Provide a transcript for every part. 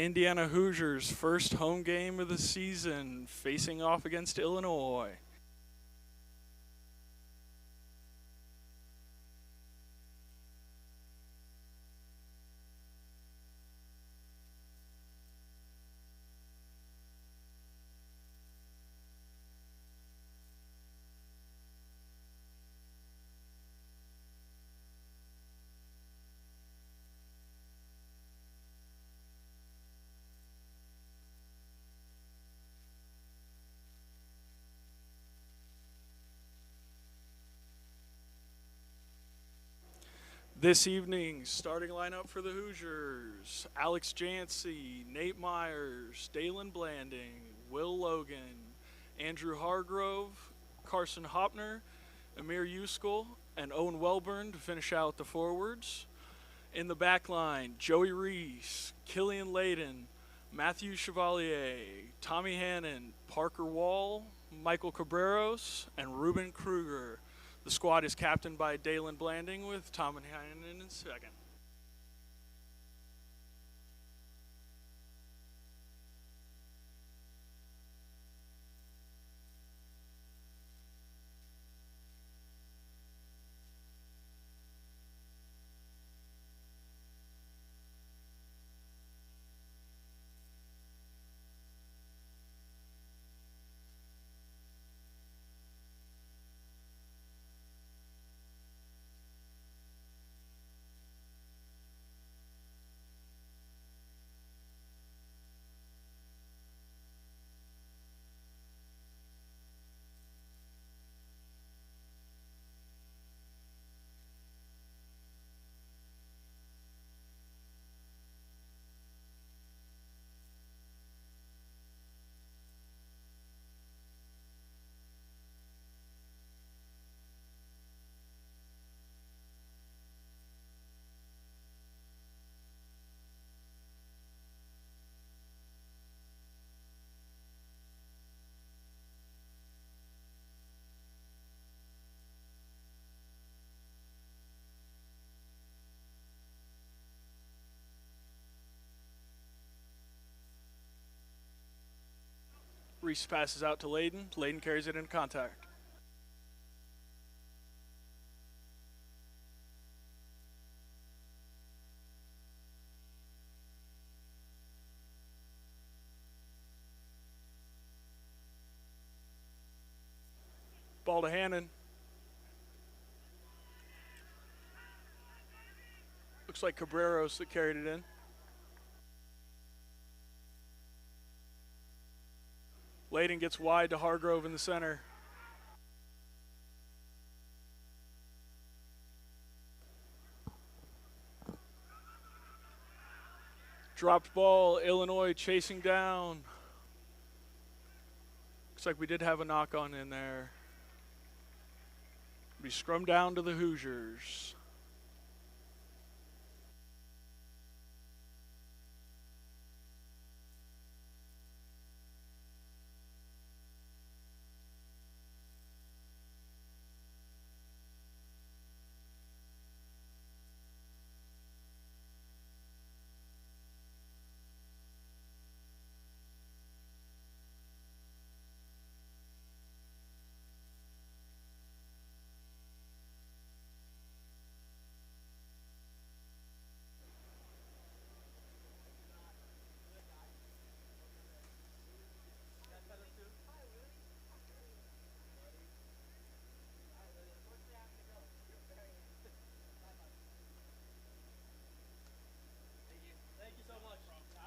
Indiana Hoosiers' first home game of the season, facing off against Illinois. This evening's starting lineup for the Hoosiers: Alex Jancy, Nate Myers, Dalen Blanding, Will Logan, Andrew Hargrove, Carson Hopner, Amir Uskull, and Owen Welburn to finish out the forwards. In the back line, Joey Reese, Killian Layden, Matthew Chevalier, Tommy Hannon, Parker Wall, Michael Cabreros, and Ruben Kruger. The squad is captained by Dalen Blanding with Tommy Hannon in second. Reese passes out to Layden. Layden carries it into contact. Ball to Hannon. Looks like Cabreros that carried it in. Layden gets wide to Hargrove in the center. Dropped ball, Illinois chasing down. Looks like we did have a knock on in there. Be scrummed down to the Hoosiers.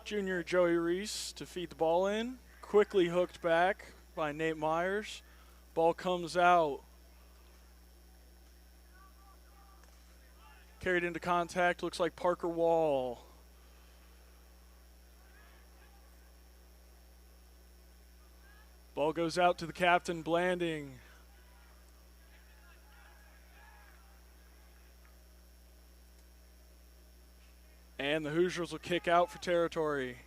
Junior Joey Reese to feed the ball in. Quickly hooked back by Nate Myers. Ball comes out. Carried into contact, looks like Parker Wall. Ball goes out to the captain, Blanding. And the Hoosiers will kick out for territory.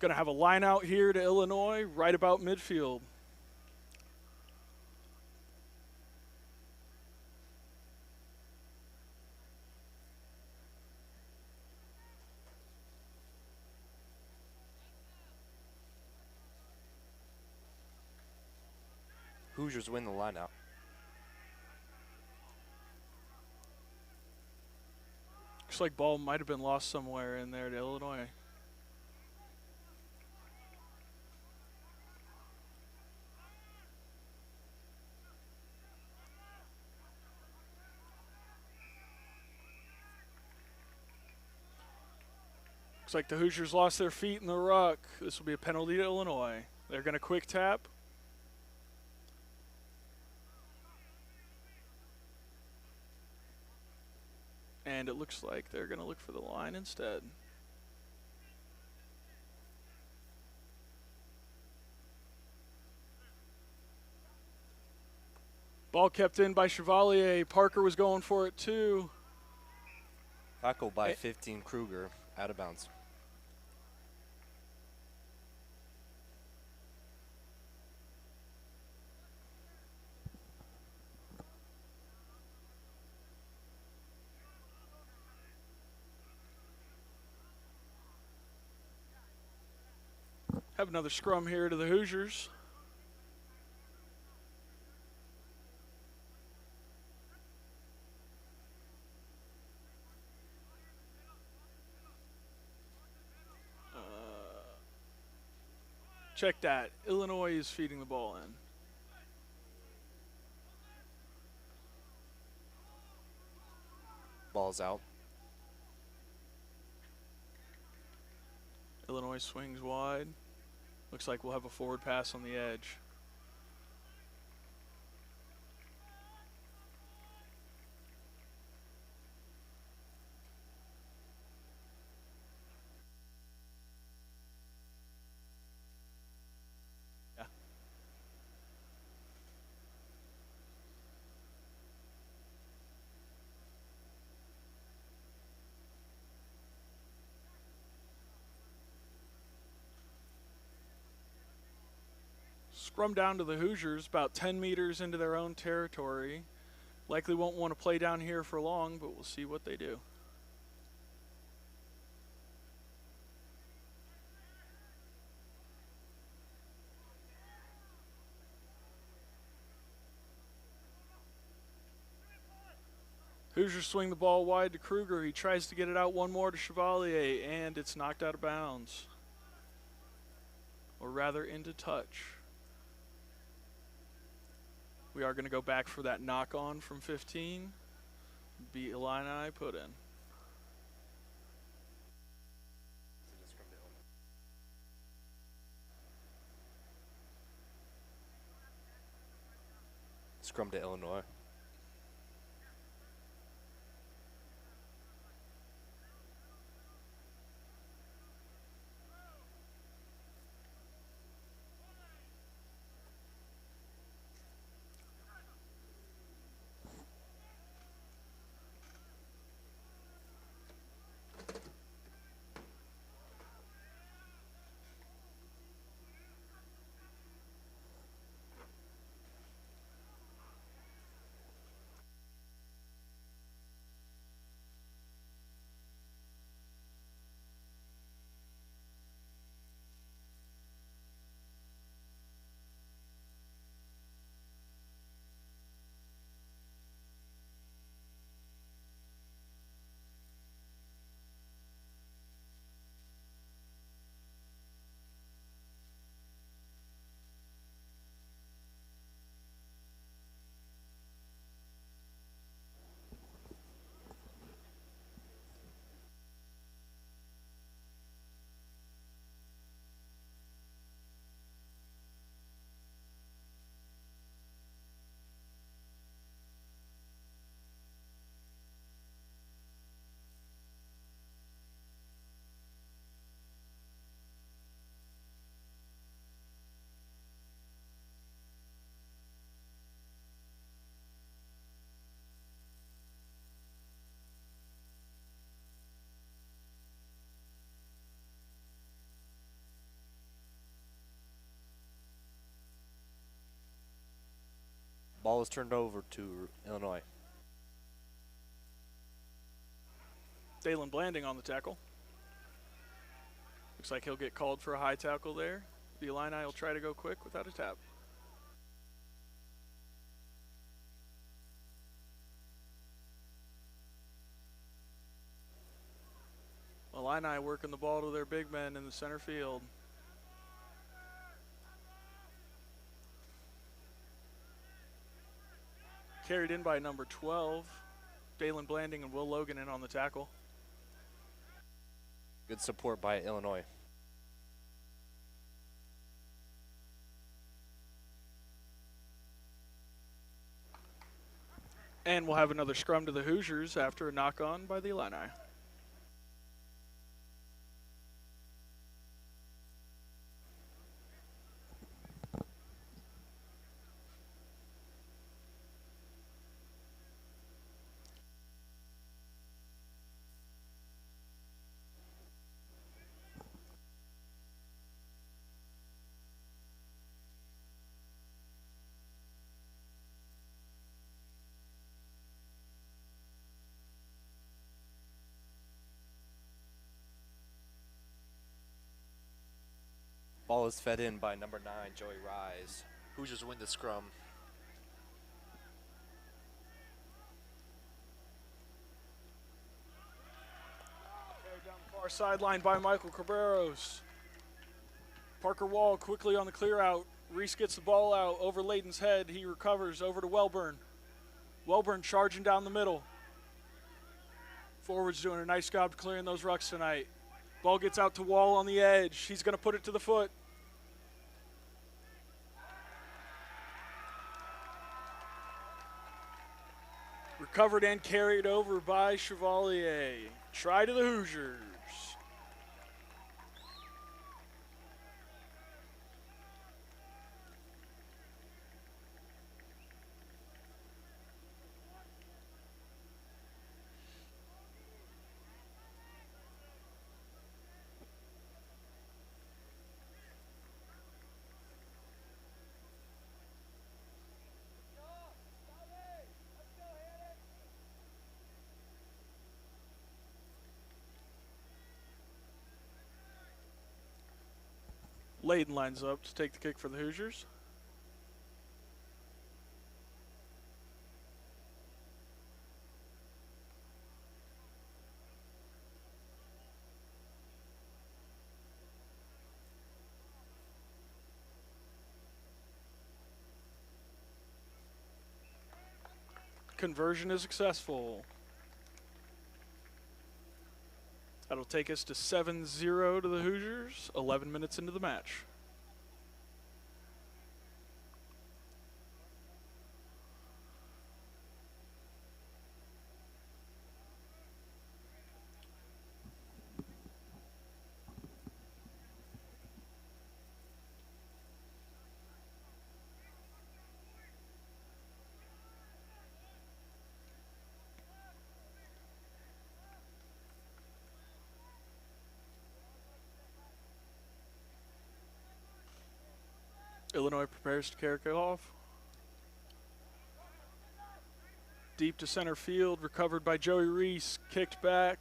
Going to have a line out here to Illinois, right about midfield. Hoosiers win the lineout. Looks like ball might have been lost somewhere in there to Illinois. Looks like the Hoosiers lost their feet in the ruck. This will be a penalty to Illinois. They're going to quick tap. And it looks like they're going to look for the line instead. Ball kept in by Chevalier. Parker was going for it too. Tackle by 15, Kruger, out of bounds. Have another scrum here to the Hoosiers. Check that. Illinois is feeding the ball in. Ball's out. Illinois swings wide. Looks like we'll have a forward pass on the edge. Yeah. Scrum down to the Hoosiers, about 10 meters into their own territory. Likely won't want to play down here for long, but we'll see what they do. Hoosiers swing the ball wide to Kruger. He tries to get it out one more to Chevalier, and it's knocked out of bounds. Or rather, into touch. We are going to go back for that knock-on from 15. Be Illini put in. Scrum to Illinois. Ball is turned over to Illinois. Dalen Blanding on the tackle. Looks like he'll get called for a high tackle there. The Illini will try to go quick without a tap. Illini working the ball to their big men in the center field. Carried in by number 12, Dalen Blanding and Will Logan in on the tackle. Good support by Illinois. And we'll have another scrum to the Hoosiers after a knock-on by the Illini. Ball is fed in by number 9, Joey Rise. Hoosiers win the scrum. Carried down the far sideline by Michael Cabreros. Parker Wall quickly on the clear out. Reese gets the ball out over Layden's head. He recovers over to Welburn. Welburn charging down the middle. Forward's doing a nice job clearing those rucks tonight. Ball gets out to Wall on the edge. He's going to put it to the foot. Recovered and carried over by Chevalier. Try to the Hoosiers. Layden lines up to take the kick for the Hoosiers. Conversion is successful. That'll take us to 7-0 to the Hoosiers, 11 minutes into the match. Illinois prepares to carry it off. Deep to center field, recovered by Joey Reese, kicked back.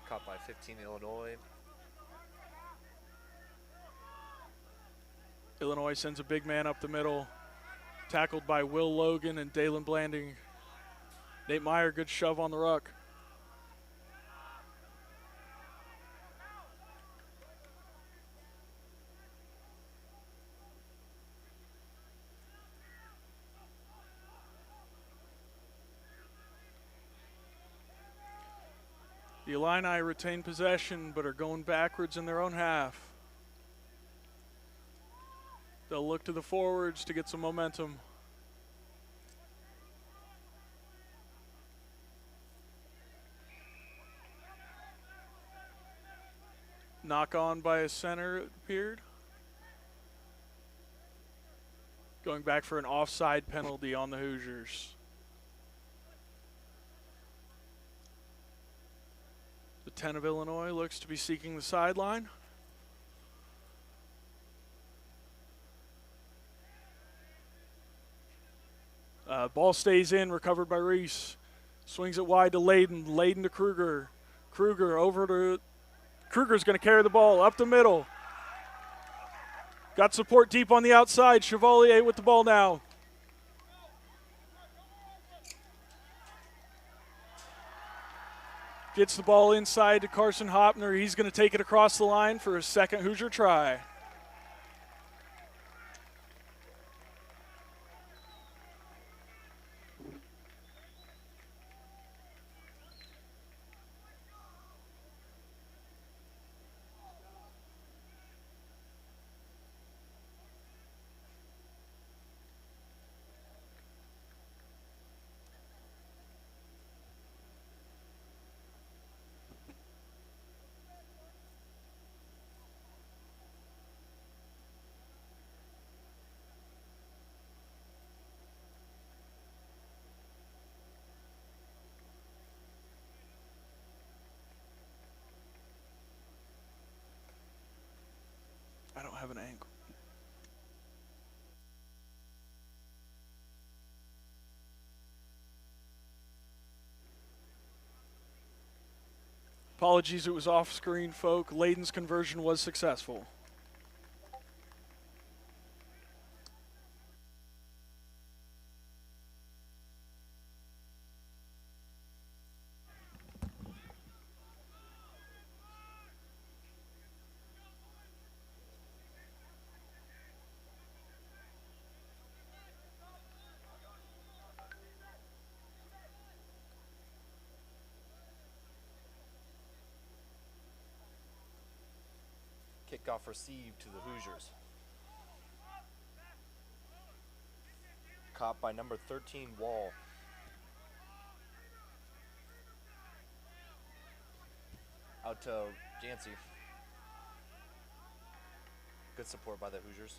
Caught by 15 Illinois. Illinois sends a big man up the middle, tackled by Will Logan and Dalen Blanding. Nate Meyer, good shove on the ruck. The Illini retain possession but are going backwards in their own half. They'll look to the forwards to get some momentum. Knock on by a center, it appeared. Going back for an offside penalty on the Hoosiers. The 10 of Illinois looks to be seeking the sideline. Ball stays in, recovered by Reese. Swings it wide to Layden. Layden to Kruger. Kruger over to... Kruger's going to carry the ball up the middle. Got support deep on the outside. Chevalier with the ball now. Gets the ball inside to Carson Hopner. He's going to take it across the line for his second Hoosier try. I don't have an ankle. Apologies, it was off screen, folk. Layden's conversion was successful. Kickoff received to the Hoosiers. Caught by number 13, Wall. Out to Jancy. Good support by the Hoosiers.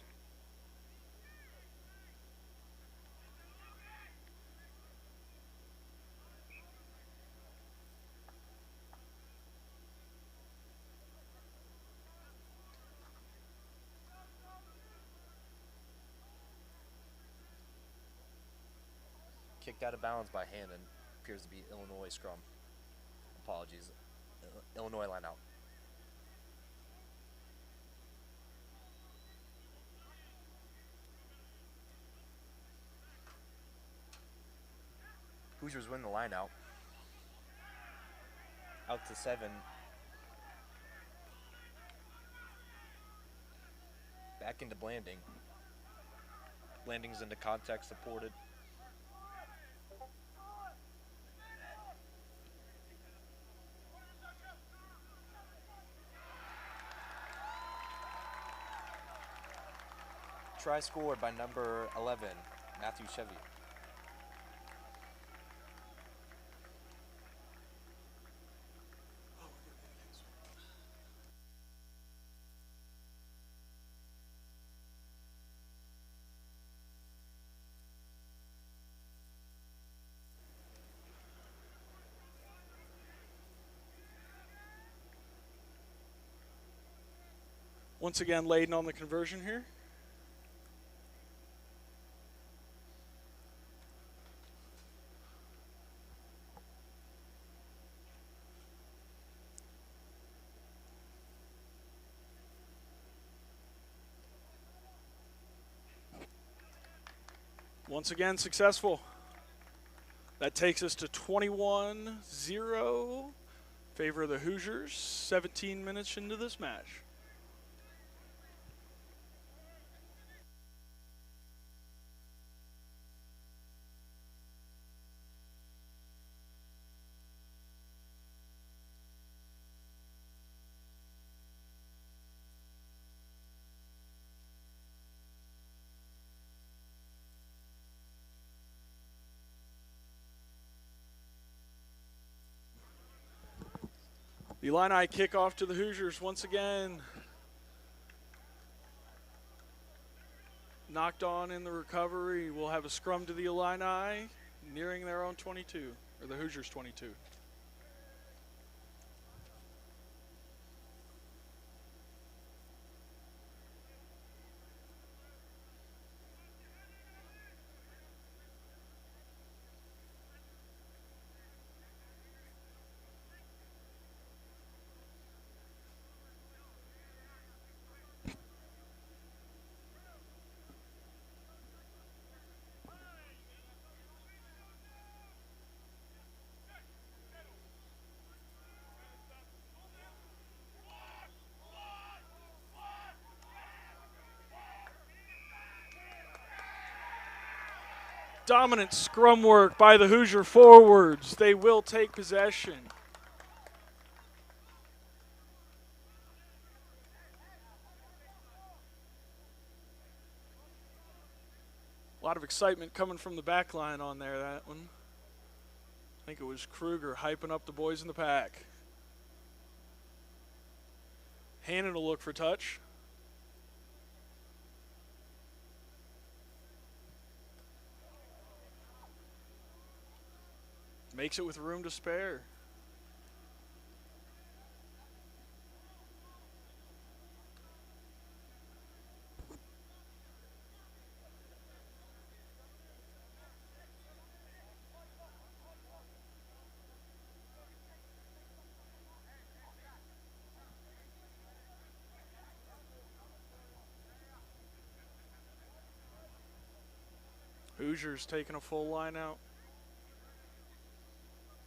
Kicked out of bounds by Hannon. Appears to be Illinois scrum. Apologies. Illinois line out. Hoosiers win the line out. Out to 7. Back into Blanding. Blanding's into contact supported. Try scored by number 11, Matthew Chevy. Once again, Layden on the conversion here. Once again, successful. That takes us to 21-0. Favor of the Hoosiers, 17 minutes into this match. The Illini kick off to the Hoosiers once again. Knocked on in the recovery. We'll have a scrum to the Illini, nearing their own 22, or the Hoosiers 22. Dominant scrum work by the Hoosier forwards. They will take possession. A lot of excitement coming from the back line on there, that one. I think it was Kruger hyping up the boys in the pack. Hannon will look for touch. Makes it with room to spare. Hoosiers taking a full line out.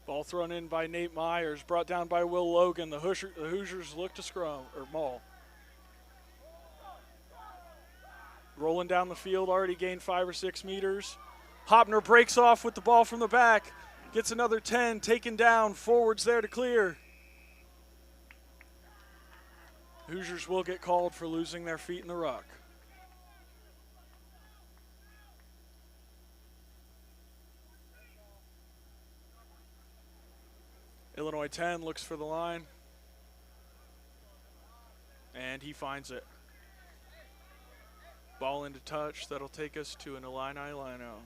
Ball thrown in by Nate Myers, brought down by Will Logan. The Hoosiers look to scrum, or maul. Rolling down the field, already gained 5 or 6 meters. Hopner breaks off with the ball from the back. Gets another 10, taken down. Forwards there to clear. Hoosiers will get called for losing their feet in the ruck. Illinois 10 looks for the line. And he finds it. Ball into touch. That'll take us to an Illini line-out.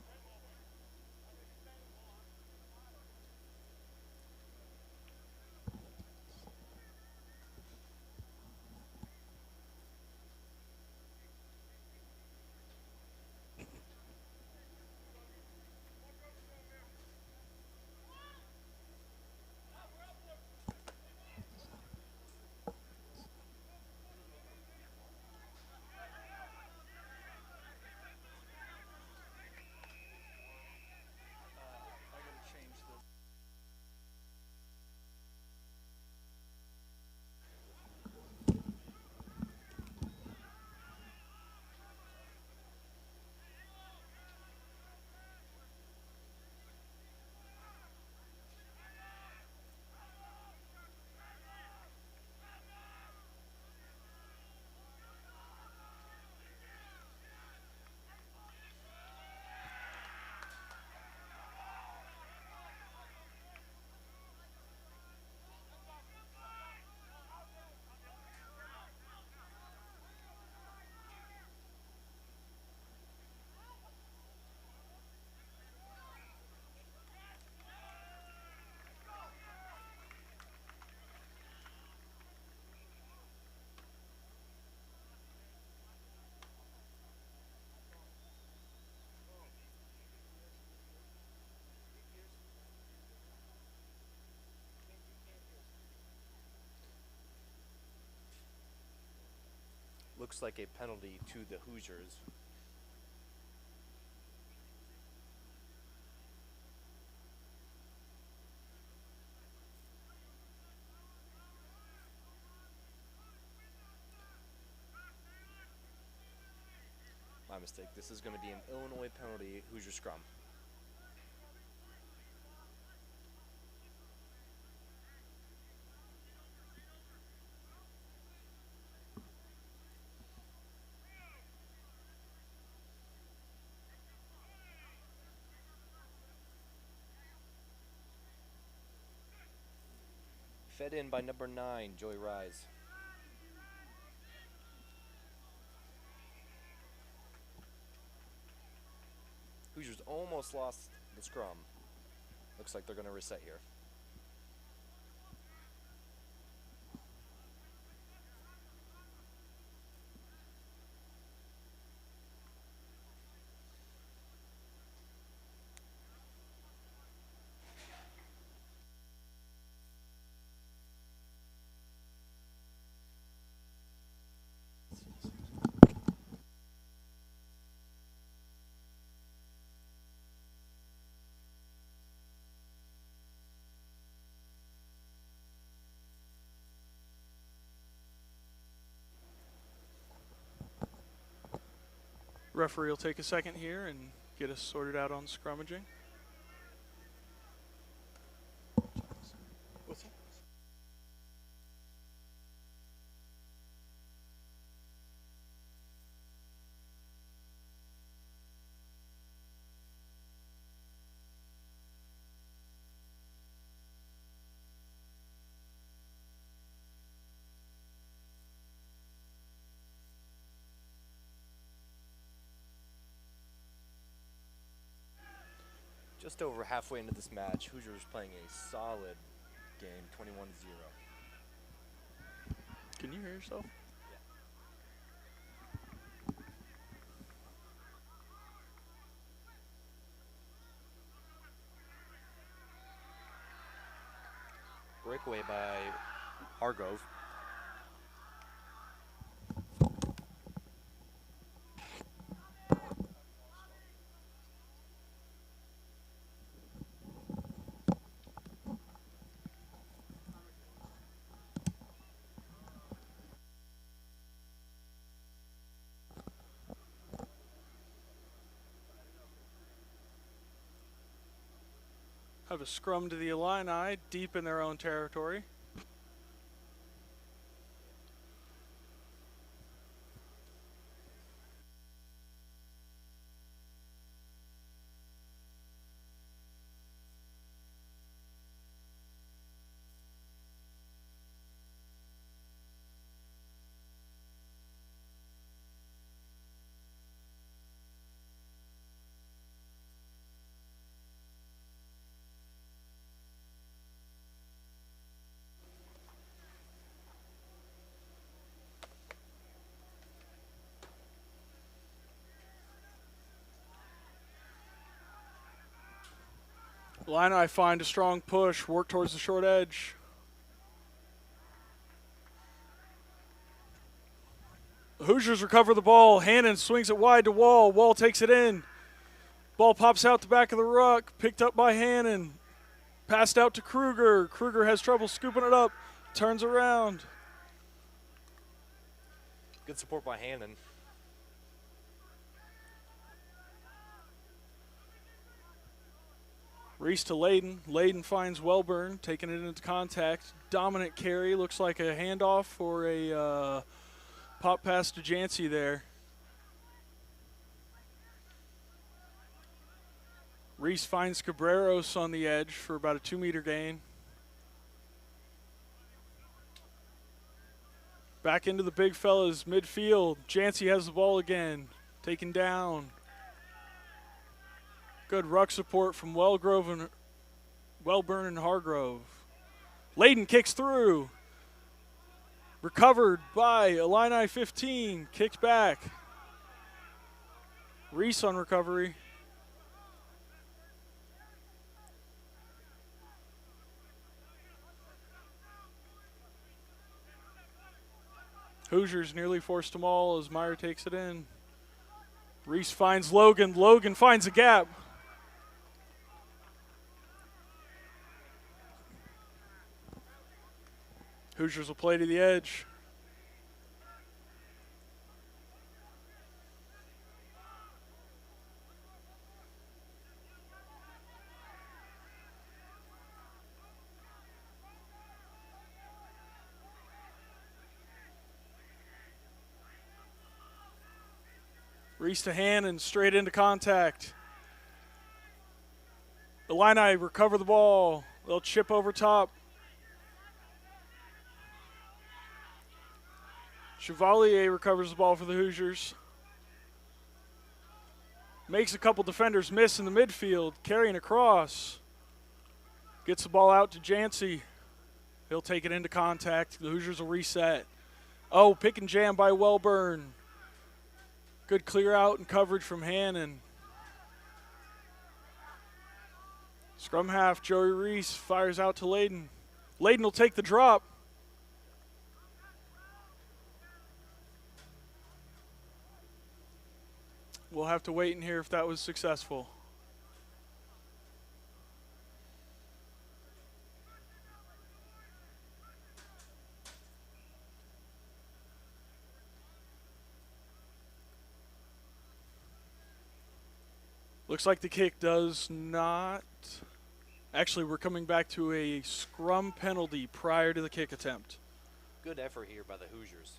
Looks like a penalty to the Hoosiers. My mistake. This is going to be an Illinois penalty, Hoosier scrum. Fed in by number 9, Joey Rise. Hoosiers almost lost the scrum. Looks like they're going to reset here. Referee will take a second here and get us sorted out on scrummaging. What's that? Just over halfway into this match, Hoosiers playing a solid game, 21-0. Can you hear yourself? Breakaway by Hargrove. Have a scrum to the Illini, deep in their own territory. Illini find a strong push, work towards the short edge. Hoosiers recover the ball. Hannon swings it wide to Wall. Wall takes it in. Ball pops out the back of the ruck, picked up by Hannon. Passed out to Kruger. Kruger has trouble scooping it up, turns around. Good support by Hannon. Reese to Layden. Layden finds Welburn, taking it into contact. Dominant carry, looks like a handoff or a pop pass to Jancy there. Reese finds Cabreros on the edge for about a 2-meter gain. Back into the big fellas, midfield. Jancy has the ball again, taken down. Good ruck support from Welburn and Hargrove. Layden kicks through. Recovered by Illini 15. Kicked back. Reese on recovery. Hoosiers nearly forced them all as Meyer takes it in. Reese finds Logan. Logan finds a gap. Hoosiers will play to the edge. Reese to Hannon, straight into contact. Illini recover the ball. They'll chip over top. Chevalier recovers the ball for the Hoosiers. Makes a couple defenders miss in the midfield, carrying across. Gets the ball out to Jancy. He'll take it into contact. The Hoosiers will reset. Oh, pick and jam by Welburn. Good clear out and coverage from Hannon. Scrum half, Joey Reese fires out to Layden. Layden will take the drop. We'll have to wait and hear if that was successful. Looks like the kick does not. Actually, we're coming back to a scrum penalty prior to the kick attempt. Good effort here by the Hoosiers.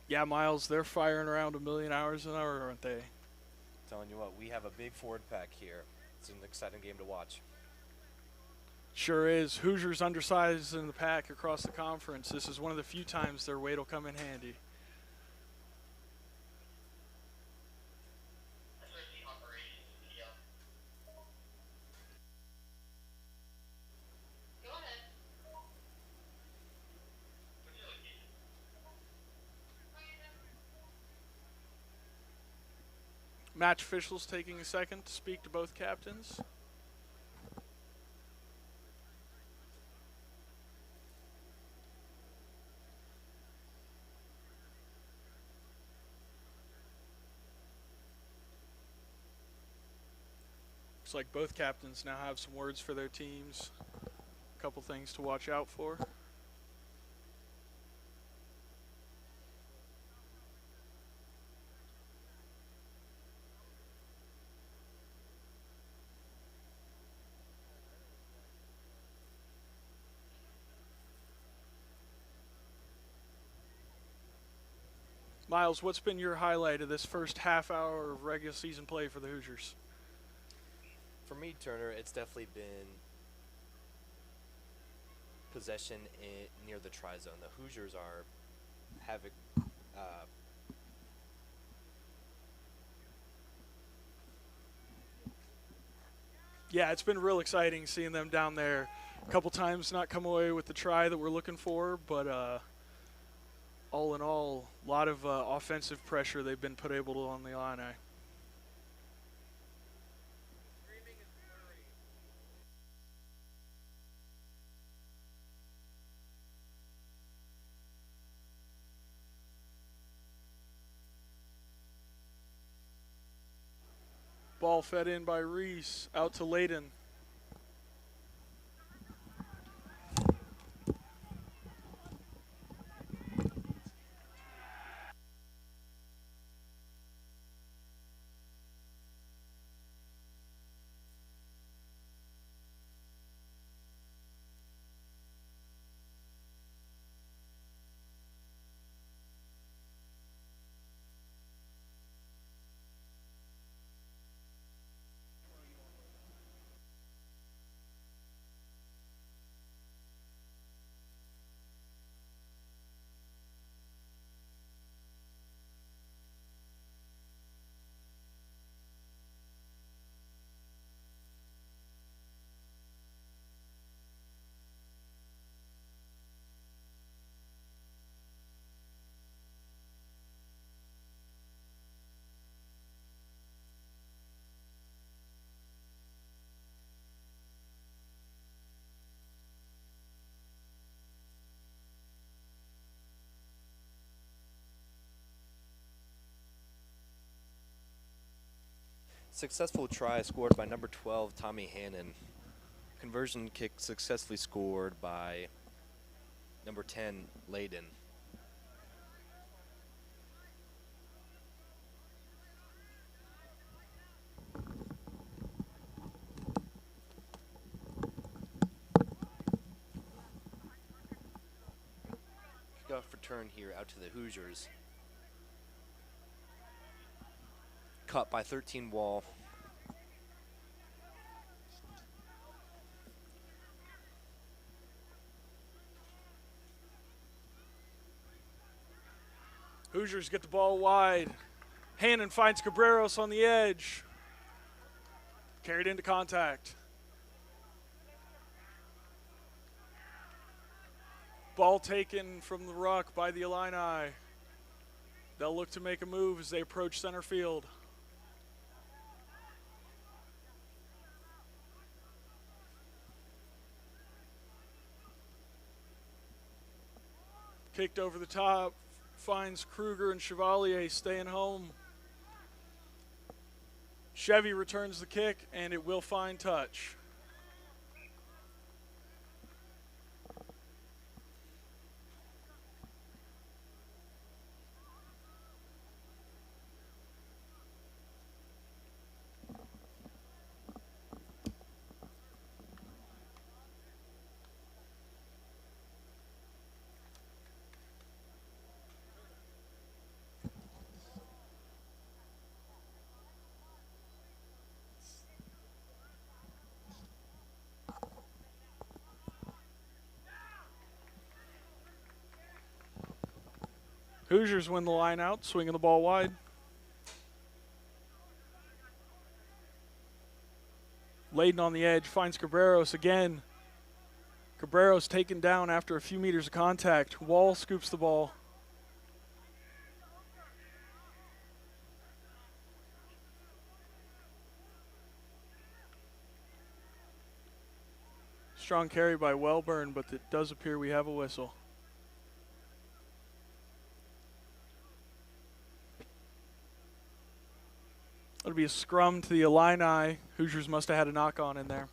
Yeah, Miles, they're firing around 1,000,000 hours an hour, aren't they? Telling you what, we have a big forward pack here. It's an exciting game to watch. Sure is. Hoosiers undersized in the pack across the conference. This is one of the few times their weight will come in handy. Match officials taking a second to speak to both captains. Looks like both captains now have some words for their teams. A couple things to watch out for. Miles, what's been your highlight of this first half hour of regular season play for the Hoosiers? For me, Turner, it's definitely been possession near the try zone. The Hoosiers are having yeah, it's been real exciting seeing them down there. A couple times not come away with the try that we're looking for, but all in all, a lot of offensive pressure they've been put able to on the Illini. Ball fed in by Reese, out to Layden. successful try scored by number 12, Tommy Hannon. Conversion kick successfully scored by number 10, Layden. Kickoff return here out to the Hoosiers. Cut by 13 Wall. Hoosiers get the ball wide. Hannon finds Cabreros on the edge. Carried into contact. Ball taken from the ruck by the Illini. They'll look to make a move as they approach center field. Kicked over the top, finds Kruger and Chevalier staying home. Chevy returns the kick, and it will find touch. Hoosiers win the line out, swinging the ball wide. Layden on the edge, finds Cabreros again. Cabreros taken down after a few meters of contact. Wall scoops the ball. Strong carry by Wellburn, but it does appear we have a whistle. It'll be a scrum to the Illini. Hoosiers must have had a knock-on in there.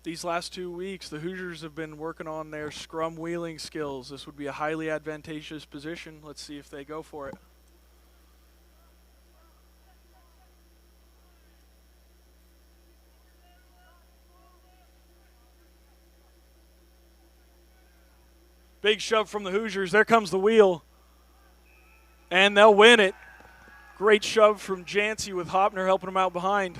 These last 2 weeks, the Hoosiers have been working on their scrum wheeling skills. This would be a highly advantageous position. Let's see if they go for it. Big shove from the Hoosiers. There comes the wheel. And they'll win it. Great shove from Jancy with Hopner helping him out behind.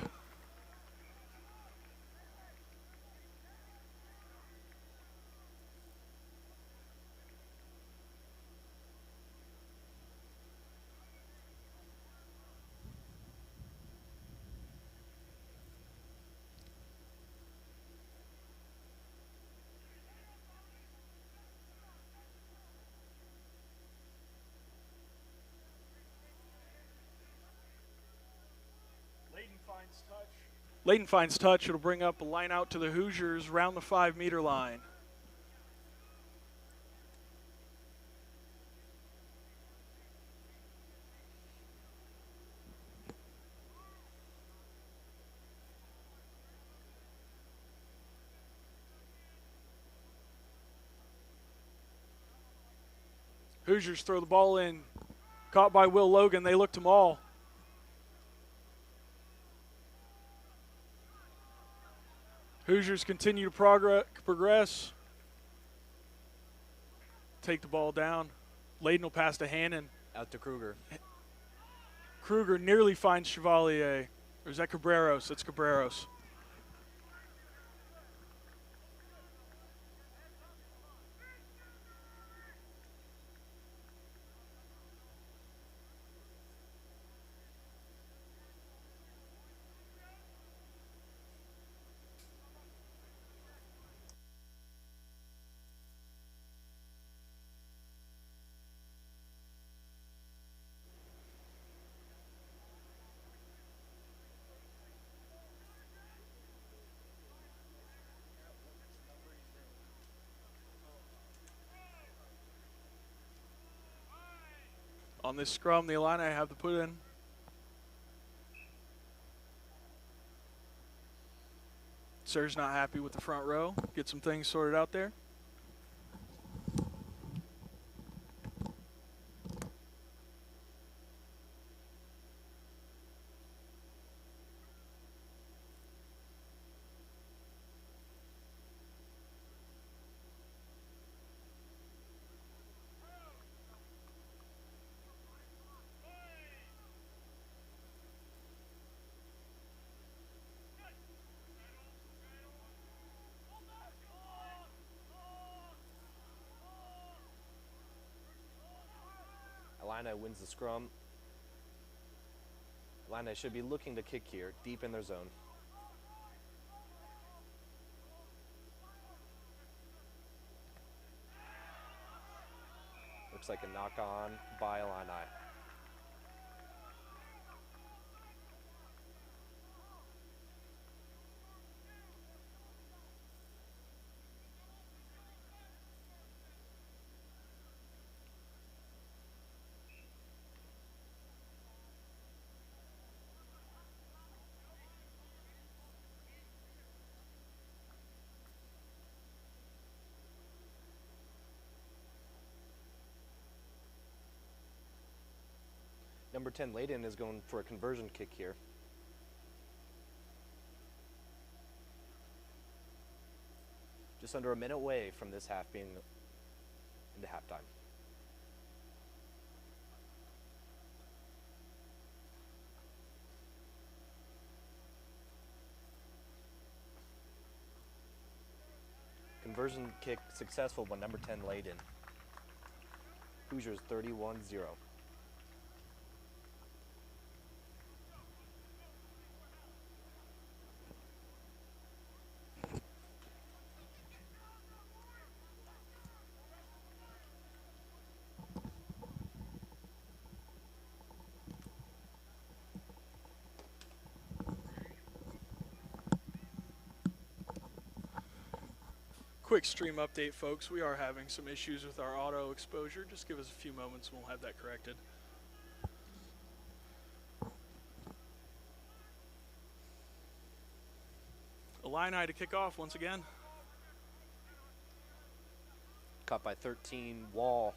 Layden finds touch. It'll bring up a line out to the Hoosiers around the 5-meter line. Hoosiers throw the ball in. Caught by Will Logan. They look to Maul. Hoosiers continue to progress. Take the ball down. Layden will pass to Hannon. Out to Kruger. Kruger nearly finds Chevalier. Or is that Cabreros? It's Cabreros. On this scrum, the Illini have to put in. Sir's not happy with the front row. Get some things sorted out there. Illini wins the scrum. Illini should be looking to kick here, deep in their zone. Looks like a knock-on by Illini. Number 10, Layden, is going for a conversion kick here. Just under a minute away from this half being into halftime. Conversion kick successful by number 10, Layden. Hoosiers 31-0. Quick stream update, folks. We are having some issues with our auto exposure. Just give us a few moments and we'll have that corrected. Illini to kick off once again. Caught by 13, Wall.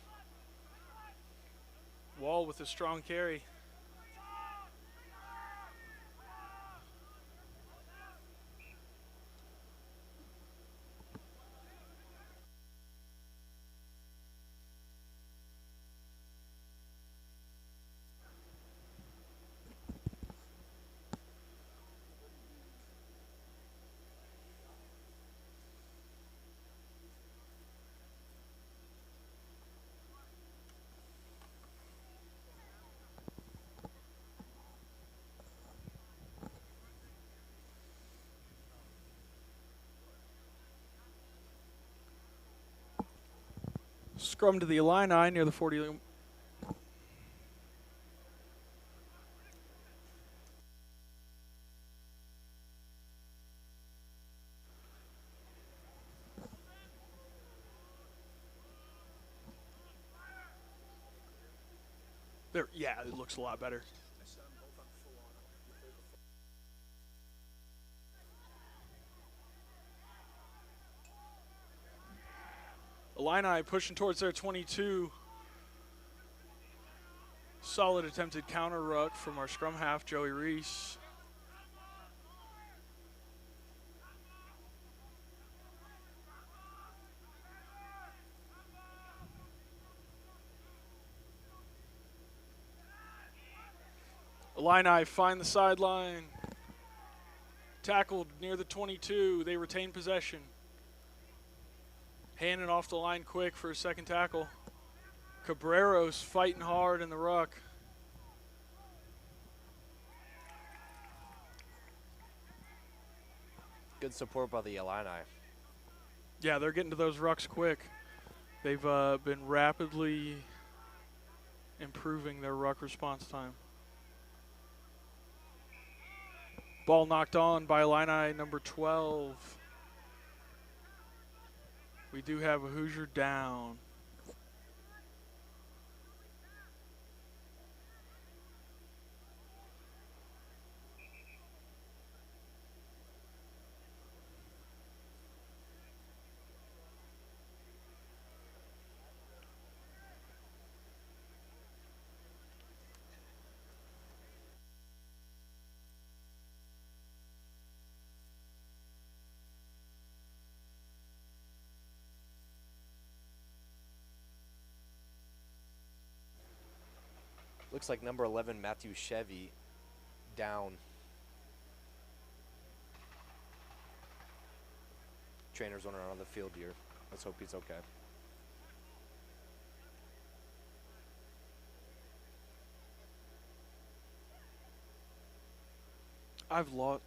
Wall with a strong carry. Scrum to the Illini near the 40. There, yeah, it looks a lot better. Illini pushing towards their 22. Solid attempted counter ruck from our scrum half, Joey Reese. Illini find the sideline. Tackled near the 22. They retain possession. Handing off the line quick for a second tackle. Cabrero's fighting hard in the ruck. Good support by the Illini. Yeah, they're getting to those rucks quick. They've been rapidly improving their ruck response time. Ball knocked on by Illini number 12. We do have a Hoosier down. Looks like number 11, Matthew Chevy, down. Trainer's running around the field here. Let's hope he's okay. I've lost.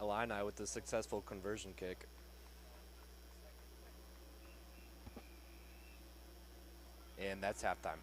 Illini with the successful conversion kick. And that's halftime.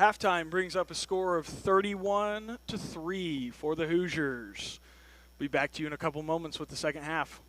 Halftime brings up a score of 31-3 for the Hoosiers. Be back to you in a couple moments with the second half.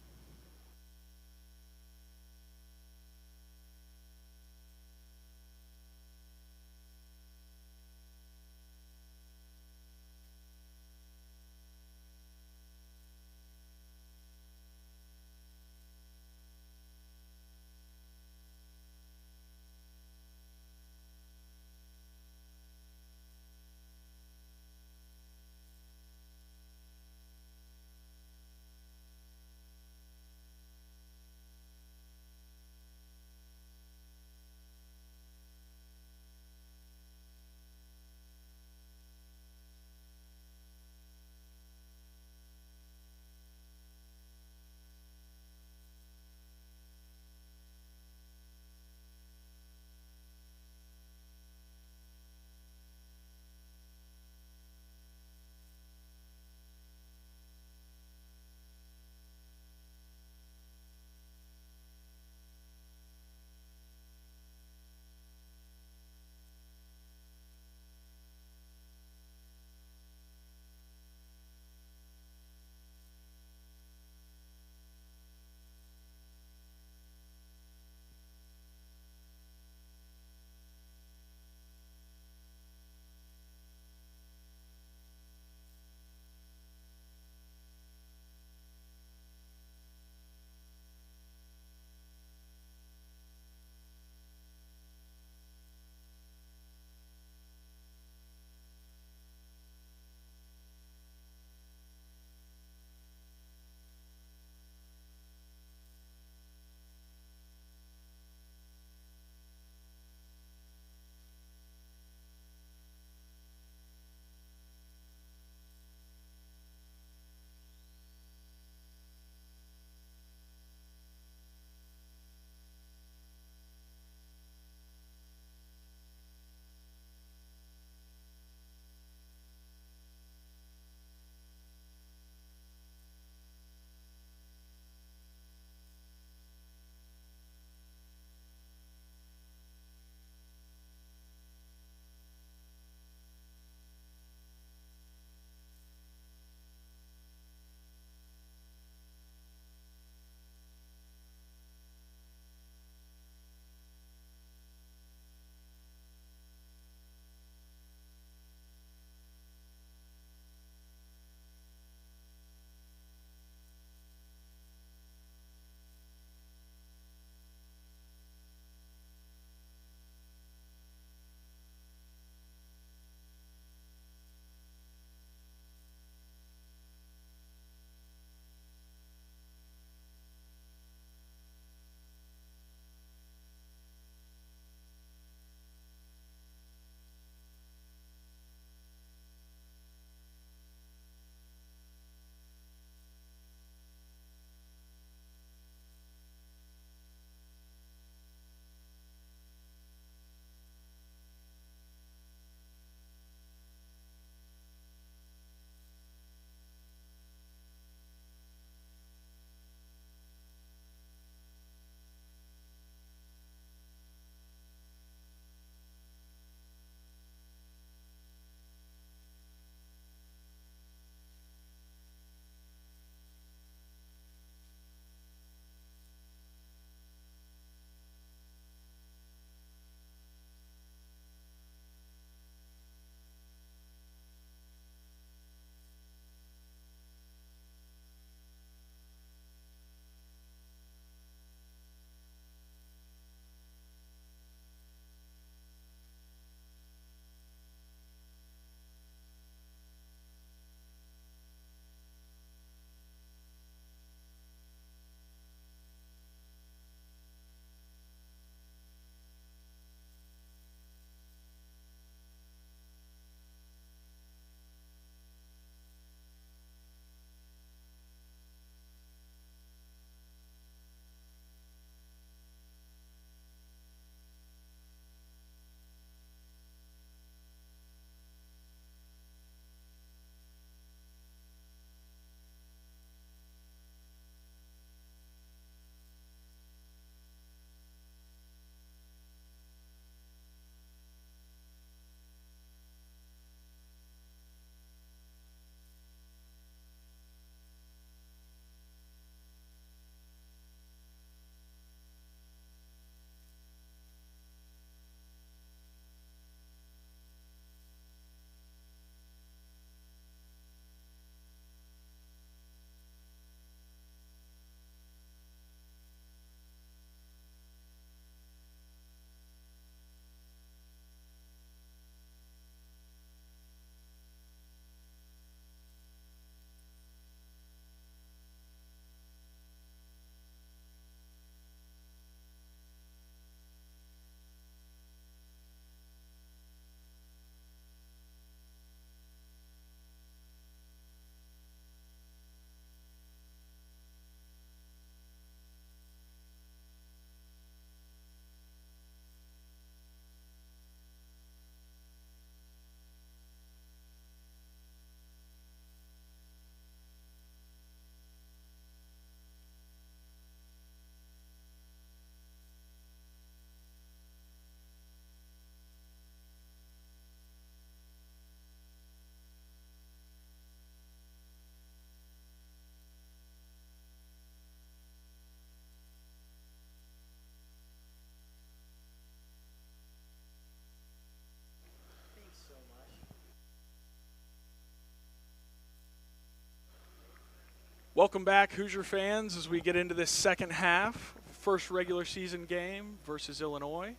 Welcome back, Hoosier fans, as we get into this second half. First regular season game versus Illinois.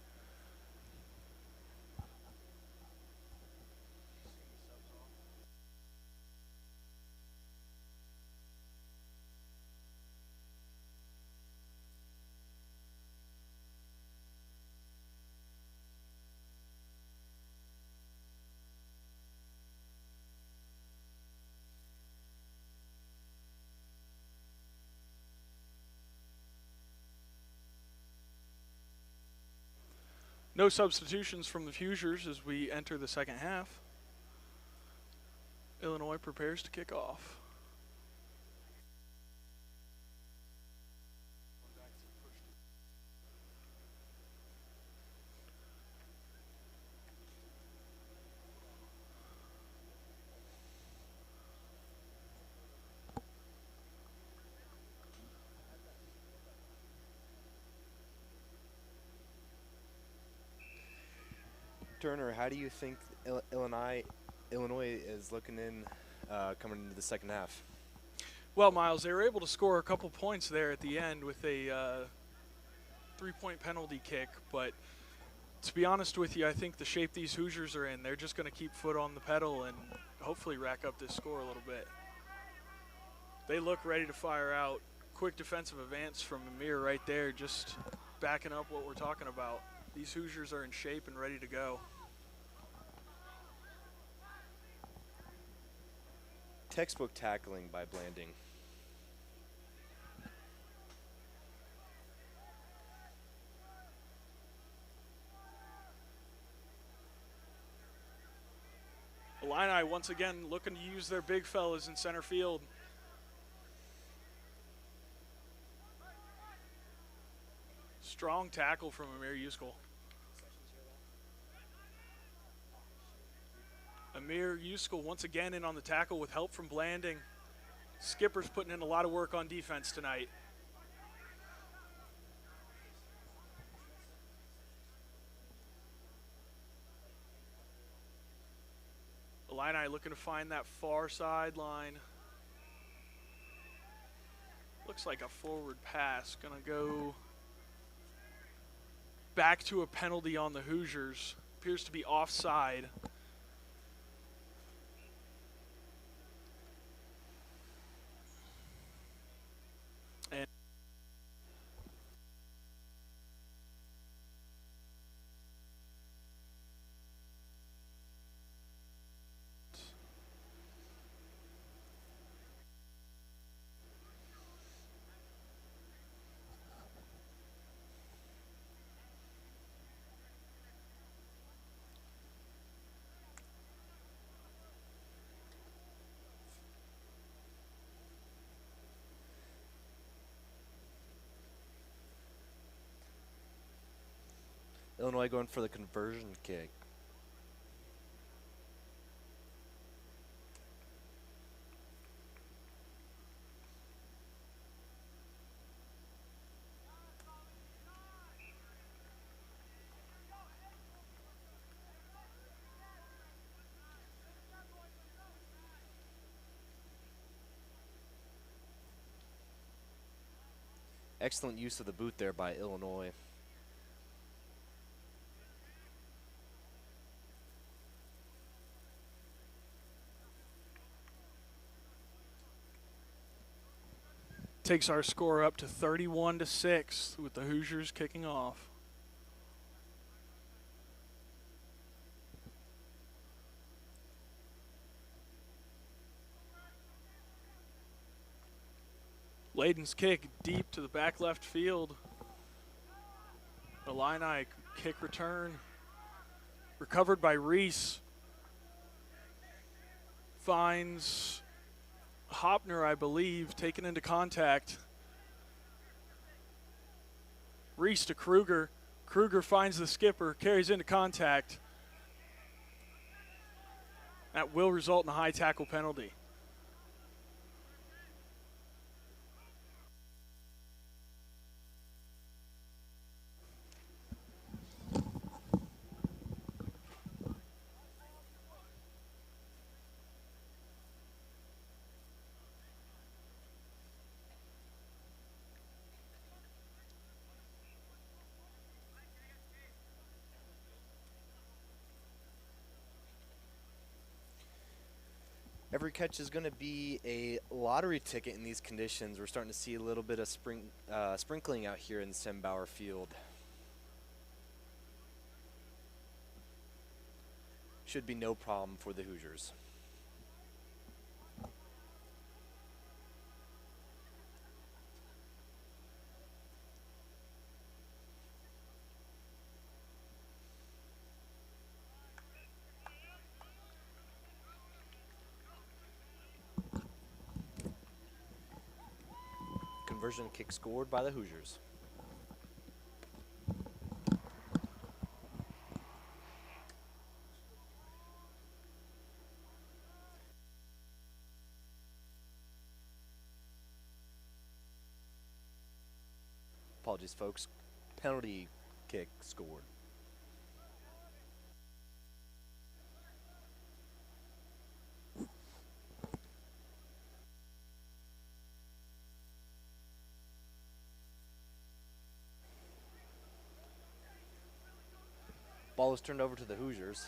No substitutions from the Hoosiers as we enter the second half. Illinois prepares to kick off. Turner, how do you think Illinois is looking in coming into the second half? Well, Miles, they were able to score a couple points there at the end with a 3-point penalty kick, but to be honest with you, I think the shape these Hoosiers are in, they're just going to keep foot on the pedal and hopefully rack up this score a little bit. They look ready to fire out. Quick defensive advance from Amir right there, just backing up what we're talking about. These Hoosiers are in shape and ready to go. Textbook tackling by Blanding. Illini once again looking to use their big fellas in center field. Strong tackle from Amir Yuskal. Amir Yuskal once again in on the tackle with help from Blanding. Skipper's putting in a lot of work on defense tonight. Illini looking to find that far sideline. Looks like a forward pass. Gonna go back to a penalty on the Hoosiers. Appears to be offside. And Illinois going for the conversion kick. Excellent use of the boot there by Illinois. takes our score up to 31-6 with the Hoosiers kicking off. Layden's kick deep to the back left field. Illini kick return. Recovered by Reese. Finds Hopner, I believe, taken into contact. Reese to Kruger. Kruger finds the skipper, carries into contact. That will result in a high tackle penalty. Every catch is going to be a lottery ticket in these conditions. We're starting to see a little bit of sprinkling out here in Sembauer Field. Should be no problem for the Hoosiers. Conversion kick scored by the Hoosiers. Apologies, folks. Penalty kick scored. Ball is turned over to the Hoosiers.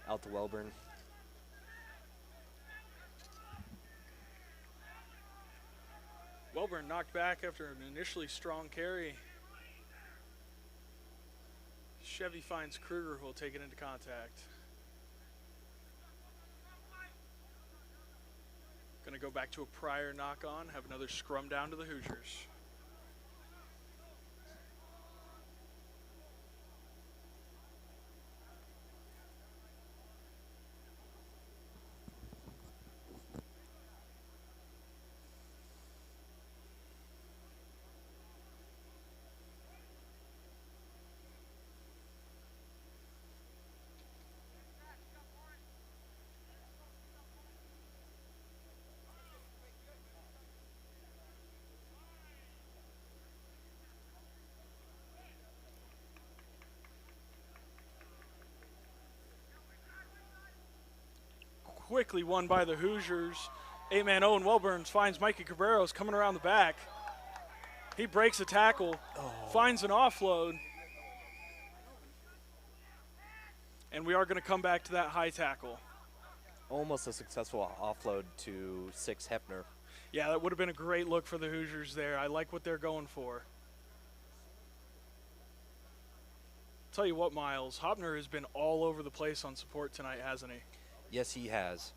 Out to Welburn. Welburn knocked back after an initially strong carry. Chevy finds Kruger, who will take it into contact. Going to go back to a prior knock-on, have another scrum down to the Hoosiers. Quickly won by the Hoosiers. 8-man Owen Welburn finds Mikey Cabreros coming around the back. He breaks a tackle, finds an offload. And we are going to come back to that high tackle. Almost a successful offload to 6 Hefner. Yeah, that would have been a great look for the Hoosiers there. I like what they're going for. Tell you what, Miles, Hopner has been all over the place on support tonight, hasn't he? Yes, he has.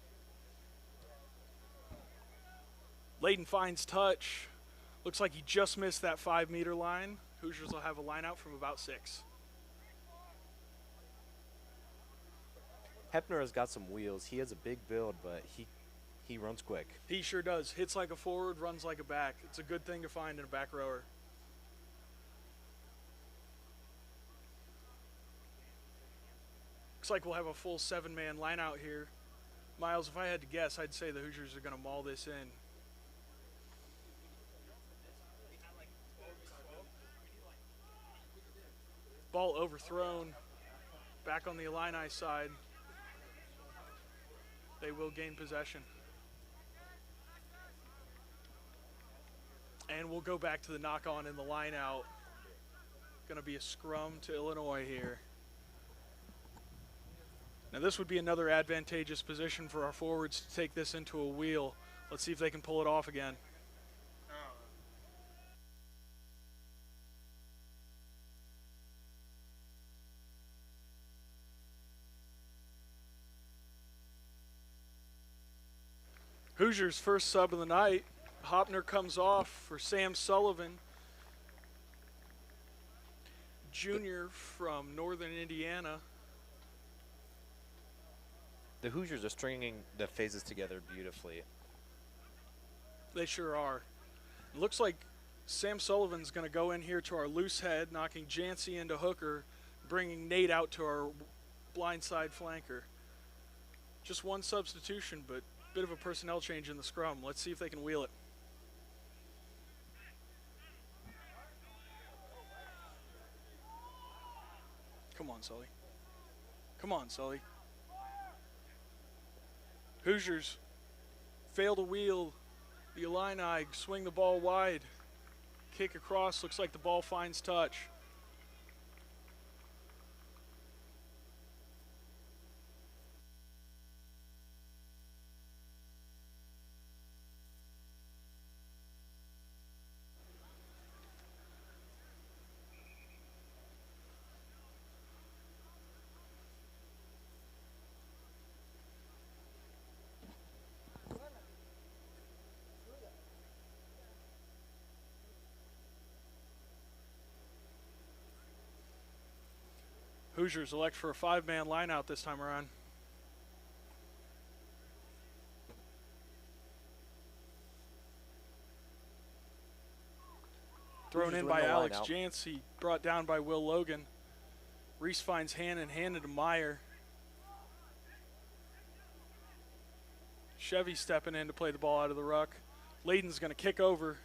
Layden finds touch. Looks like he just missed that 5-meter line. Hoosiers will have a line out from about 6. Hefner has got some wheels. He has a big build, but he runs quick. He sure does. Hits like a forward, runs like a back. It's a good thing to find in a back rower. Looks like we'll have a full 7-man line out here. Miles, if I had to guess, I'd say the Hoosiers are going to maul this in. Ball overthrown. Back on the Illini side. They will gain possession. And we'll go back to the knock-on in the line out. Going to be a scrum to Illinois here. Now this would be another advantageous position for our forwards to take this into a wheel. Let's see if they can pull it off again. Hoosiers' first sub of the night. Hopner comes off for Sam Sullivan, junior from Northern Indiana. The Hoosiers are stringing the phases together beautifully. They sure are. It looks like Sam Sullivan's going to go in here to our loose head, knocking Jancy into hooker, bringing Nate out to our blindside flanker. Just one substitution, but a bit of a personnel change in the scrum. Let's see if they can wheel it. Come on, Sully. Come on, Sully. Hoosiers fail to wheel. The Illini swing the ball wide. Kick across. Looks like the ball finds touch. Hoosiers elect for a 5-man lineout this time around. Thrown in by Alex Jancy, brought down by Will Logan. Reese finds Hannon to Meyer. Chevy stepping in to play the ball out of the ruck. Layden's going to kick over.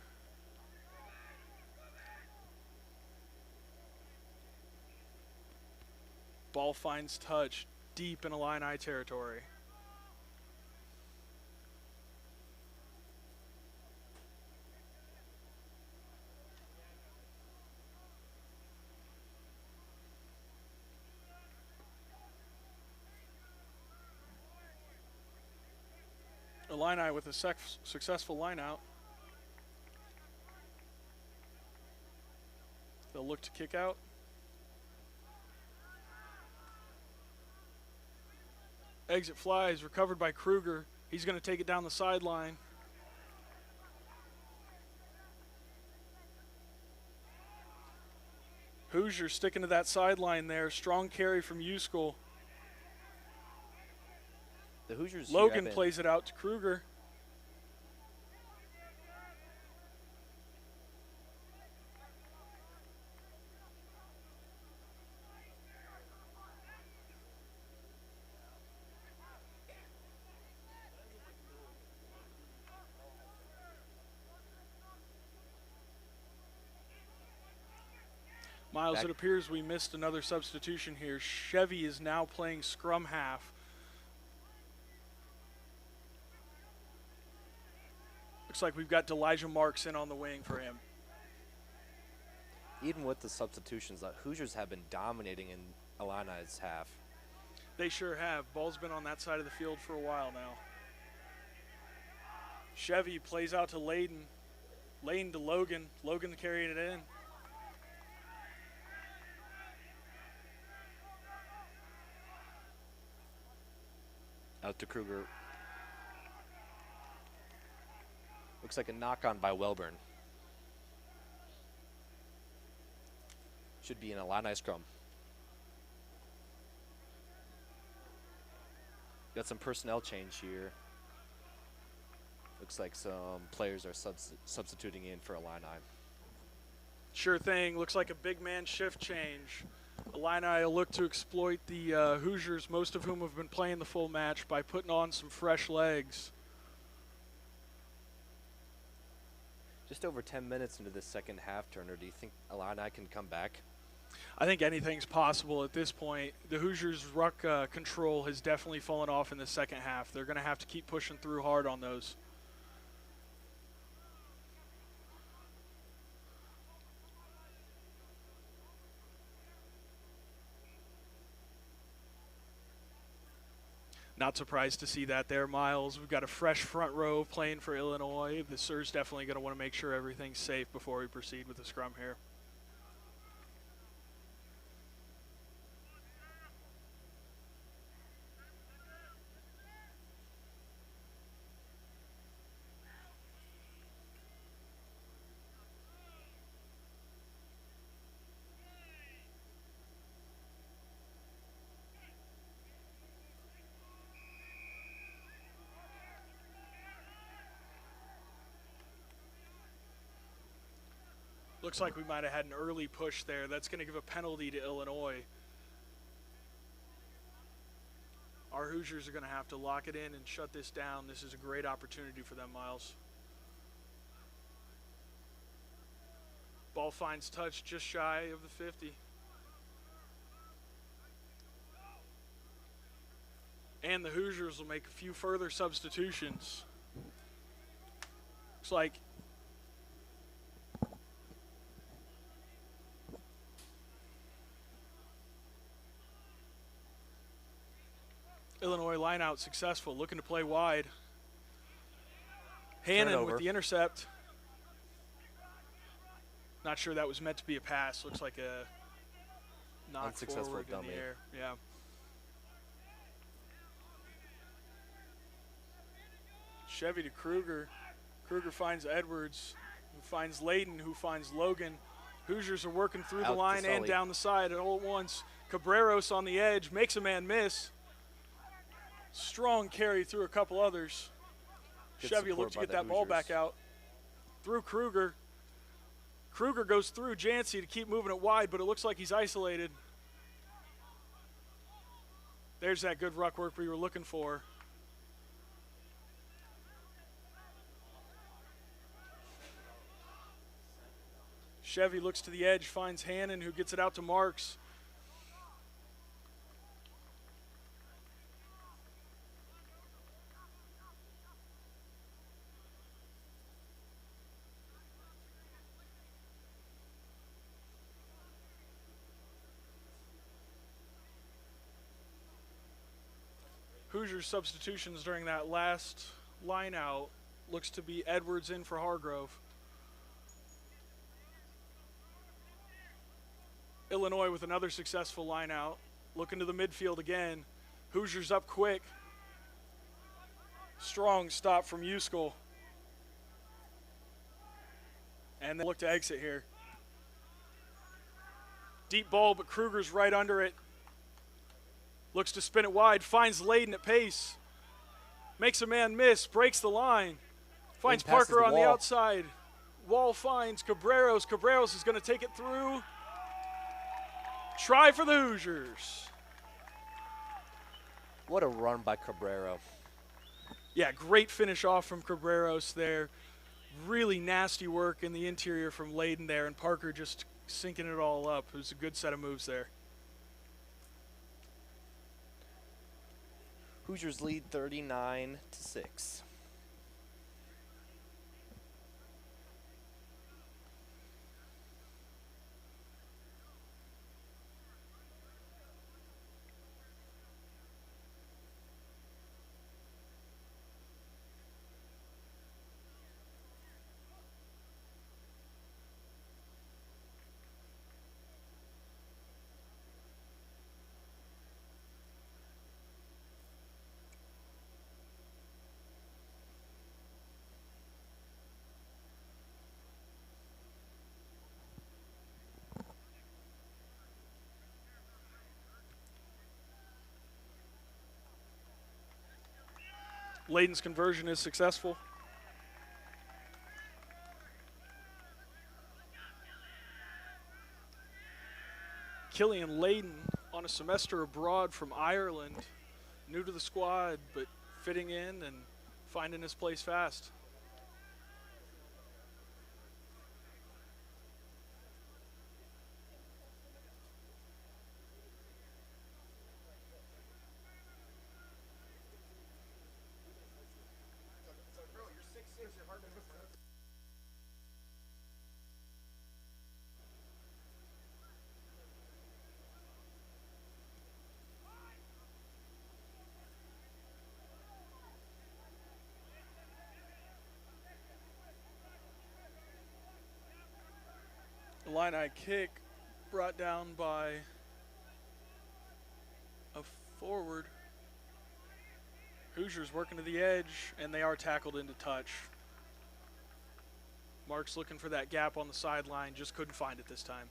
Ball finds touch deep in Illini territory. Illini with a successful line out. They'll look to kick out. Exit flies, recovered by Kruger. He's going to take it down the sideline. Hoosiers sticking to that sideline there. Strong carry from U-School. The Hoosiers. Logan plays it out to Kruger. Miles, it appears we missed another substitution here. Chevy is now playing scrum half. Looks like we've got D'Elijah Marks in on the wing for him. Even with the substitutions, the Hoosiers have been dominating in Illini's half. They sure have. Ball's been on that side of the field for a while now. Chevy plays out to Layden. Layden to Logan. Logan carrying it in. Out to Kruger. Looks like a knock-on by Welburn. Should be an Illini scrum. Got some personnel change here. Looks like some players are substituting in for Illini. Sure thing. Looks like a big man shift change. Illini will look to exploit the Hoosiers, most of whom have been playing the full match, by putting on some fresh legs. Just over 10 minutes into this second half, Turner. Do you think Illini can come back? I think anything's possible at this point. The Hoosiers' ruck control has definitely fallen off in the second half. They're going to have to keep pushing through hard on those. Not surprised to see that there, Miles. We've got a fresh front row playing for Illinois. The Sur's definitely going to want to make sure everything's safe before we proceed with the scrum here. Looks like we might have had an early push there. That's going to give a penalty to Illinois. Our Hoosiers are going to have to lock it in and shut this down. This is a great opportunity for them, Miles. Ball finds touch just shy of the 50. And the Hoosiers will make a few further substitutions. Looks like Illinois lineout successful, looking to play wide. Hannon with the intercept. Not sure that was meant to be a pass. Looks like a knock forward in the air. Yeah. Chevy to Kruger. Kruger finds Edwards, who finds Layden, who finds Logan. Hoosiers are working through the line and down the side all at once. Cabreros on the edge, makes a man miss. Strong carry through a couple others. Good Chevy support looked to by get the that ball back Hoosiers. out. Through Kruger. Kruger goes through Jancy to keep moving it wide, but it looks like he's isolated. There's that good ruck work we were looking for. Chevy looks to the edge, finds Hannon, who gets it out to Marks. Hoosiers substitutions during that last line out looks to be Edwards in for Hargrove. Illinois with another successful line out. Looking to the midfield again. Hoosiers up quick. Strong stop from Uskell. And they look to exit here. Deep ball, but Kruger's right under it. Looks to spin it wide, finds Layden at pace. Makes a man miss, breaks the line. Finds Parker on the outside. Wall finds Cabreros. Cabreros is going to take it through. Try for the Hoosiers. What a run by Cabrero. Yeah, great finish off from Cabreros there. Really nasty work in the interior from Layden there, and Parker just sinking it all up. It was a good set of moves there. Hoosiers lead 39-6. Layden's conversion is successful. Killian Layden on a semester abroad from Ireland. New to the squad, but fitting in and finding his place fast. Illini kick brought down by a forward. Hoosiers working to the edge, and they are tackled into touch. Mark's looking for that gap on the sideline, just couldn't find it this time.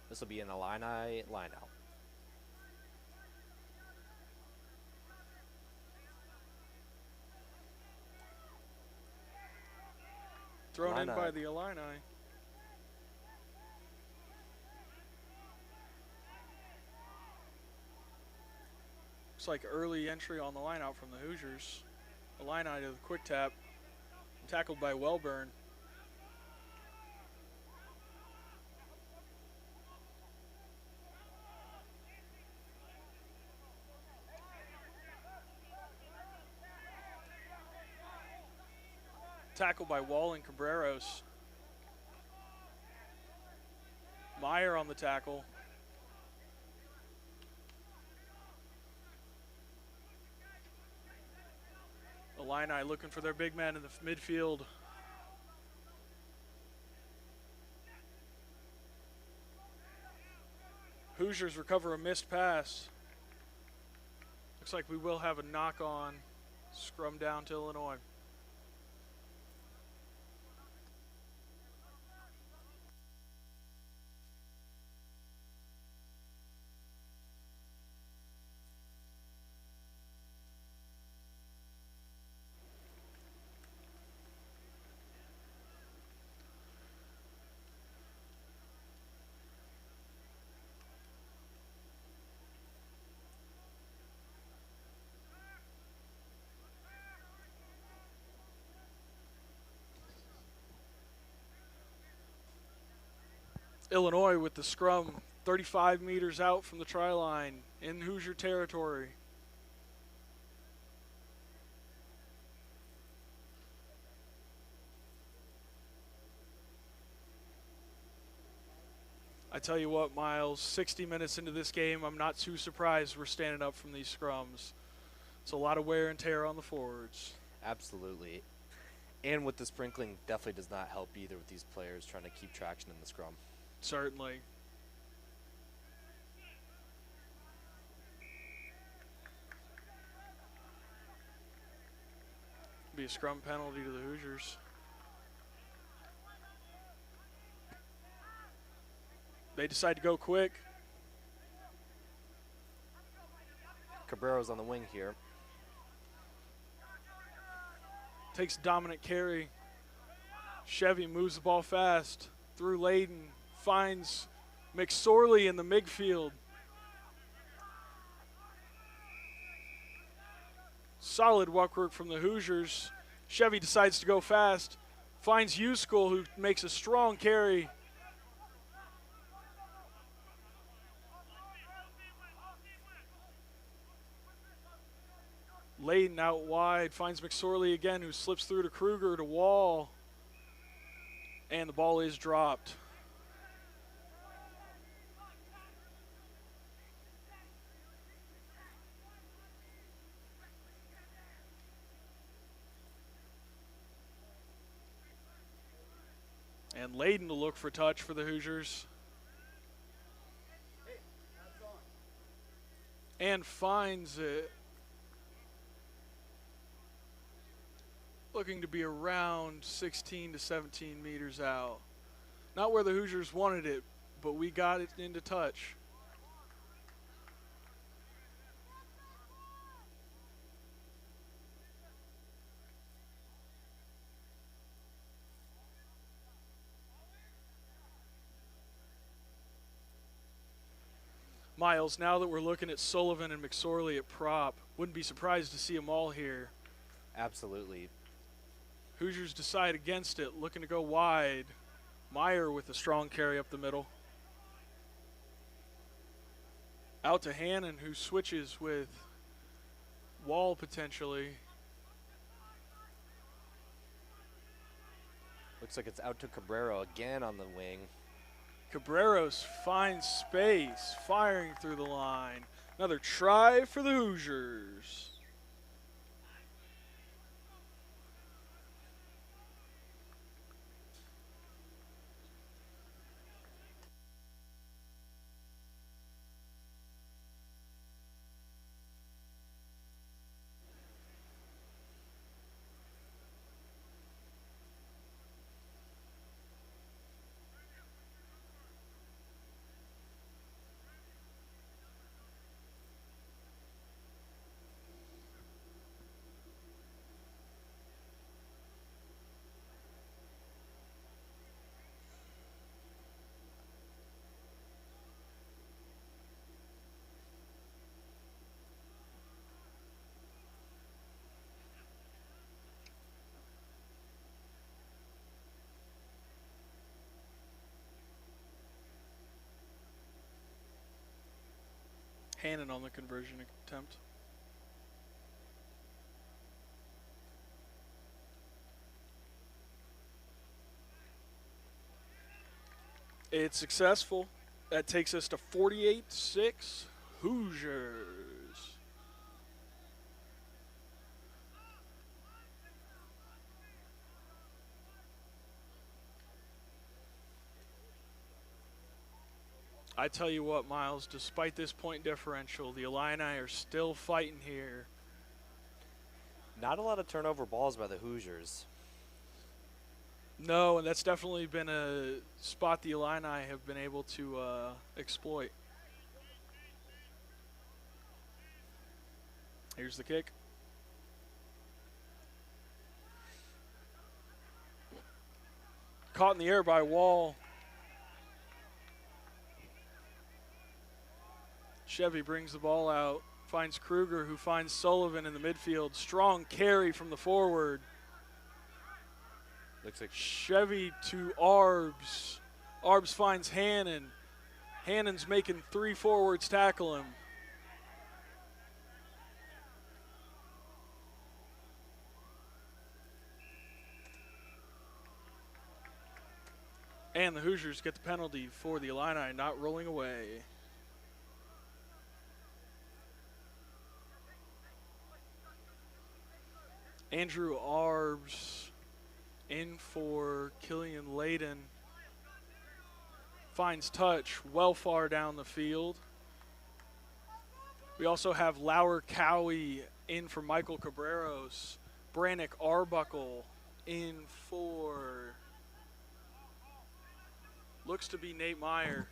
This will be an Illini line out. Thrown in by the Illini. Looks like early entry on the line out from the Hoosiers. Illini to the quick tap. Tackled by Welburn. Tackled by Wall and Cabreros. Meyer on the tackle. Illini looking for their big man in the midfield. Hoosiers recover a missed pass. Looks like we will have a knock-on. Scrum down to Illinois. Illinois with the scrum 35 meters out from the try line in Hoosier territory. I tell you what, Miles, 60 minutes into this game, I'm not too surprised we're standing up from these scrums. It's a lot of wear and tear on the forwards. Absolutely. And with the sprinkling, definitely does not help either with these players trying to keep traction in the scrum. Certainly. Be a scrum penalty to the Hoosiers. They decide to go quick. Cabrero's on the wing here. Takes dominant carry. Chevy moves the ball fast through Layden. Finds McSorley in the midfield. Solid walk work from the Hoosiers. Chevy decides to go fast. Finds Uschool, who makes a strong carry. Layden out wide, finds McSorley again, who slips through to Kruger to Wall. And the ball is dropped. And Layden to look for touch for the Hoosiers. And finds it. Looking to be around 16 to 17 meters out. Not where the Hoosiers wanted it, but we got it into touch. Miles, now that we're looking at Sullivan and McSorley at prop, wouldn't be surprised to see them all here. Absolutely. Hoosiers decide against it, looking to go wide. Meyer with a strong carry up the middle. Out to Hannon, who switches with Wall potentially. Looks like it's out to Cabrero again on the wing. Cabreros finds space, firing through the line. Another try for the Hoosiers. Hannon on the conversion attempt. It's successful. That takes us to 48-6 Hoosiers. I tell you what, Miles, despite this point differential, the Illini are still fighting here. Not a lot of turnover balls by the Hoosiers. No, and that's definitely been a spot the Illini have been able to exploit. Here's the kick. Caught in the air by Wall. Chevy brings the ball out, finds Kruger, who finds Sullivan in the midfield. Strong carry from the forward. Looks like Chevy to Arbs. Arbs finds Hannon. Hannon's making 3 forwards tackle him. And the Hoosiers get the penalty for the Illini not rolling away. Andrew Arbs in for Killian Layden. Finds touch well far down the field. We also have Lauer Cowie in for Michael Cabreros. Brannick Arbuckle in for, looks to be Nate Meyer.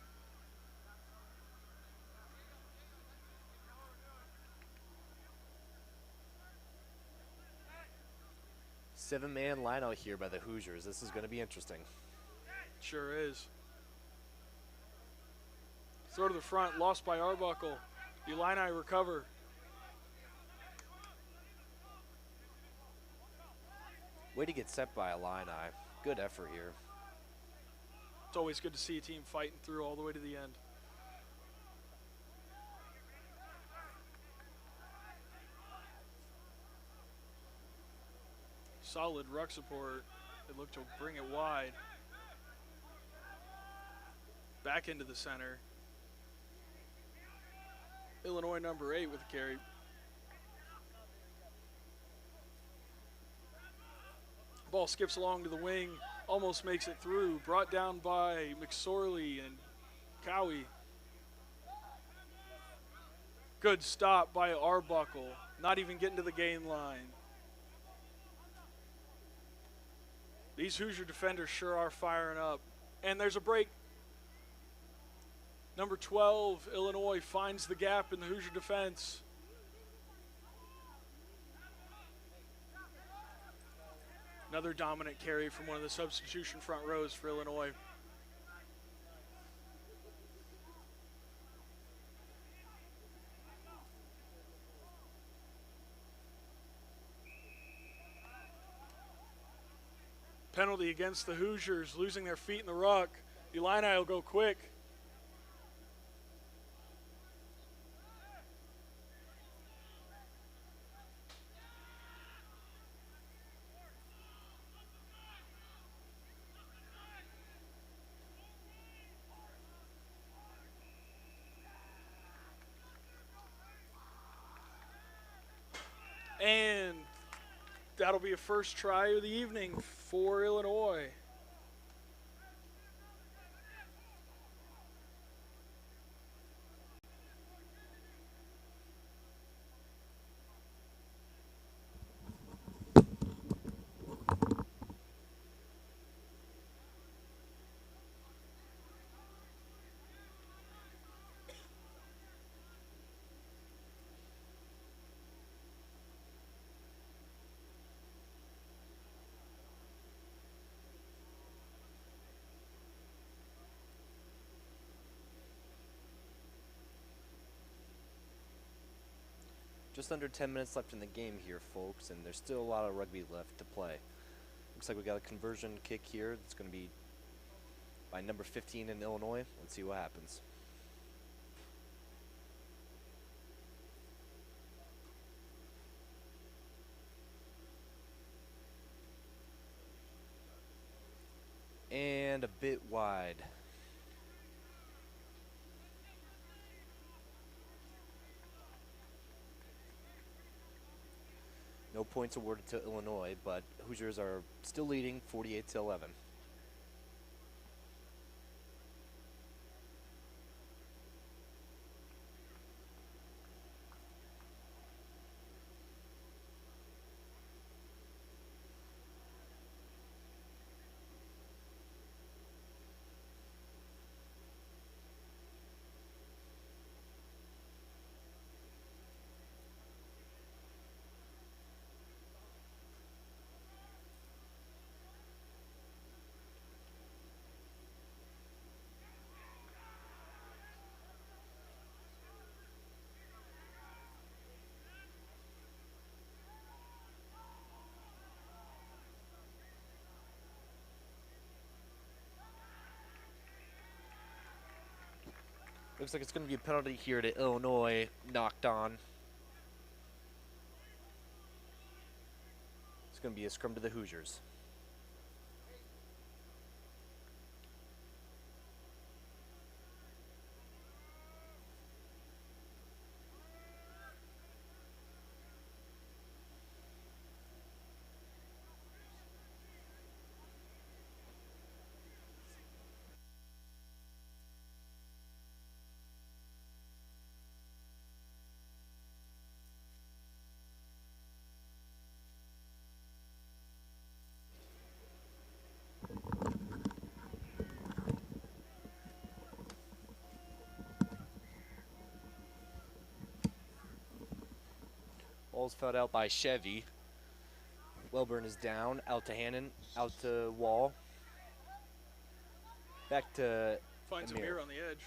Seven-man line out here by the Hoosiers. This is going to be interesting. Sure is. Throw to the front, lost by Arbuckle. The Illini recover. Way to get set by Illini. Good effort here. It's always good to see a team fighting through all the way to the end. Solid ruck support. They look to bring it wide. Back into the center. Illinois number 8 with the carry. Ball skips along to the wing, almost makes it through. Brought down by McSorley and Cowie. Good stop by Arbuckle, not even getting to the gain line. These Hoosier defenders sure are firing up. And there's a break. Number 12, Illinois finds the gap in the Hoosier defense. Another dominant carry from one of the substitution front rows for Illinois. Penalty against the Hoosiers, losing their feet in the ruck. The Illini will go quick. And that'll be a first try of the evening for Illinois. Just under 10 minutes left in the game here, folks, and there's still a lot of rugby left to play. Looks like we got a conversion kick here. It's going to be by number 15 in Illinois. Let's see what happens. And a bit wide. No points awarded to Illinois, but Hoosiers are still leading 48-11. Looks like it's going to be a penalty here to Illinois, knocked on. It's going to be a scrum to the Hoosiers. Ball's fouled out by Chevy. Welburn is down, out to Hannon, out to Wall. Back to Finds Amir. Amir on the edge.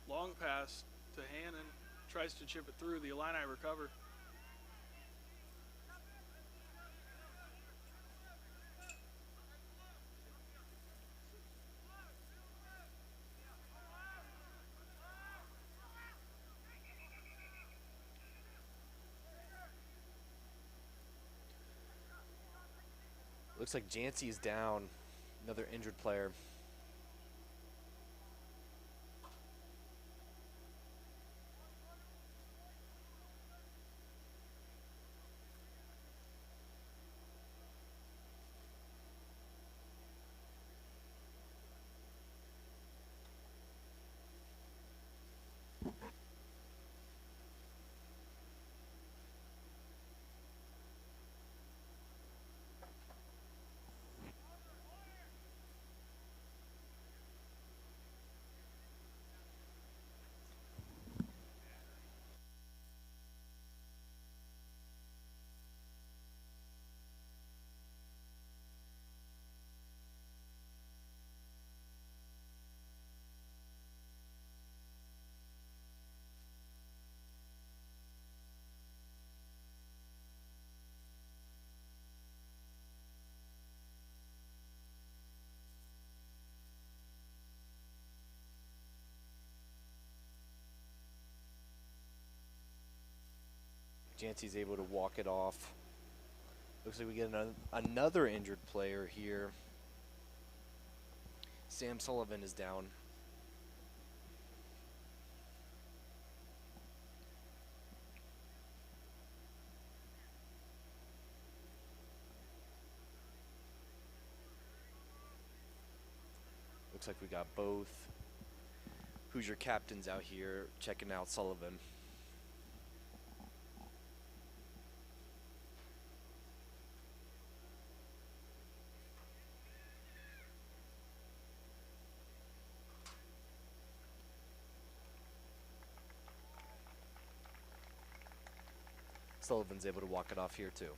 Long pass to Hannon. Tries to chip it through. The Illini recover. Looks like Jancy is down, another injured player. Jancy's able to walk it off. Looks like we get another injured player here. Sam Sullivan is down. Looks like we got both Hoosier captains out here checking out Sullivan. Sullivan's able to walk it off here too.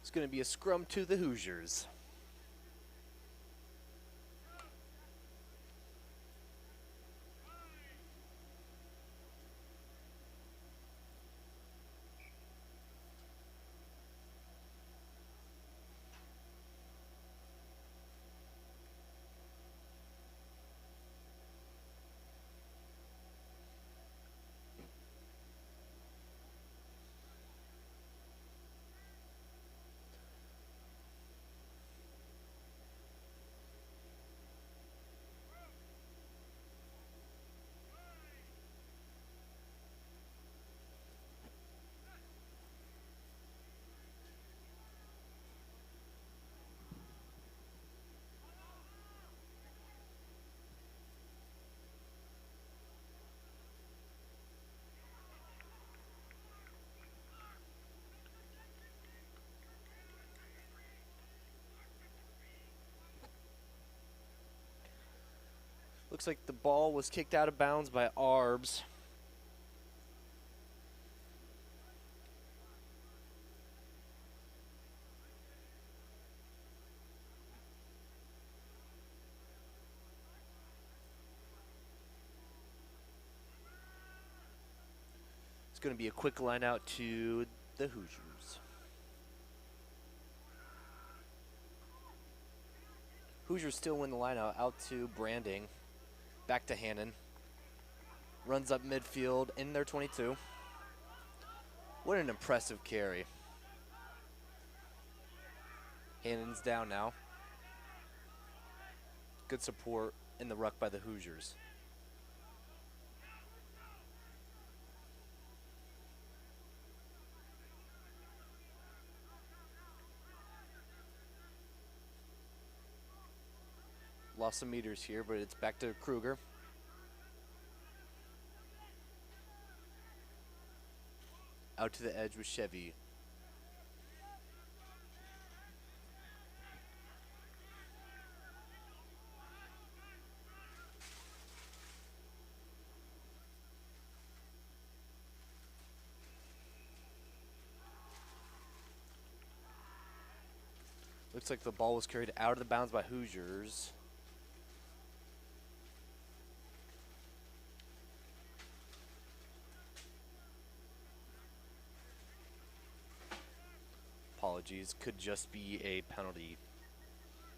It's going to be a scrum to the Hoosiers. Looks like the ball was kicked out of bounds by Arbs. It's going to be a quick line out to the Hoosiers. Hoosiers still win the line out to Branding. Back to Hannon. Runs up midfield in their 22. What an impressive carry. Hannon's down now. Good support in the ruck by the Hoosiers. Lost some meters here, but it's back to Kruger. Out to the edge with Chevy. Looks like the ball was carried out of the bounds by Hoosiers. Apologies, could just be a penalty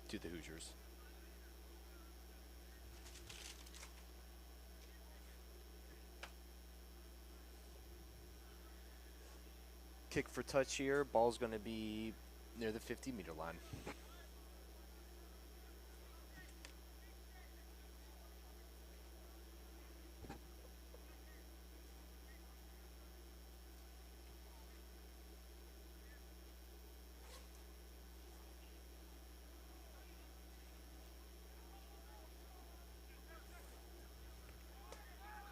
to the Hoosiers. Kick for touch here. Ball's going to be near the 50-meter line.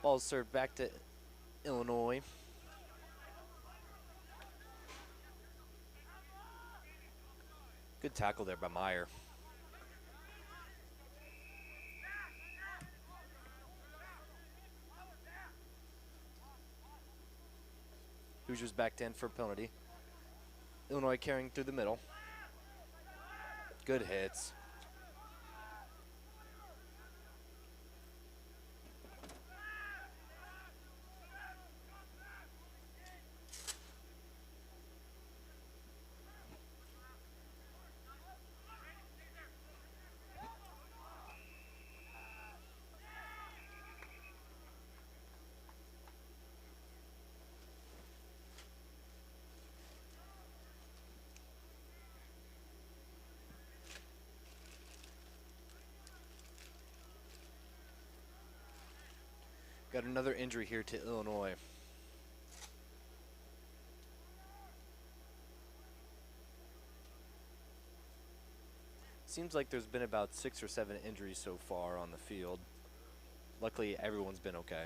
Ball's served back to Illinois. Good tackle there by Meyer. Hoosiers backed in for a penalty. Illinois carrying through the middle. Good hits. Got another injury here to Illinois. Seems like there's been about 6 or 7 injuries so far on the field. Luckily, everyone's been okay.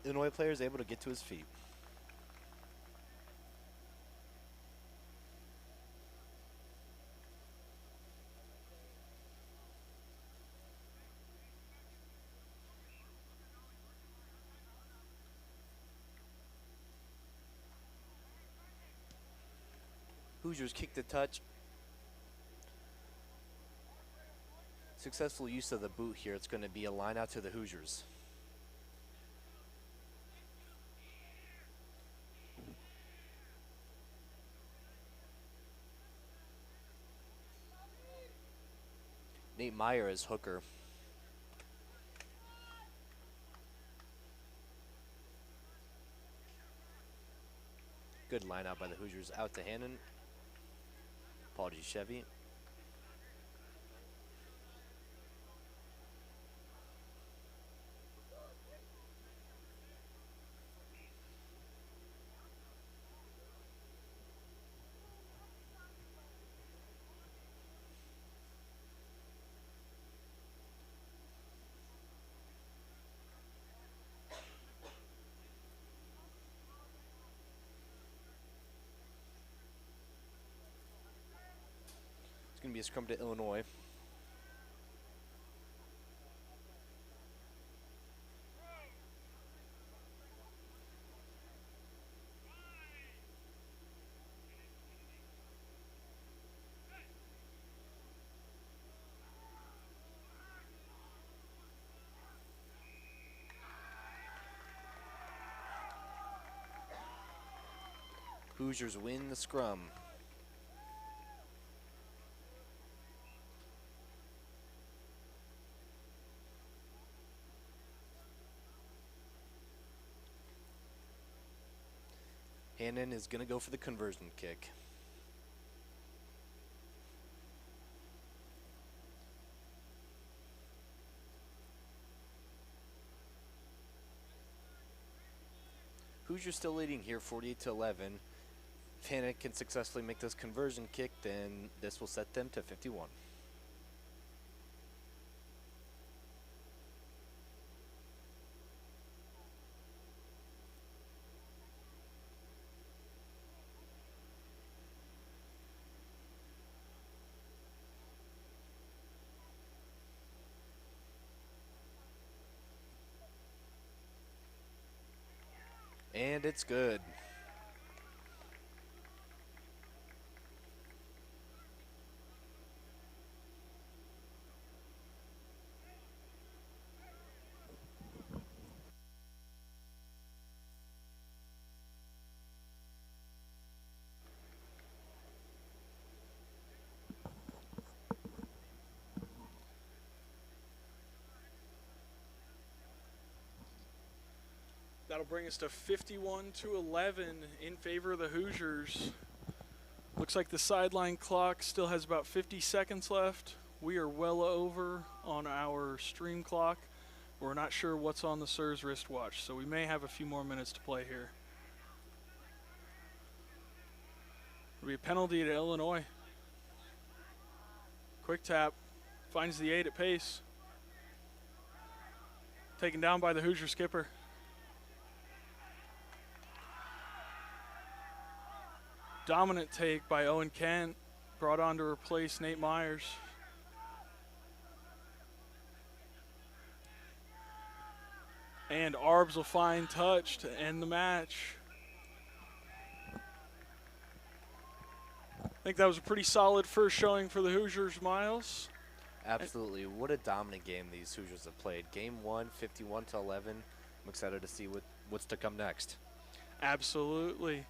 Illinois player is able to get to his feet. Hoosiers kick the touch. Successful use of the boot here. It's going to be a line out to the Hoosiers. Nate Meyer is hooker. Good line out by the Hoosiers. Out to Hannon. Apologies, Chevy. It's going to be a scrum to Illinois. Hoosiers win the scrum. Hannon is going to go for the conversion kick. Hoosiers still leading here, 48-11. If Hannon can successfully make this conversion kick, then this will set them to 51. And it's good. That'll bring us to 51-11 in favor of the Hoosiers. Looks like the sideline clock still has about 50 seconds left. We are well over on our stream clock. We're not sure what's on the Sirs wristwatch, so we may have a few more minutes to play here. It'll be a penalty to Illinois. Quick tap, finds the 8 at pace. Taken down by the Hoosier skipper. Dominant take by Owen Kent, brought on to replace Nate Myers. And Arbs will find touch to end the match. I think that was a pretty solid first showing for the Hoosiers, Miles. Absolutely. What a dominant game these Hoosiers have played. Game 1, 51-11. I'm excited to see what's to come next. Absolutely.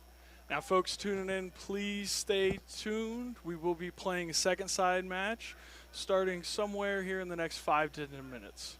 Now, folks tuning in, please stay tuned. We will be playing a second side match starting somewhere here in the next 5 to 10 minutes.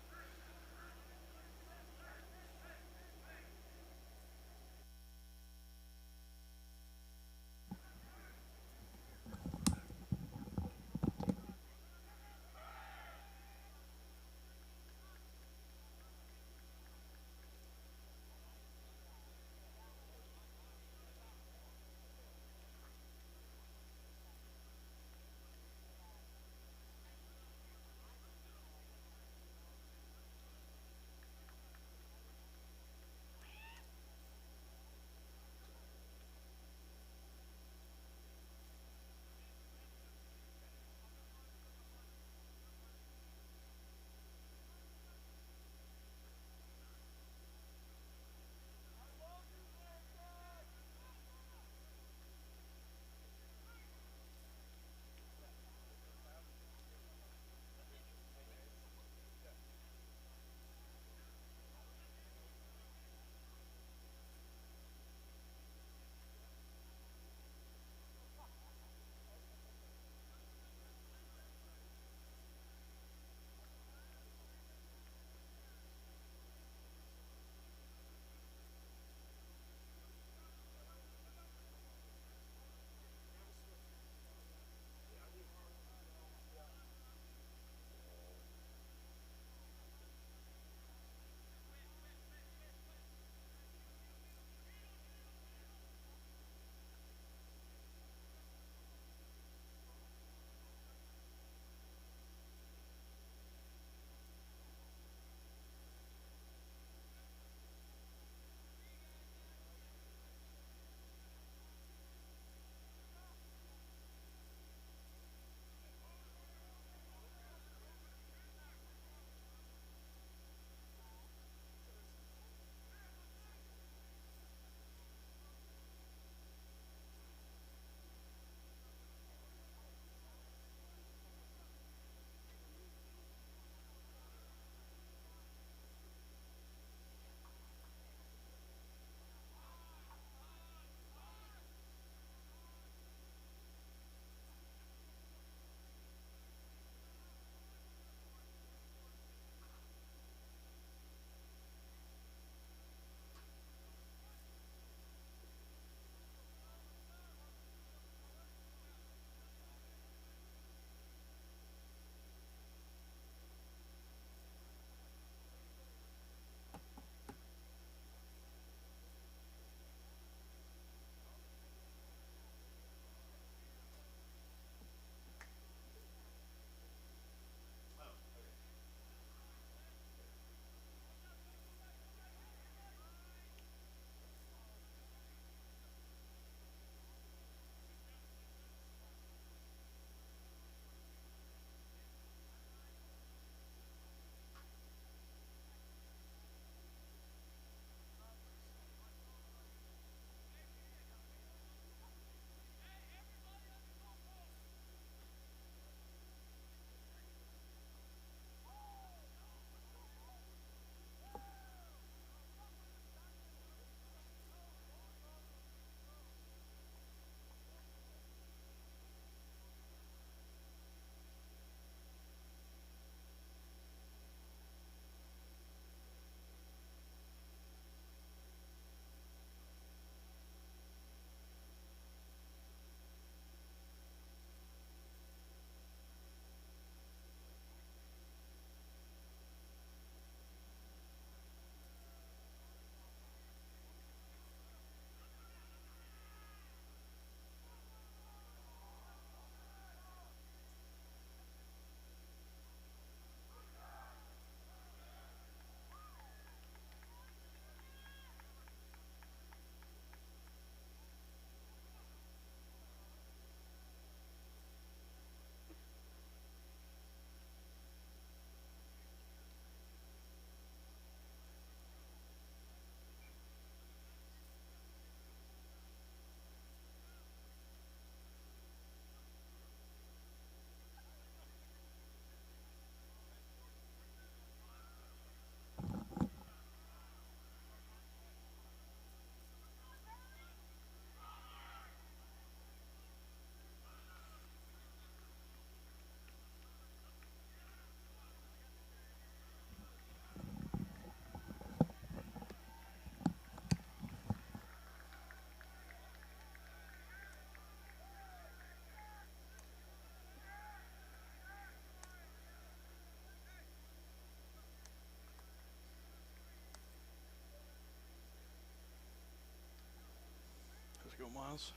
Miles.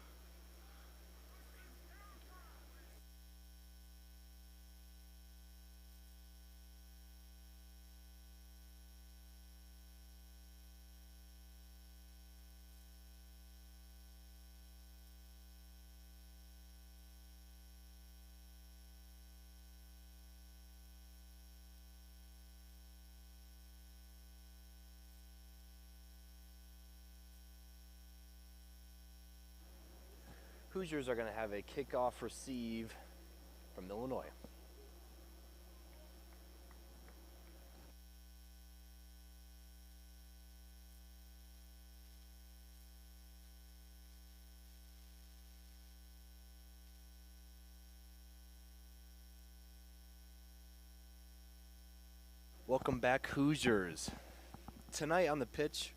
Hoosiers are going to have a kickoff receive from Illinois. Welcome back, Hoosiers. Tonight on the pitch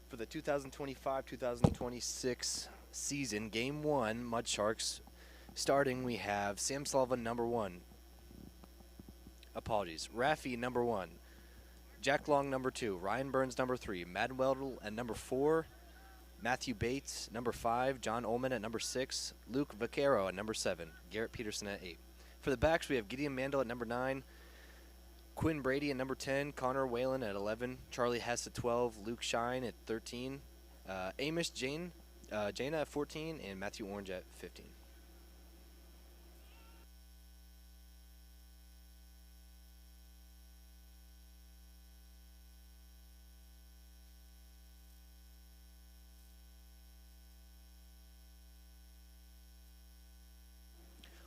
for the 2025-2026 season, Game 1, Mud Sharks. Starting, we have Sam Sullivan, number 1. Raffi, number 1. Jack Long, number 2. Ryan Burns, number 3. Madden Weldle at number 4. Matthew Bates, number 5. John Ullman at number 6. Luke Vaquero at number 7. Garrett Peterson at 8. For the backs, we have Gideon Mandel at number 9. Quinn Brady at number 10, Connor Whalen at 11, Charlie Hess at 12, Luke Shine at 13, Amish Jana at 14, and Matthew Orange at 15.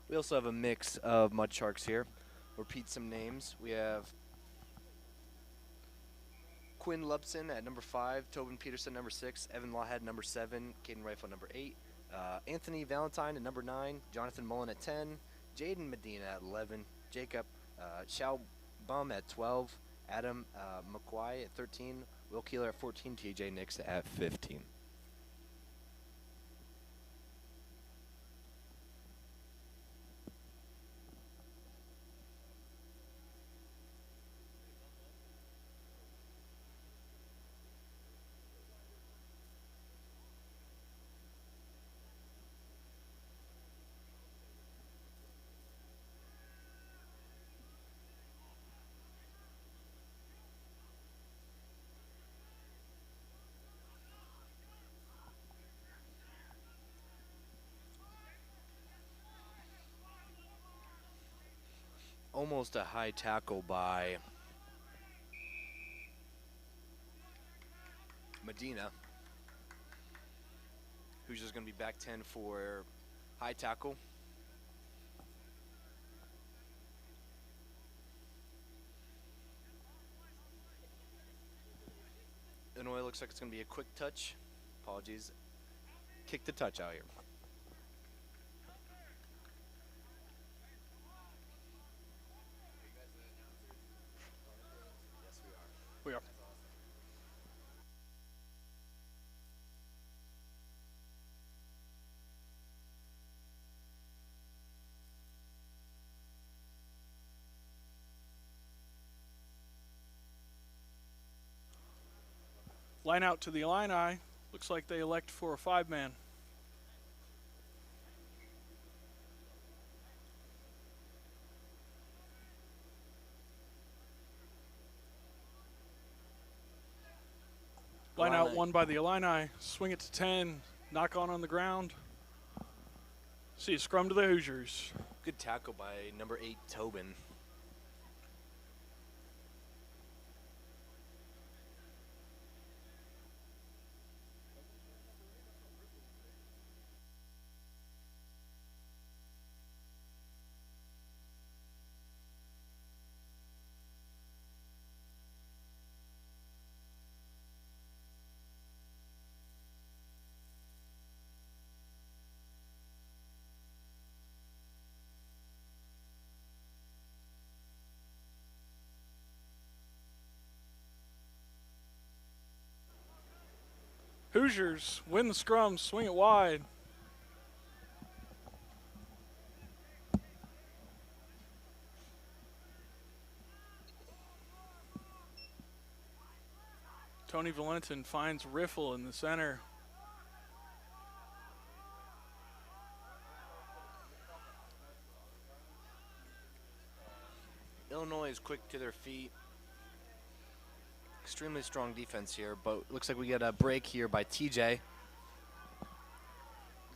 We also have a mix of Mud Sharks here. Repeat some names. We have Quinn Lubson at number 5, Tobin Peterson number 6, Evan Lawhead number 7, Caden Rifle number 8, Anthony Valentine at number 9, Jonathan Mullen at 10, Jaden Medina at 11, Jacob Shao Bum at 12, Adam McQuay at 13, Will Keeler at 14, TJ Nix at 15. Almost a high tackle by Medina, who's just going to be back 10 for high tackle. Illinois looks like it's going to be a quick touch. Apologies. Kick the touch out here. We are. Line out to the Illini. Looks like they elect for a 5-man. Line out one by the Illini. Swing it to 10. Knock on the ground. See a scrum to the Hoosiers. Good tackle by number 8, Tobin. Hoosiers win the scrum, swing it wide. Tony Valentin finds Riffle in the center. quick to their feet. Extremely strong defense here, but looks like we get a break here by TJ.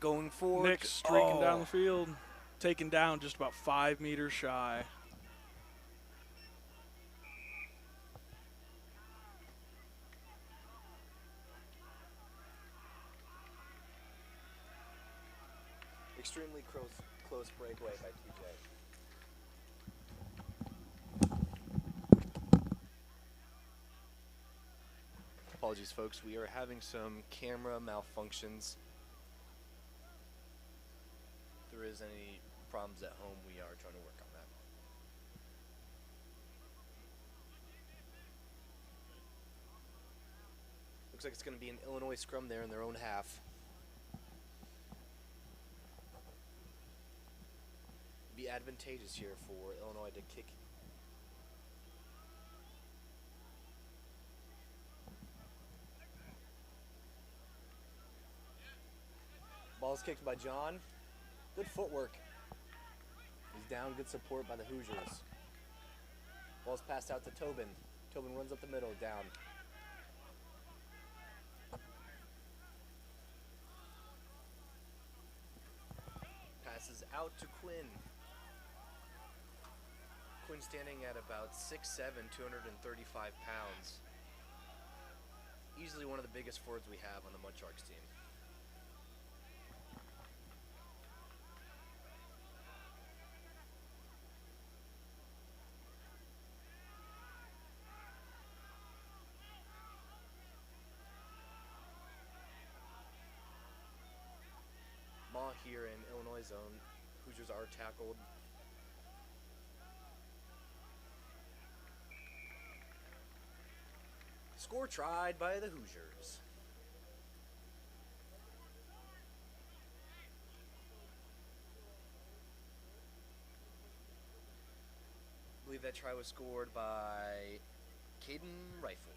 Going forward. Nick streaking down the field, taken down just about 5 meters shy. Extremely close breakaway by TJ. Apologies, folks. We are having some camera malfunctions. If there is any problems at home, we are trying to work on that. Looks like it's going to be an Illinois scrum there in their own half. Be advantageous here for Illinois to kick. Ball's kicked by John. Good footwork. He's down, good support by the Hoosiers. Ball's passed out to Tobin. Tobin runs up the middle, down. Passes out to Quinn. Quinn standing at about 6'7", 235 pounds. Easily one of the biggest forwards we have on the Mud Sharks team. Ball here in Illinois zone. Hoosiers are tackled. Score tried by the Hoosiers. I believe that try was scored by Caden Rifle.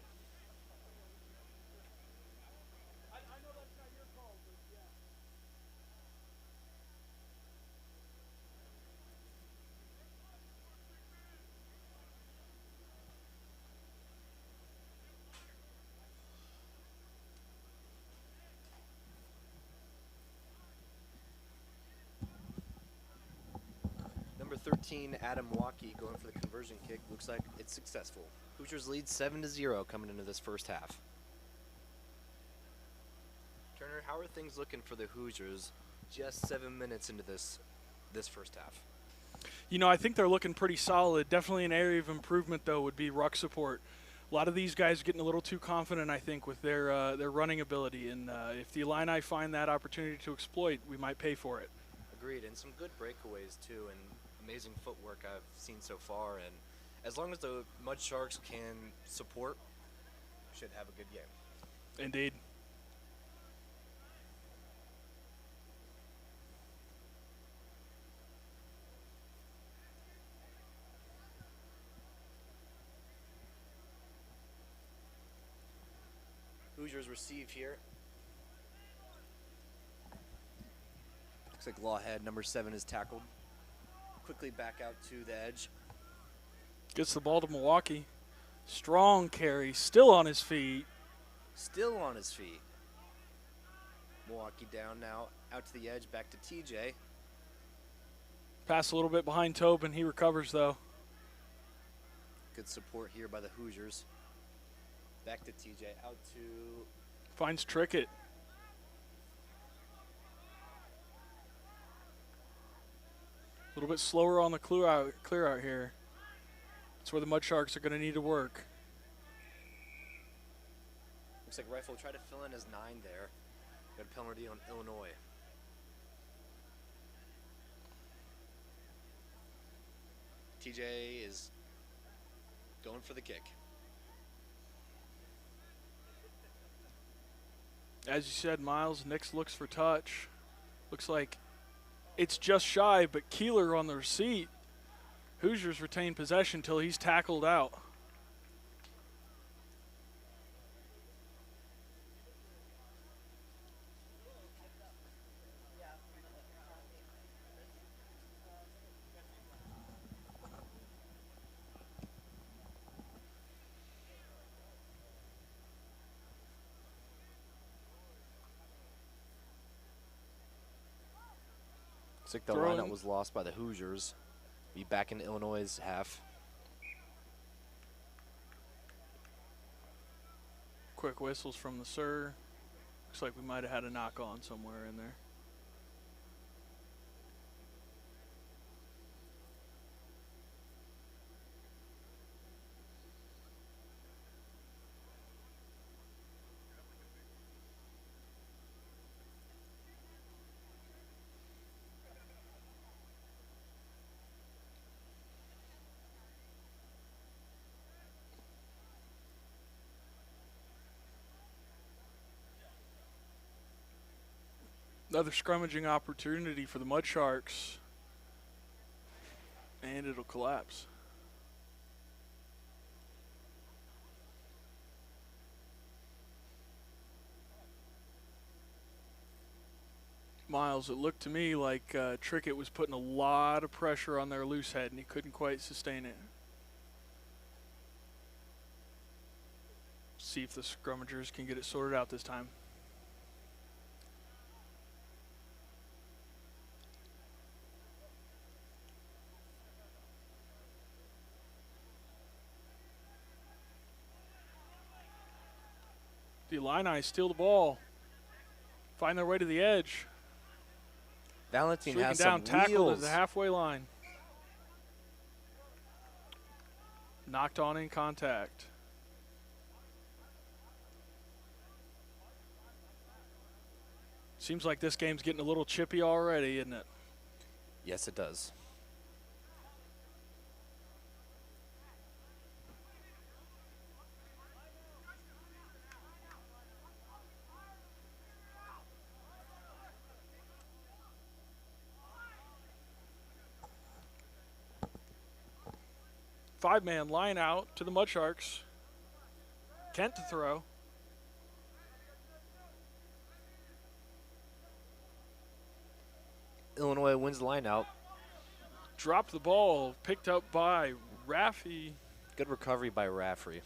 Number 13, Adam Waukee, going for the conversion kick. Looks like it's successful. Hoosiers lead 7-0 coming into this first half. Turner, how are things looking for the Hoosiers just 7 minutes into this first half? You know, I think they're looking pretty solid. Definitely an area of improvement, though, would be ruck support. A lot of these guys are getting a little too confident, I think, with their running ability. And if the Illini find that opportunity to exploit, we might pay for it. Agreed, and some good breakaways, too, and amazing footwork I've seen so far. And as long as the Mud Sharks can support, we should have a good game. Indeed. Hoosiers receive here. Looks like Lawhead, number 7, is tackled. Quickly back out to the edge. Gets the ball to Milwaukee. Strong carry, still on his feet. Still on his feet. Milwaukee down now, out to the edge, back to TJ. Pass a little bit behind Tobin. He recovers, though. Good support here by the Hoosiers. Back to TJ, out to... Finds Trickett. A little bit slower on the clear out here. That's where the Mud Sharks are going to need to work. Looks like Rifle tried to fill in as 9 there. Got a penalty on Illinois. TJ is going for the kick. As you said, Miles, Nix looks for touch. Looks like it's just shy, but Keeler on the receipt. Hoosiers retain possession until he's tackled out. Looks like the Throwing. lineup was lost by the Hoosiers. Be back in Illinois' half. Quick whistles from the sir. Looks like we might have had a knock on somewhere in there. Another scrummaging opportunity for the Mud Sharks. And it'll collapse. Miles, it looked to me like Trickett was putting a lot of pressure on their loose head, and he couldn't quite sustain it. See if the scrummagers can get it sorted out this time. The Illini steal the ball, find their way to the edge. Valentine Sweeping has down, some tackled wheels. at the halfway line. Knocked on in contact. Seems like this game's getting a little chippy already, isn't it? Yes, it does. Five-man line out to the Mud Sharks. Kent to throw. Illinois wins the line out. Dropped the ball, picked up by Raffy. Good recovery by Raffrey.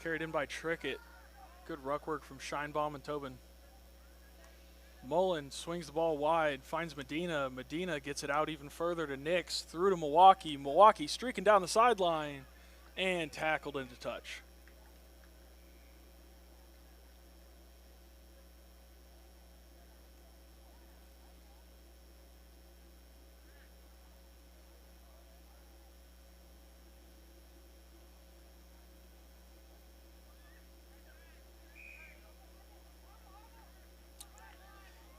Carried in by Trickett. Good ruck work from Scheinbaum and Tobin. Mullen swings the ball wide, finds Medina. Medina gets it out even further to Nix, through to Milwaukee. Milwaukee streaking down the sideline and tackled into touch.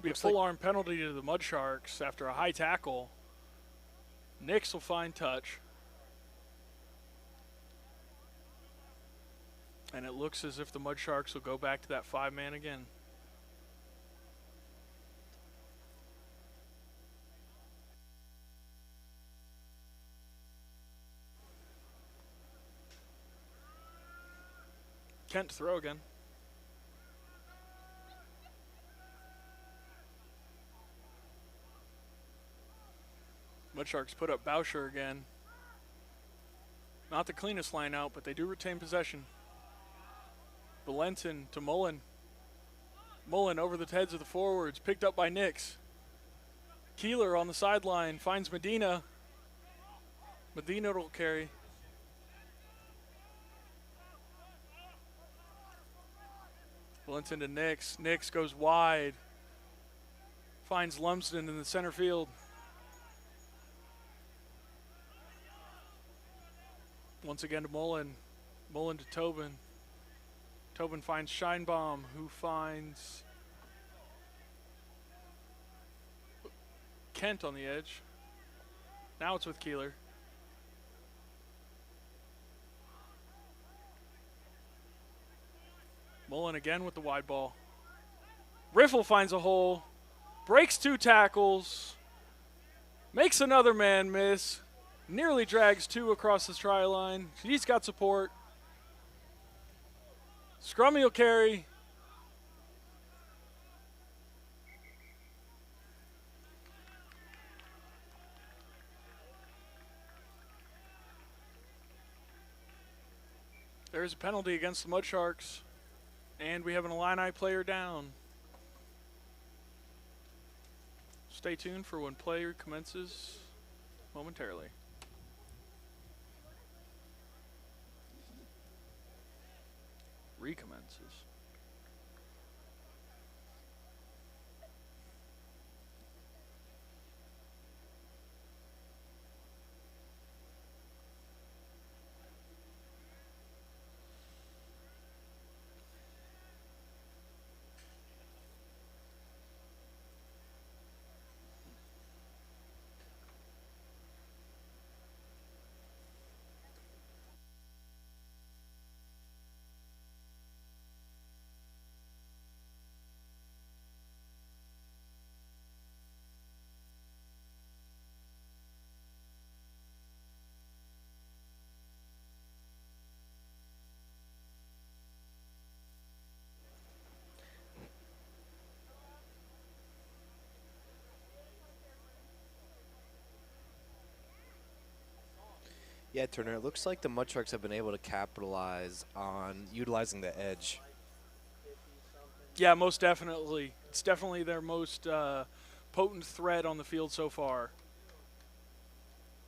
Be a full-arm penalty to the Mud Sharks after a high tackle. Nix will find touch. And it looks as if the Mud Sharks will go back to that five-man again. Kent to throw again. Mud Sharks put up Boucher again. Not the cleanest line out, but they do retain possession. Valentin to Mullen. Mullen over the heads of the forwards, picked up by Nix. Keeler on the sideline finds Medina. Medina will carry. Valentin to Nix. Nix goes wide. Finds Lumsden in the center field. Once again to Mullen. Mullen to Tobin. Tobin finds Scheinbaum, who finds Kent on the edge. Now it's with Keeler. Mullen again with the wide ball. Riffle finds a hole. Breaks two tackles. Makes another man miss. Nearly drags two across the try line. He's got support. Scrummy will carry. There's a penalty against the Mud Sharks. And we have an Illini player down. Stay tuned for when play commences momentarily. Recommences. Yeah, Turner, it looks like the Mudsharks have been able to capitalize on utilizing the edge. Yeah, most definitely. It's definitely their most potent threat on the field so far.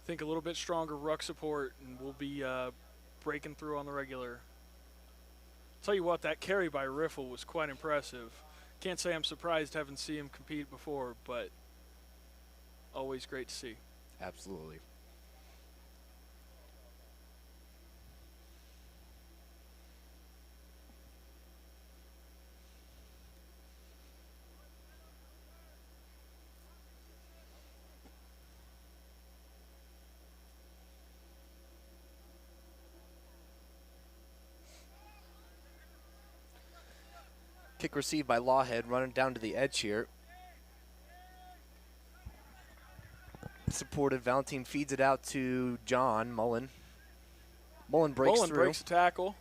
I think a little bit stronger ruck support, and we'll be breaking through on the regular. Tell you what, that carry by Riffle was quite impressive. Can't say I'm surprised having seen him compete before, but always great to see. Absolutely. Kick received by Lawhead, running down to the edge here. Supported, Valentine feeds it out to John Mullen. Mullen breaks through. Breaks the tackle.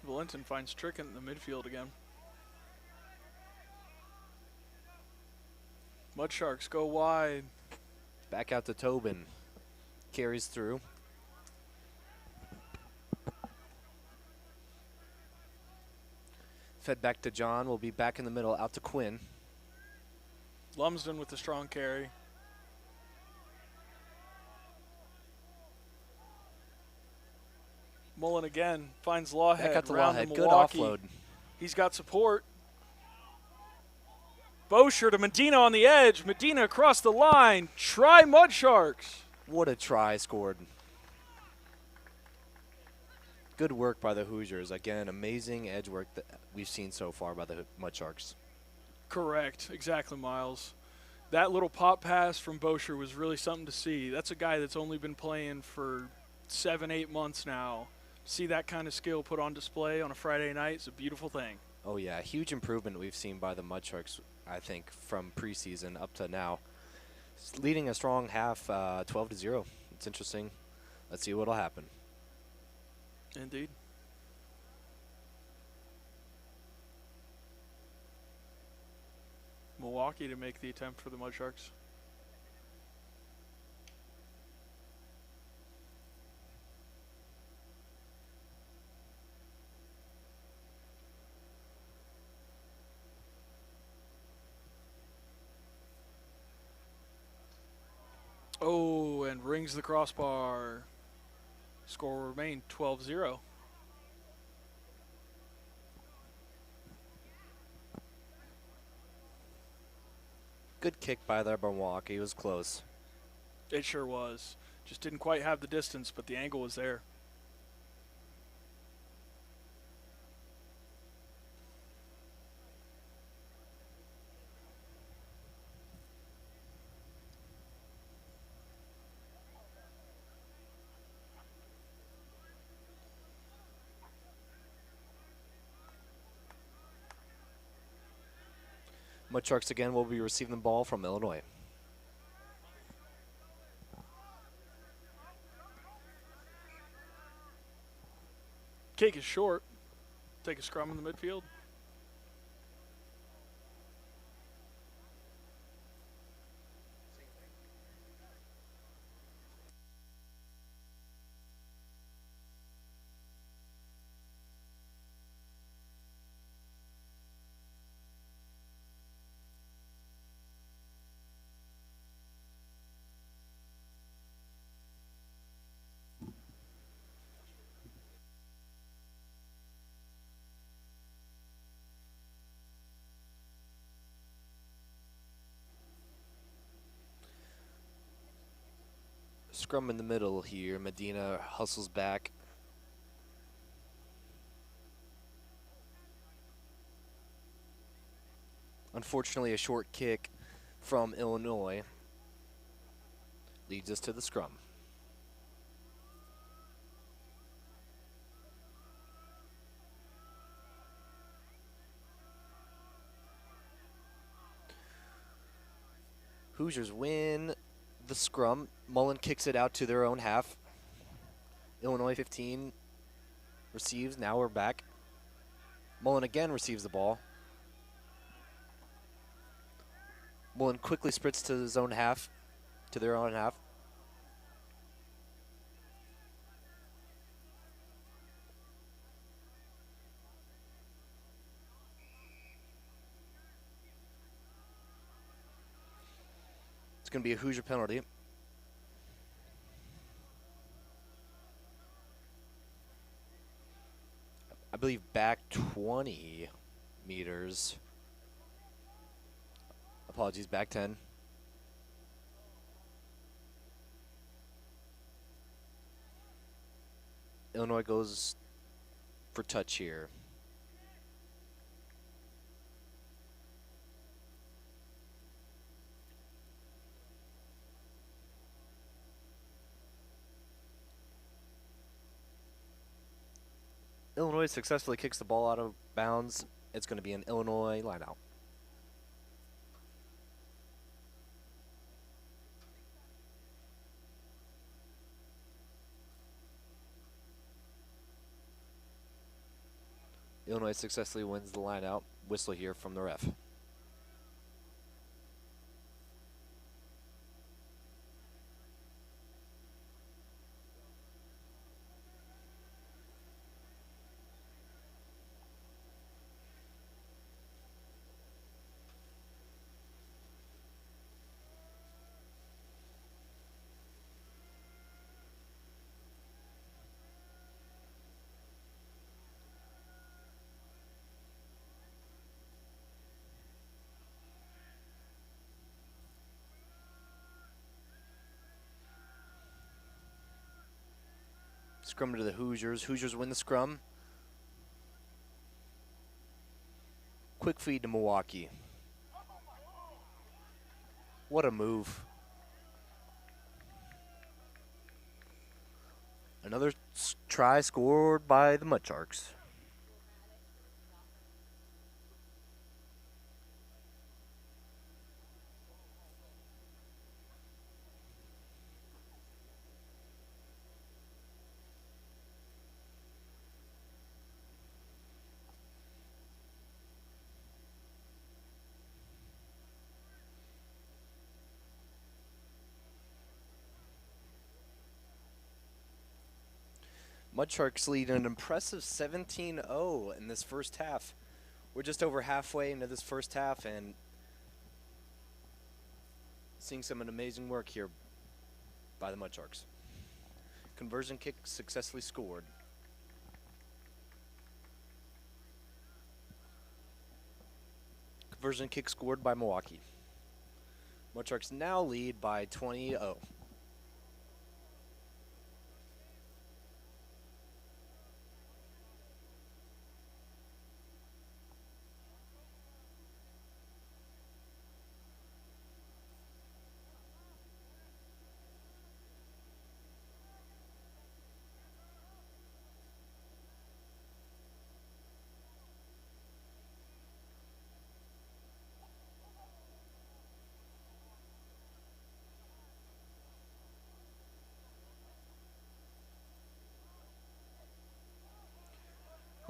Valentin finds Trickett in the midfield again. Mudsharks go wide. Back out to Tobin. Carries through. Fed back to John. Will be back in the middle. Out to Quinn. Lumsden with the strong carry. Mullen again finds Lawhead. Back out to round Lawhead. to Good Milwaukee. offload. He's got support. Bosher to Medina on the edge. Medina across the line. Try Mudsharks. What a try scored. Good work by the Hoosiers. Again, amazing edge work that we've seen so far by the Mudsharks. Correct. Exactly, Miles. That little pop pass from Bosher was really something to see. That's a guy that's only been playing for 7-8 months now. See that kind of skill put on display on a Friday night is a beautiful thing. Oh, yeah. A huge improvement we've seen by the Mudsharks, I think, from preseason up to now. It's leading a strong half, 12-0. It's interesting. Let's see what'll happen. Indeed. Milwaukee to make the attempt for the Mudsharks. Oh, and rings the crossbar. Score will remain 12-0. Good kick by there by Milwaukee. It was close. It sure was. Just didn't quite have the distance, but the angle was there. Mudsharks again will be receiving the ball from Illinois. Kick is short. Take a scrum in the midfield. scrum in the middle here. Medina hustles back. Unfortunately, a short kick from Illinois leads us to the scrum. Hoosiers win the scrum. Mullen kicks it out to their own half. Illinois 15 receives. Now we're back. Mullen again receives the ball. Mullen quickly sprints to his own half, to their own half. It's going to be a Hoosier penalty. I believe back 20 meters. Apologies, back 10. Illinois goes for touch here. Illinois successfully kicks the ball out of bounds. It's going to be an Illinois lineout. Illinois successfully wins the lineout. Whistle here from the ref. Scrum to the Hoosiers. Hoosiers win the scrum. Quick feed to Milwaukee. What a move. Another try scored by the Mud Sharks. Mud Sharks lead an impressive 17-0 in this first half. We're just over halfway into this first half and seeing some amazing work here by the Mud Sharks. Conversion kick successfully scored. Conversion kick scored by Milwaukee. Mud Sharks now lead by 20-0.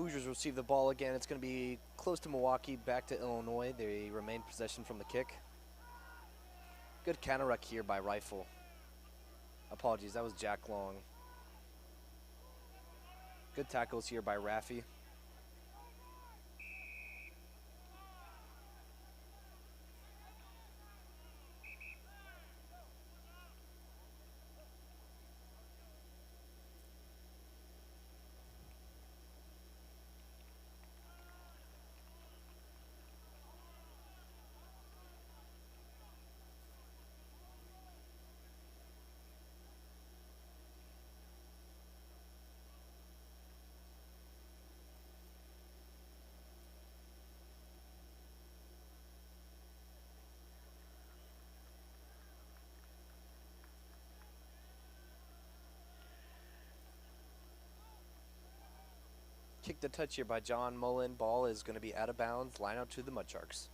Hoosiers receive the ball again. It's going to be close to Milwaukee, back to Illinois. They remain possession from the kick. Good counter ruck here by Rifle. Apologies, that was Jack Long. Good tackles here by Raffy. Kick the touch here by John Mullen. Ball is going to be out of bounds. Line out to the Mud Sharks.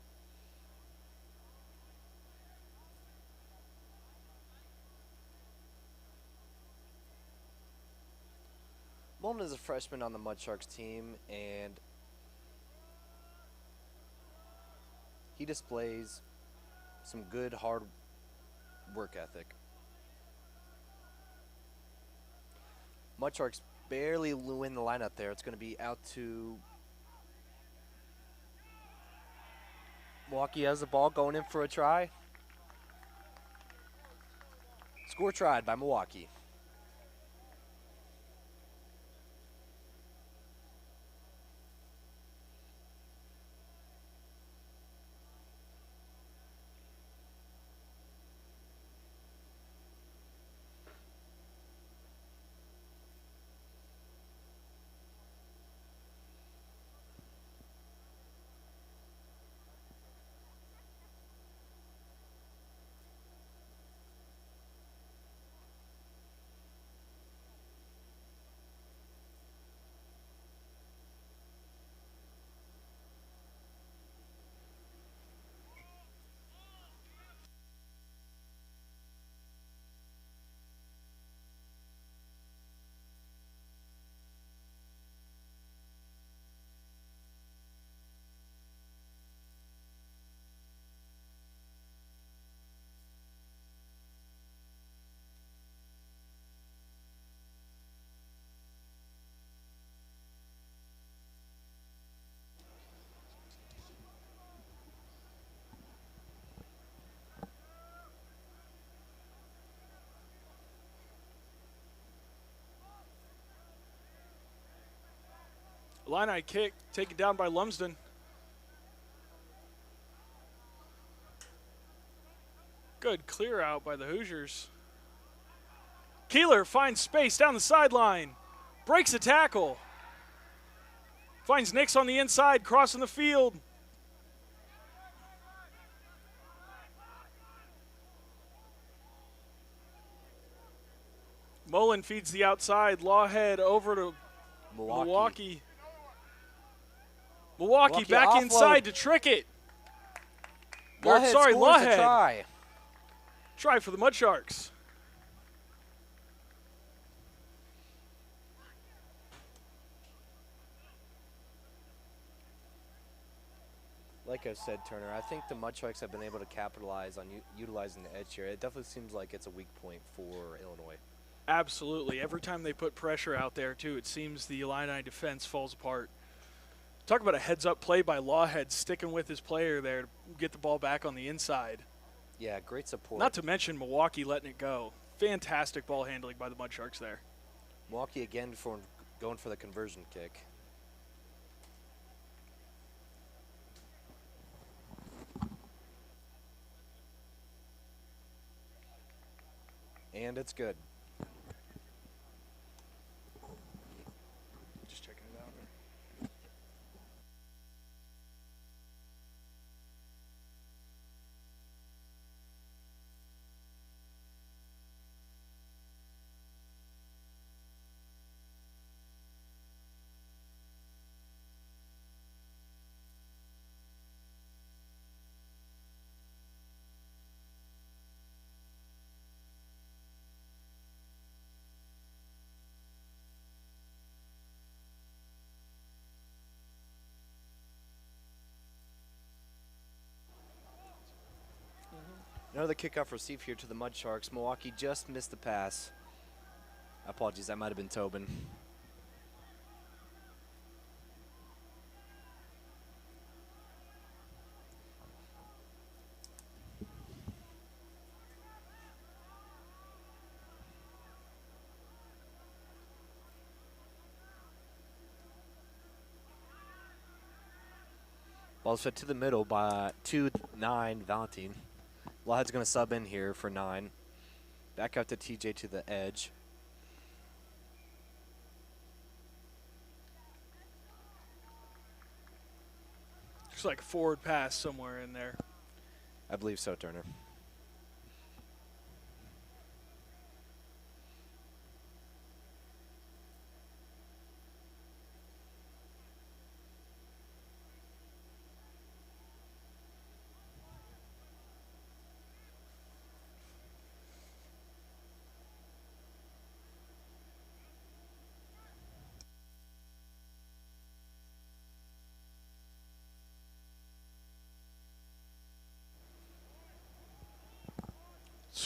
Mullen is a freshman on the Mud Sharks team, and he displays some good hard work ethic. Mud Sharks barely win the lineup there. It's going to be out to Milwaukee. Has the ball, going in for a try. Score tried by Milwaukee. Illini kick, taken down by Lumsden. Good clear out by the Hoosiers. Keeler finds space down the sideline. Breaks a tackle. Finds Nix on the inside, crossing the field. Mullen feeds the outside. Lawhead over to Milwaukee. Milwaukee back offload. Inside to trick it. Lawhead. Try for the Mud Sharks. Like I said, Turner, I think the Mud Sharks have been able to capitalize on utilizing the edge here. It definitely seems like it's a weak point for Illinois. Absolutely. Every time they put pressure out there, too, it seems the Illini defense falls apart. Talk about a heads-up play by Lawhead, sticking with his player there to get the ball back on the inside. Yeah, great support. Not to mention Milwaukee letting it go. Fantastic ball handling by the Mud Sharks there. Milwaukee again going for the conversion kick. And it's good. Just checking it out. Another kickoff receive here to the Mud Sharks. Milwaukee just missed the pass. Apologies, that might have been Tobin. Ball's fed to the middle by 2-9 Valentine. Lawhead's going to sub in here for 9. Back out to TJ to the edge. Looks like a forward pass somewhere in there. I believe so, Turner.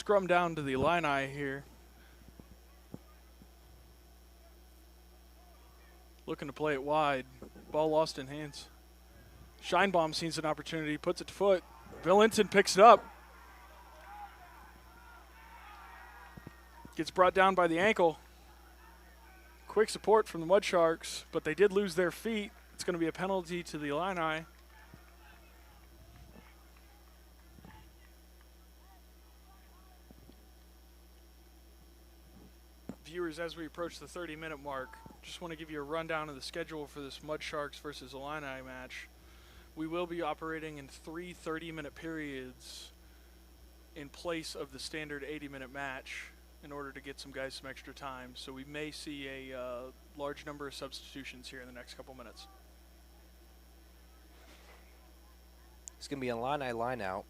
scrum down to the Illini here. Looking to play it wide. Ball lost in hands. Scheinbaum sees an opportunity, puts it to foot. Villenton picks it up. Gets brought down by the ankle. Quick support from the Mud Sharks, but they did lose their feet. It's going to be a penalty to the Illini. Viewers, as we approach the 30-minute mark, just want to give you a rundown of the schedule for this Mud Sharks versus Illini match. We will be operating in 3 30-minute periods in place of the standard 80-minute match in order to get some guys some extra time. So we may see a large number of substitutions here in the next couple minutes. It's going to be a line out.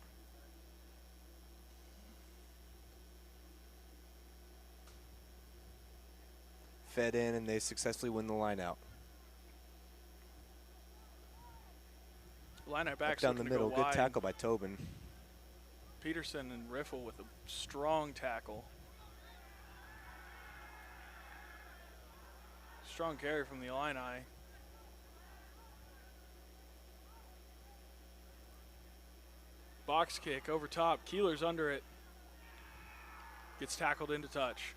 Fed in, and they successfully win the line out. Illini backs down the middle. Good tackle by Tobin. Peterson and Riffle with a strong tackle. Strong carry from the Illini. Box kick over top. Keeler's under it. Gets tackled into touch.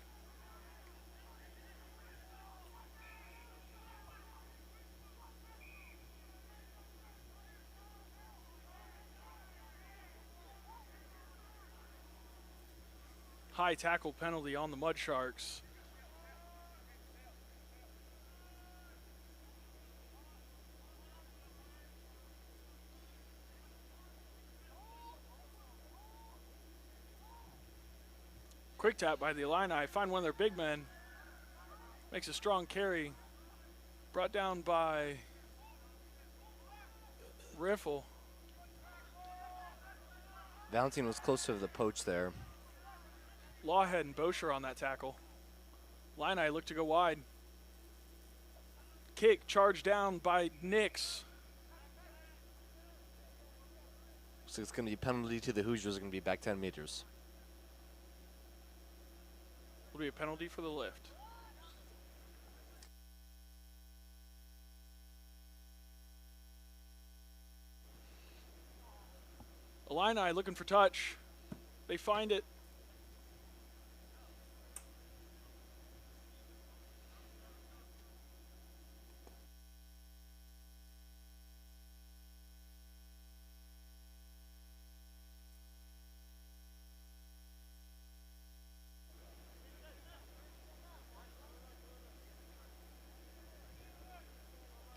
High tackle penalty on the Mud Sharks. Quick tap by the Illini. Find one of their big men. Makes a strong carry. Brought down by Riffle. Valentine was close to the poach there. Lawhead and Bosher on that tackle. Illini look to go wide. Kick charged down by Nix. So it's going to be a penalty to the Hoosiers. It's going to be back 10 meters. Will be a penalty for the lift. Illini looking for touch. They find it.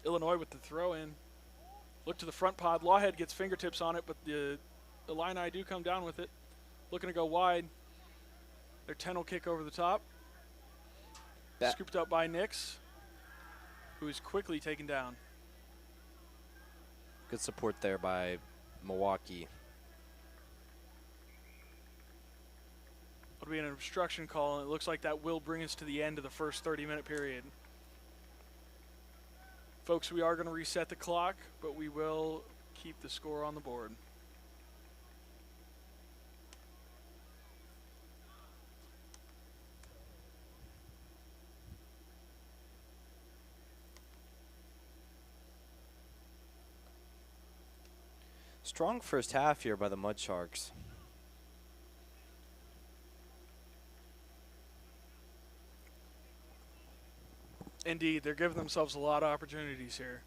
Illinois with the throw in. Look to the front pod. Lawhead gets fingertips on it, but the Illini do come down with it. Looking to go wide. Their 10 will kick over the top. Scooped up by Nix, who is quickly taken down. Good support there by Milwaukee. It'll be an obstruction call, and it looks like that will bring us to the end of the first 30-minute period. Folks, we are going to reset the clock, but we will keep the score on the board. Strong first half here by the Mud Sharks. Indeed, they're giving themselves a lot of opportunities here.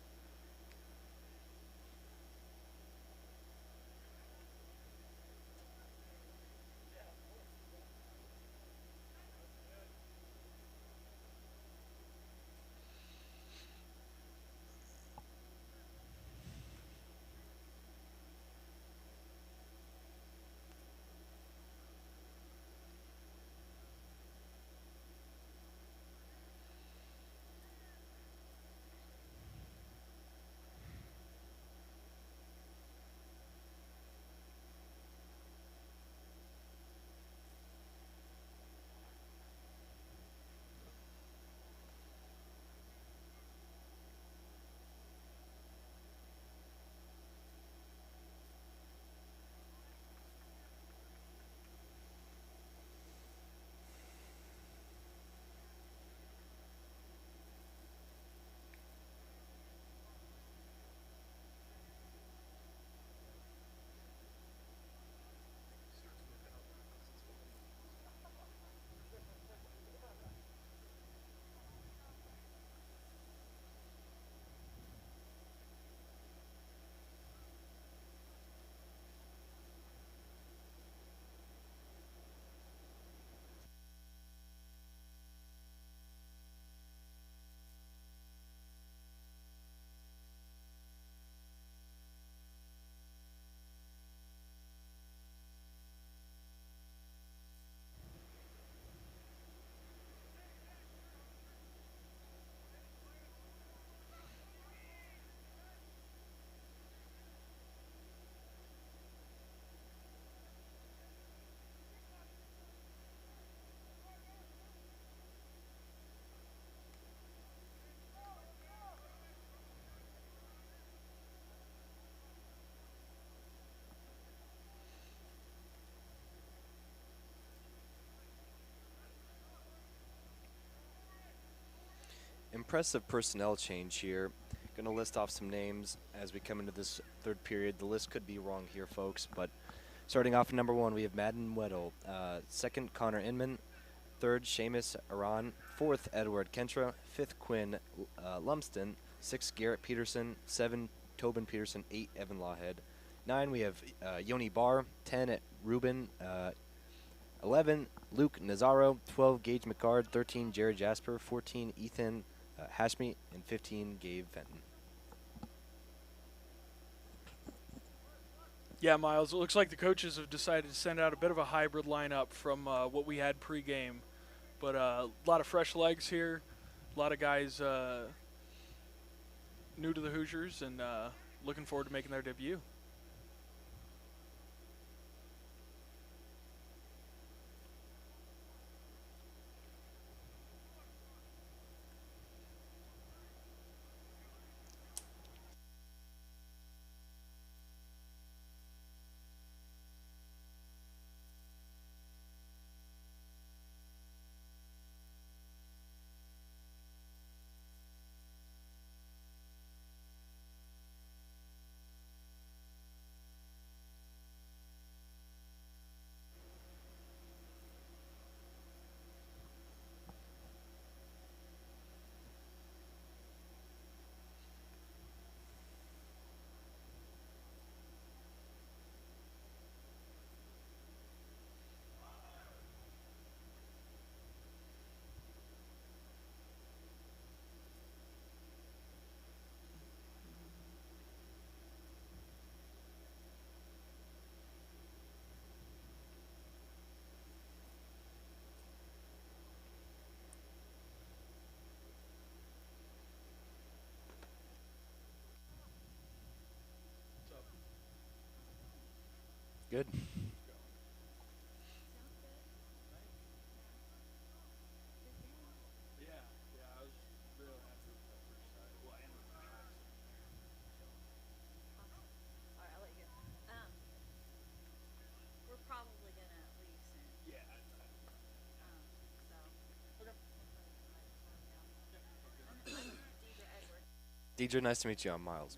impressive personnel change here. Going to list off some names as we come into this third period. The list could be wrong here, folks, but starting off at number 1, we have Madden Weddle. Second, Connor Inman. Third, Seamus Aran. Fourth, Edward Kentra. Fifth, Quinn Lumsden. Sixth, Garrett Peterson. 7, Tobin Peterson. 8, Evan Lawhead. 9, we have Yoni Barr. 10, Ruben. 11, Luke Nazaro. 12, Gage McCard. 13, Jared Jasper. 14, Ethan Hashmi. And 15, Gabe Fenton. Yeah, Miles, it looks like the coaches have decided to send out a bit of a hybrid lineup from what we had pregame. But a lot of fresh legs here, a lot of guys new to the Hoosiers, and looking forward to making their debut. Good. Deidre, nice to meet you. I'm Miles.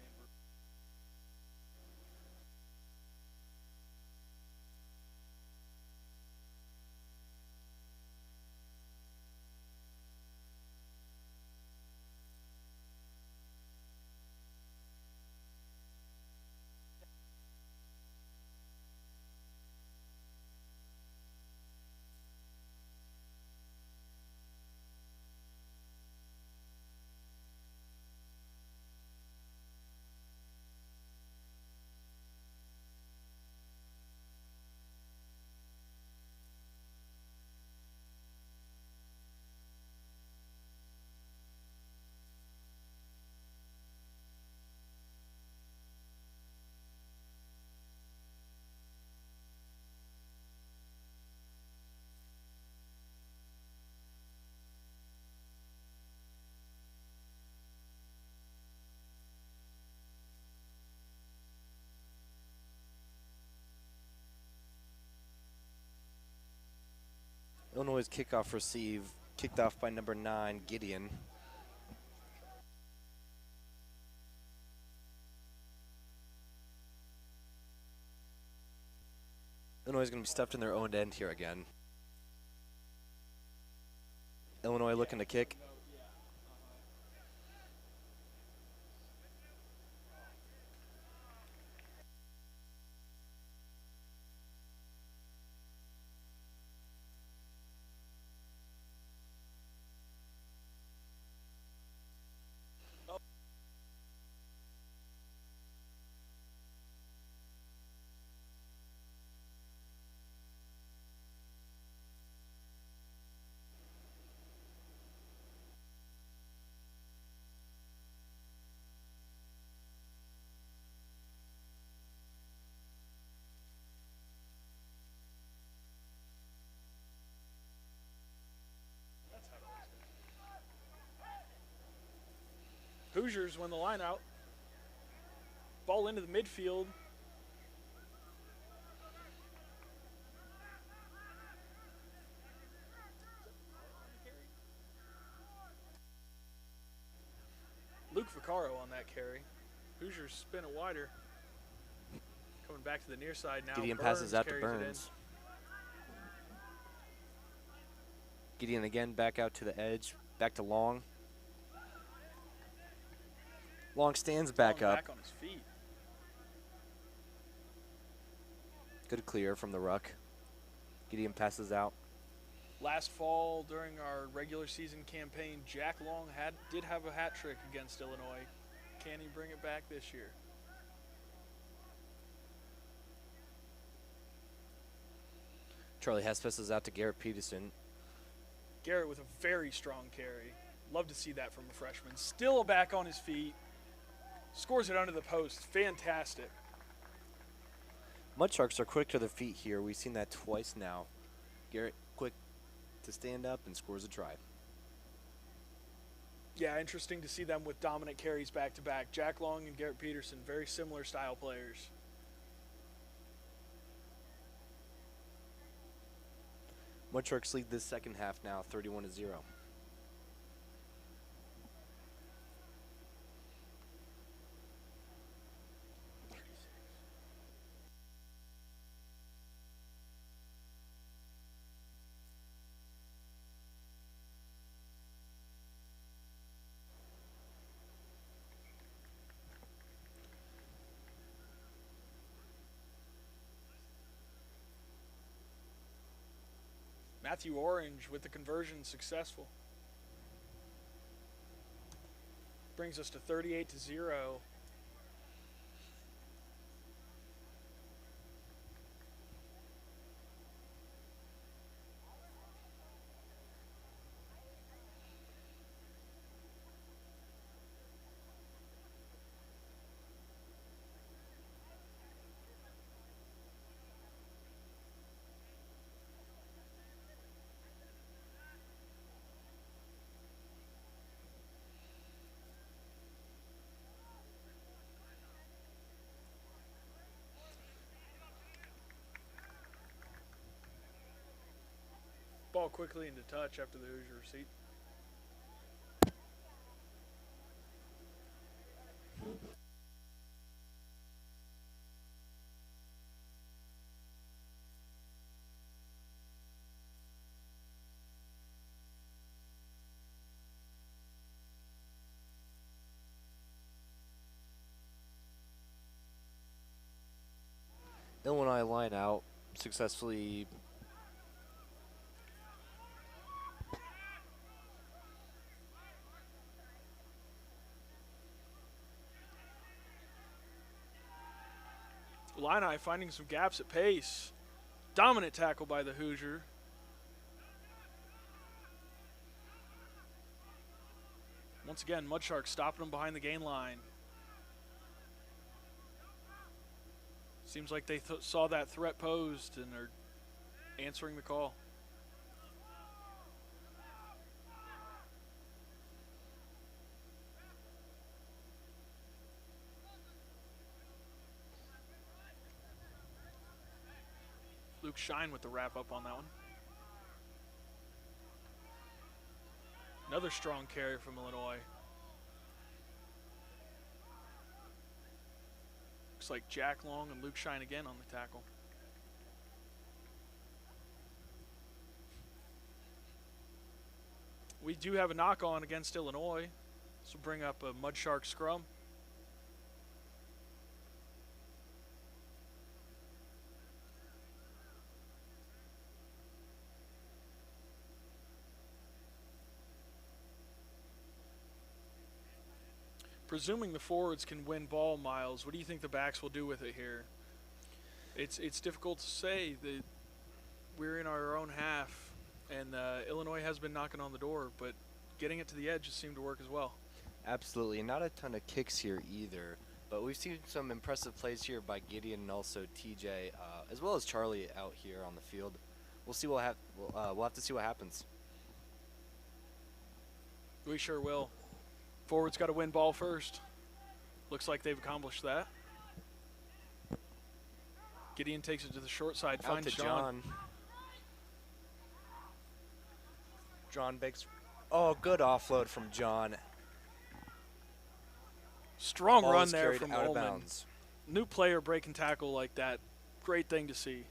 Illinois' kickoff receive, kicked off by number 9, Gideon. Illinois is going to be stuffed in their own end here again. Illinois looking to kick. Hoosiers win the line out. Ball into the midfield. Charo on that carry. Hoosiers spin it wider. Coming back to the near side now. Gideon Burns passes out to carries it in. Burns. Gideon again back out to the edge. Back to Long. Long stands back Long up. back on his feet. Good clear from the ruck. Gideon passes out. Last fall during our regular season campaign, Jack Long did have a hat trick against Illinois. Can he bring it back this year? Charlie Hespes is out to Garrett Peterson. Garrett with a very strong carry. Love to see that from a freshman. Still back on his feet. Scores it under the post. Fantastic. Mudsharks are quick to their feet here. We've seen that twice now. Garrett quick to stand up and scores a try. Yeah, interesting to see them with dominant carries back-to-back. Jack Long and Garrett Peterson, very similar style players. Mudsharks lead this second half now, 31-0. Matthew Orange with the conversion successful. Brings us to 38-0. Ball quickly into touch after the Hoosier receipt. Illinois line out successfully. Illini finding some gaps at pace. Dominant tackle by the Hoosier. Once again, Mudsharks stopping them behind the gain line. Seems like they saw that threat posed and are answering the call. Luke Shine with the wrap up on that one. Another strong carry from Illinois. Looks like Jack Long and Luke Shine again on the tackle. We do have a knock on against Illinois. This will bring up a Mudshark scrum. Presuming the forwards can win ball, Miles, what do you think the backs will do with it here? It's difficult to say. We're in our own half, and Illinois has been knocking on the door, but getting it to the edge has seemed to work as well. Absolutely. Not a ton of kicks here either, but we've seen some impressive plays here by Gideon and also TJ, as well as Charlie out here on the field. We'll see what we'll have to see what happens. We sure will. Forward's got to win ball first. Looks like they've accomplished that. Gideon takes it to the short side, Out finds to John. John Bakes. Oh, good offload from John. Strong Ball run is there carried from out of Ullman. bounds. New player breaking tackle like that. Great thing to see.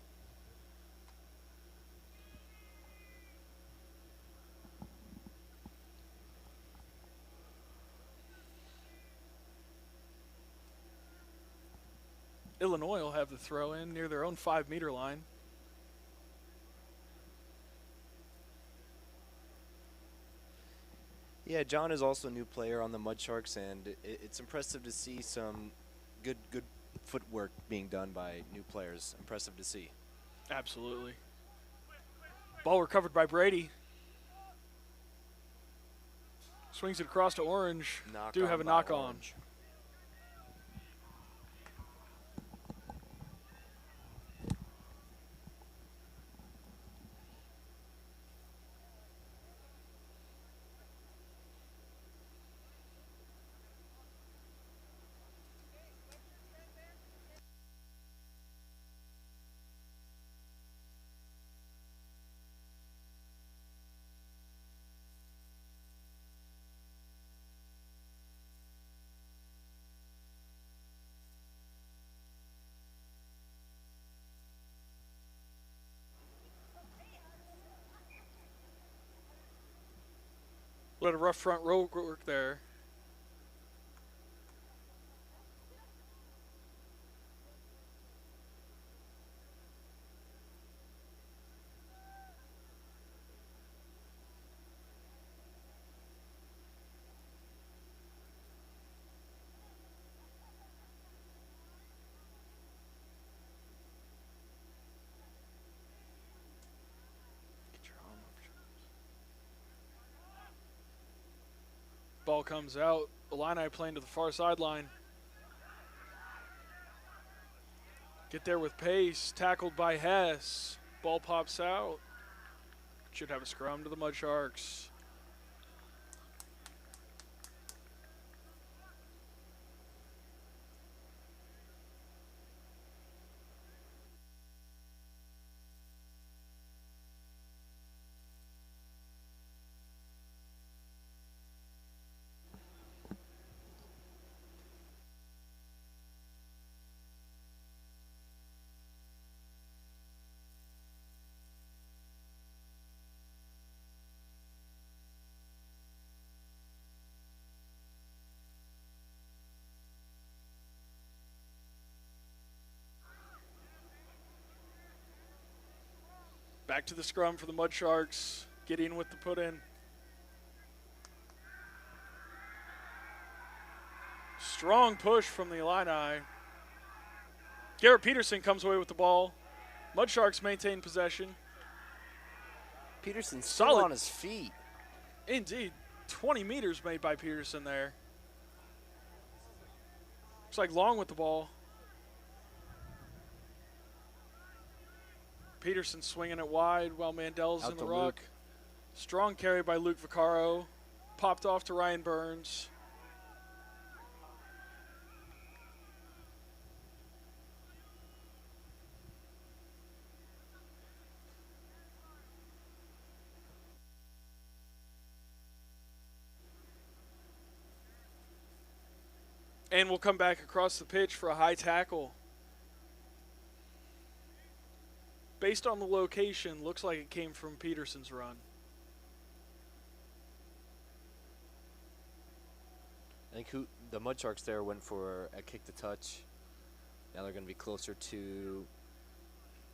Illinois will have the throw in near their own 5-meter line. Yeah, John is also a new player on the Mud Sharks, and it's impressive to see some good footwork being done by new players. Impressive to see. Absolutely. Ball recovered by Brady. Swings it across to Orange. Do have a knock on. Let a rough front row work there. Ball comes out. Illini playing to the far sideline. Get there with pace. Tackled by Hess. Ball pops out. Should have a scrum to the Mud Sharks. Back to the scrum for the Mud Sharks. Getting with the put in. Strong push from the Illini. Garrett Peterson comes away with the ball. Mud Sharks maintain possession. Peterson's Solid. still on his feet. Indeed. 20 meters made by Peterson there. Looks like Long with the ball. Peterson swinging it wide while Mandel's Out in the to ruck. Luke. Strong carry by Luke Vaccaro. Popped off to Ryan Burns. And we'll come back across the pitch for a high tackle. Based on the location, looks like it came from Peterson's run. I think the Mud Sharks there went for a kick to touch. Now they're going to be closer to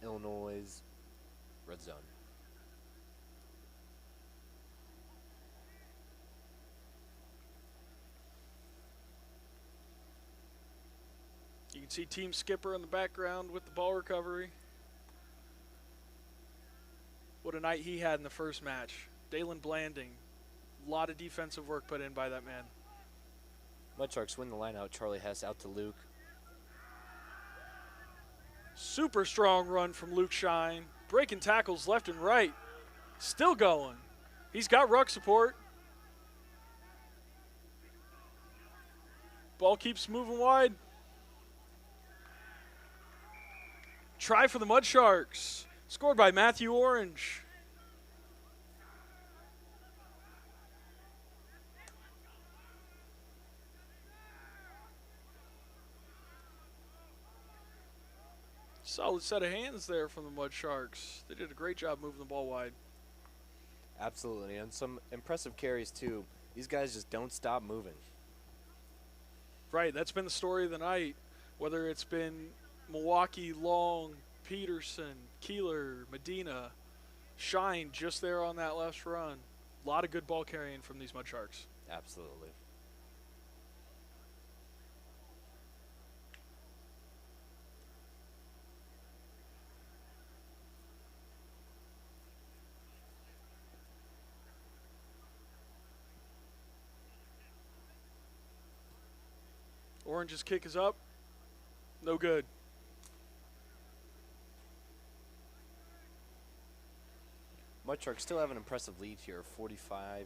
Illinois' red zone. You can see team skipper in the background with the ball recovery. What a night he had in the first match. Dalen Blanding. A lot of defensive work put in by that man. Mud Sharks win the line out. Charlie Hess out to Luke. Super strong run from Luke Shine. Breaking tackles left and right. Still going. He's got ruck support. Ball keeps moving wide. Try for the Mud Sharks. Scored by Matthew Orange. Solid set of hands there from the Mud Sharks. They did a great job moving the ball wide. Absolutely, and some impressive carries too. These guys just don't stop moving. Right, that's been the story of the night. Whether it's been Milwaukee, Long, Peterson, Keeler, Medina, Shine just there on that last run. A lot of good ball carrying from these Mud Sharks. Absolutely. Orange's kick is up. No good. Mud Sharks still have an impressive lead here, 45-0.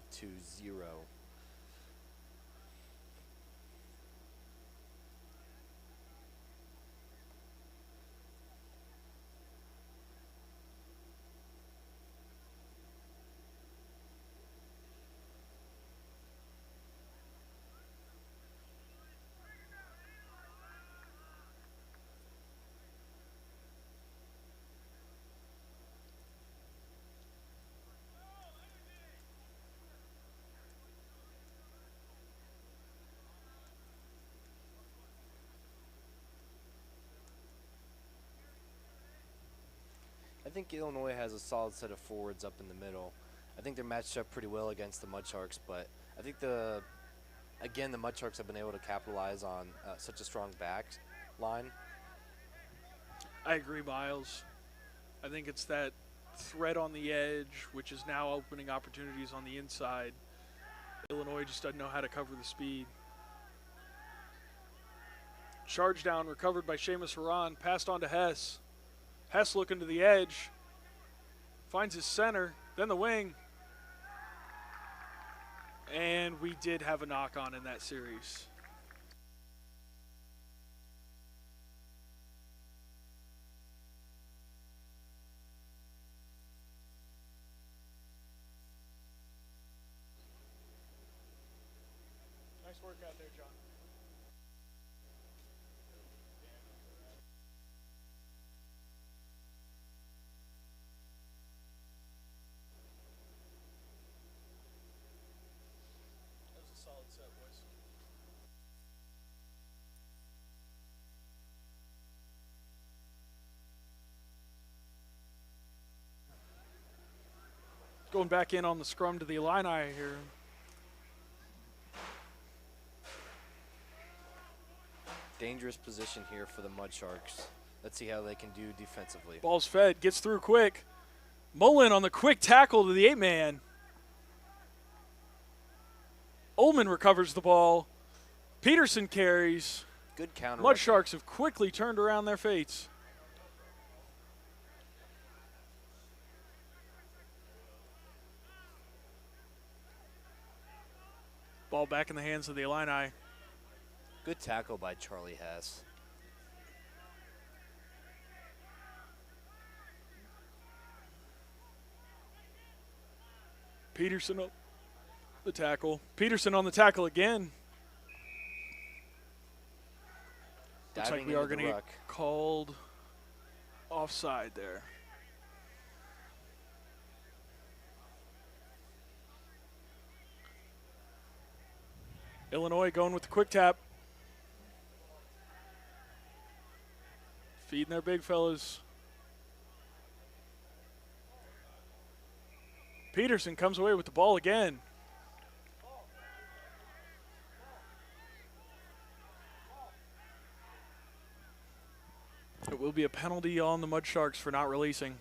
I think Illinois has a solid set of forwards up in the middle. I think they're matched up pretty well against the Mud Sharks, but I think the Mud Sharks have been able to capitalize on such a strong back line. I agree, Miles. I think it's that threat on the edge, which is now opening opportunities on the inside. Illinois just doesn't know how to cover the speed. Charge down, recovered by Seamus Haran, passed on to Hess. Hess looking to the edge, finds his center, then the wing. And we did have a knock-on in that series. Nice work out there, John. That was a solid set, boys. Going back in on the scrum to the Illini here. Dangerous position here for the Mud Sharks. Let's see how they can do defensively. Ball's fed, gets through quick. Mullen on the quick tackle to the 8-man. Ullman recovers the ball. Peterson carries. Good counter. Mud Sharks have quickly turned around their fates. Ball back in the hands of the Illini. Good tackle by Charlie Hess. Peterson up the tackle. Peterson on the tackle again. Looks like we are going to get called offside there. Illinois going with the quick tap. Feeding their big fellas. Peterson comes away with the ball again. It will be a penalty on the Mud Sharks for not releasing.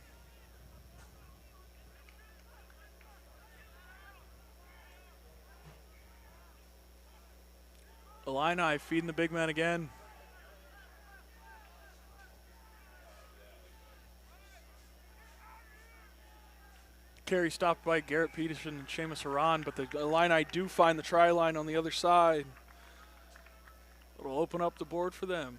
Illini feeding the big man again. Carry stopped by Garrett Peterson and Seamus Haran, but the Illini do find the try line on the other side. It'll open up the board for them.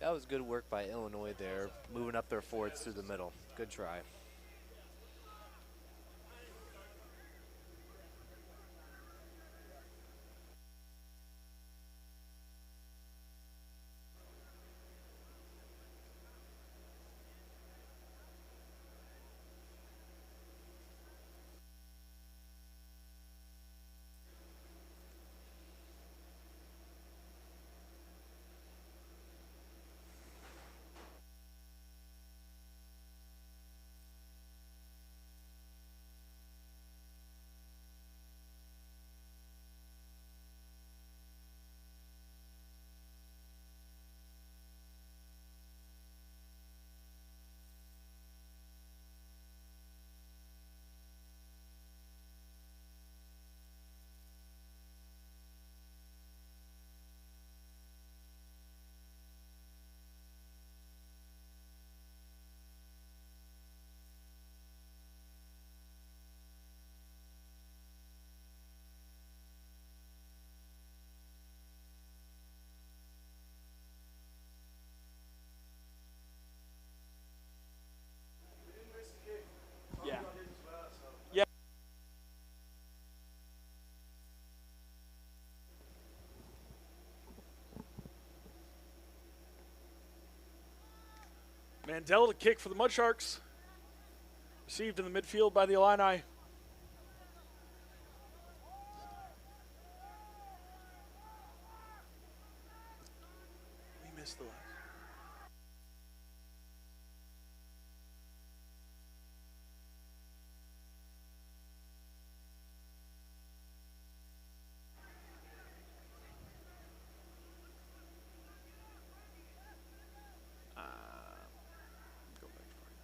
That was good work by Illinois there, moving up their forwards through the middle. Good try. Mandel to kick for the Mudsharks. Received in the midfield by the Illini. We missed the last. Go back for you.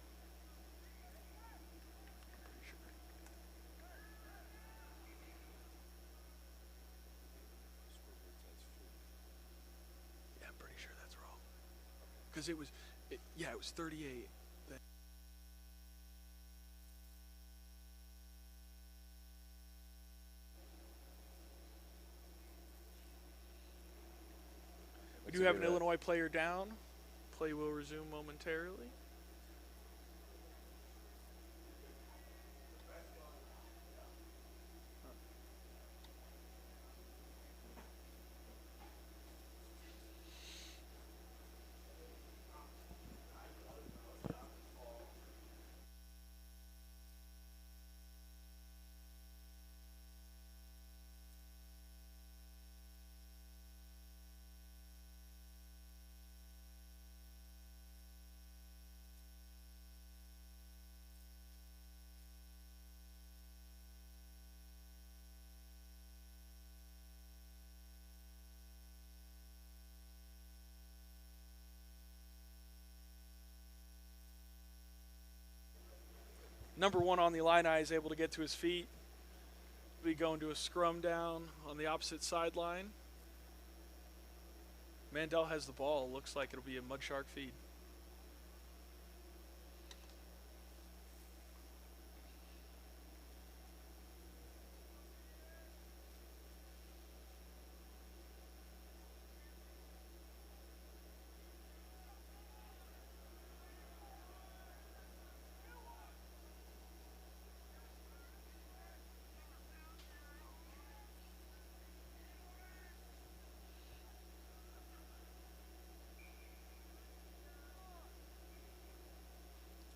I'm pretty sure. Yeah, I'm pretty sure that's wrong. Because it was 38. We do have an Illinois player down. Play will resume momentarily. Number 1 on the Illini is able to get to his feet. We go into a scrum down on the opposite sideline. Mandel has the ball. Looks like it'll be a Mudshark feed.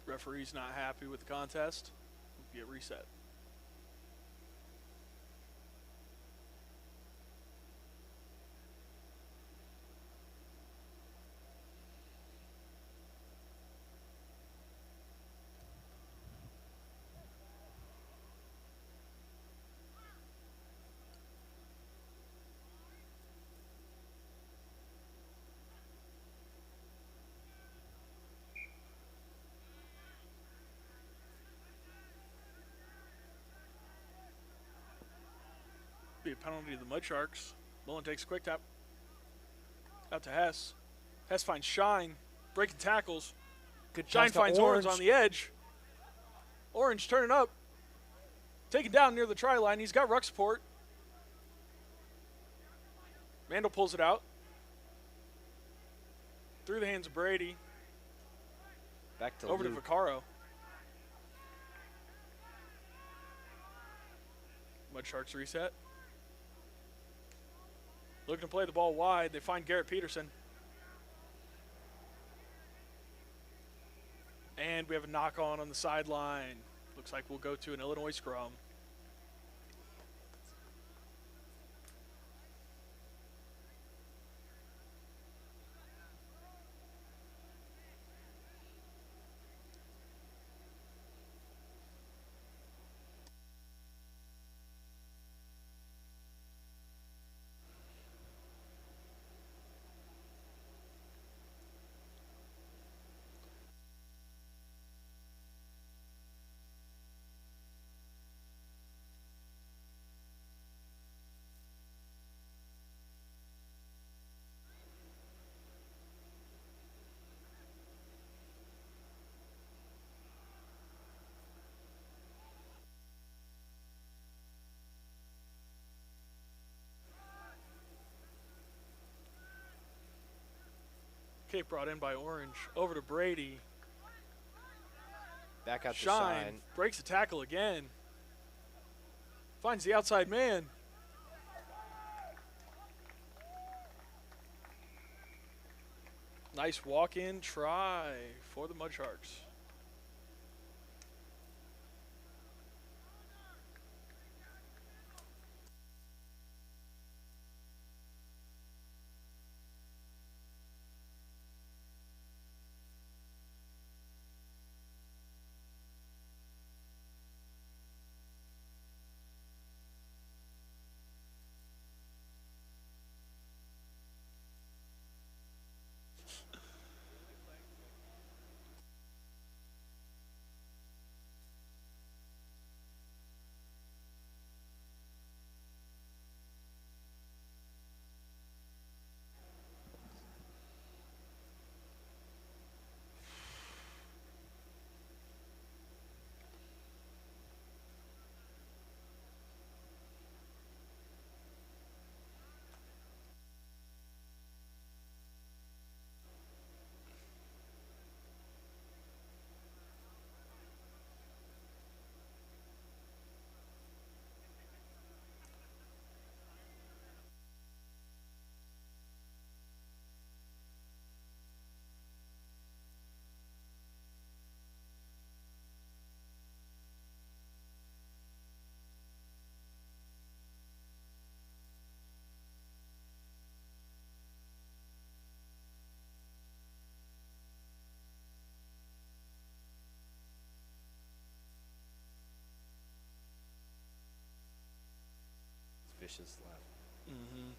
Referee's not happy with the contest. We'll get reset. Be a penalty to the Mudsharks. Mullen takes a quick tap. Out to Hess. Hess finds Shine. Breaking tackles. Good Shine finds Orange on the edge. Orange turning up. Taken down near the try line. He's got ruck support. Mandel pulls it out. Through the hands of Brady. Back to over Luke. to Vaccaro. Mudsharks reset. Looking to play the ball wide. They find Garrett Peterson. And we have a knock on the sideline. Looks like we'll go to an Illinois scrum. Kick brought in by Orange. Over to Brady. Back out to Shine. Shine. Breaks the tackle again. Finds the outside man. Nice walk-in try for the Mud Sharks. Vicious slap. Mm-hmm.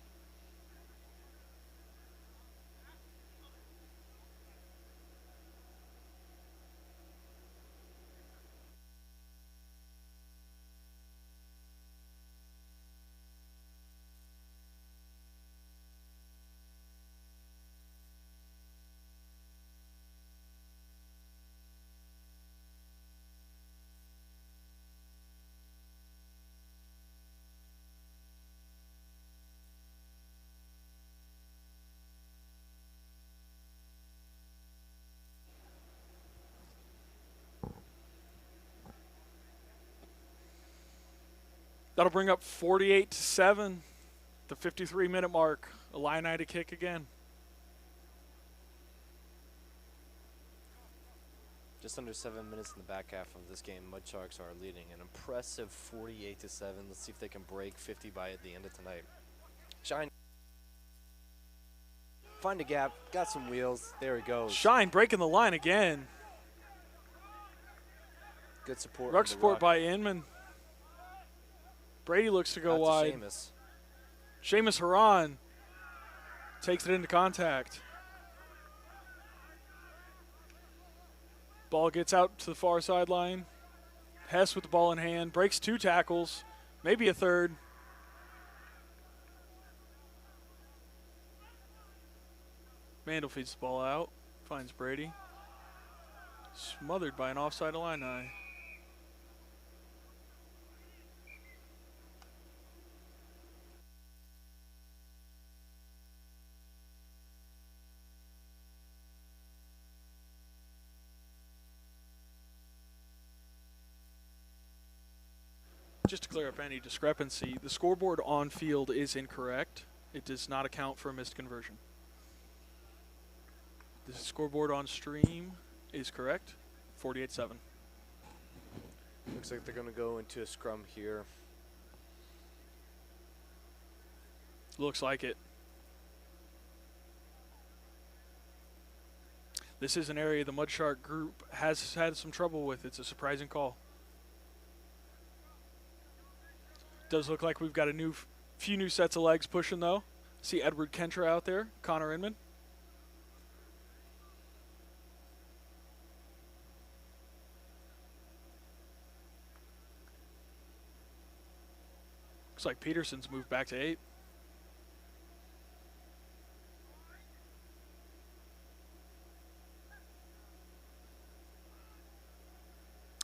That'll bring up 48-7, the 53-minute mark. Illini to kick again. Just under 7 minutes in the back half of this game, Mud Sharks are leading an impressive 48-7. Let's see if they can break 50 by the end of tonight. Shine. Find a gap. Got some wheels. There he goes. Shine breaking the line again. Good support. Ruck support by Inman. Brady looks to go wide. Seamus Haran takes it into contact. Ball gets out to the far sideline. Hess with the ball in hand. Breaks 2 tackles. Maybe a third. Mandel feeds the ball out. Finds Brady. Smothered by an offside Illini. Just to clear up any discrepancy, the scoreboard on field is incorrect. It does not account for a missed conversion. The scoreboard on stream is correct, 48-7. Looks like they're going to go into a scrum here. Looks like it. This is an area the Mud Shark group has had some trouble with. It's a surprising call. Does look like we've got a few new sets of legs pushing, though. See Edward Kentra out there, Connor Inman. Looks like Peterson's moved back to 8.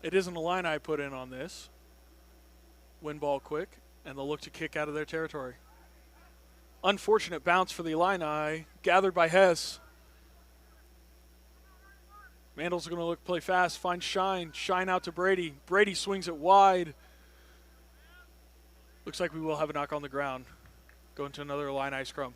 It isn't a line I put in on this. Win ball quick, and they'll look to kick out of their territory. Unfortunate bounce for the Illini, gathered by Hess. Mandel's going to look play fast, find Shine. Shine out to Brady. Brady swings it wide. Looks like we will have a knock on the ground. Going to another Illini scrum.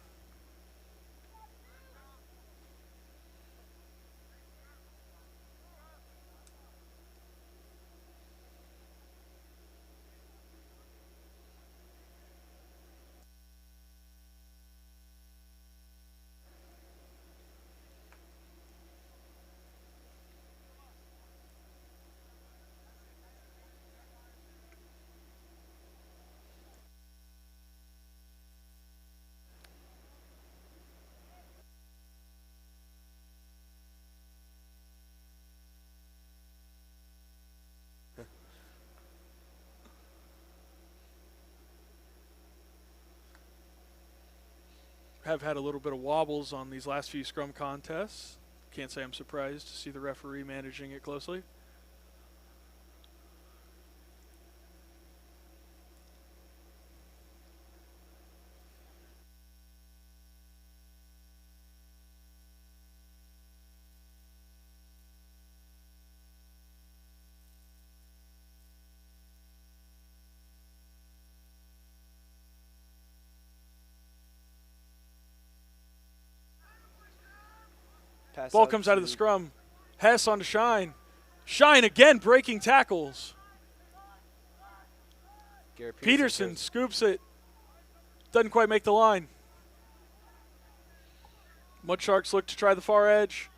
have had a little bit of wobbles on these last few scrum contests. Can't say I'm surprised to see the referee managing it closely. Ball comes out of the scrum. Hess on to Shine. Shine again breaking tackles. Peterson scoops it. Doesn't quite make the line. Mud Sharks look to try the far edge.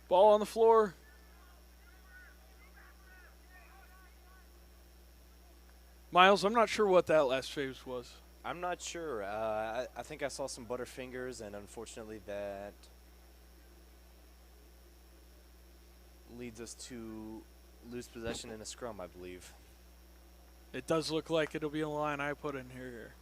Ball on the floor. Miles, I'm not sure what that last phase was. I'm not sure. I think I saw some butterfingers, and unfortunately that leads us to lose possession in a scrum, I believe. It does look like it'll be a line I put in here.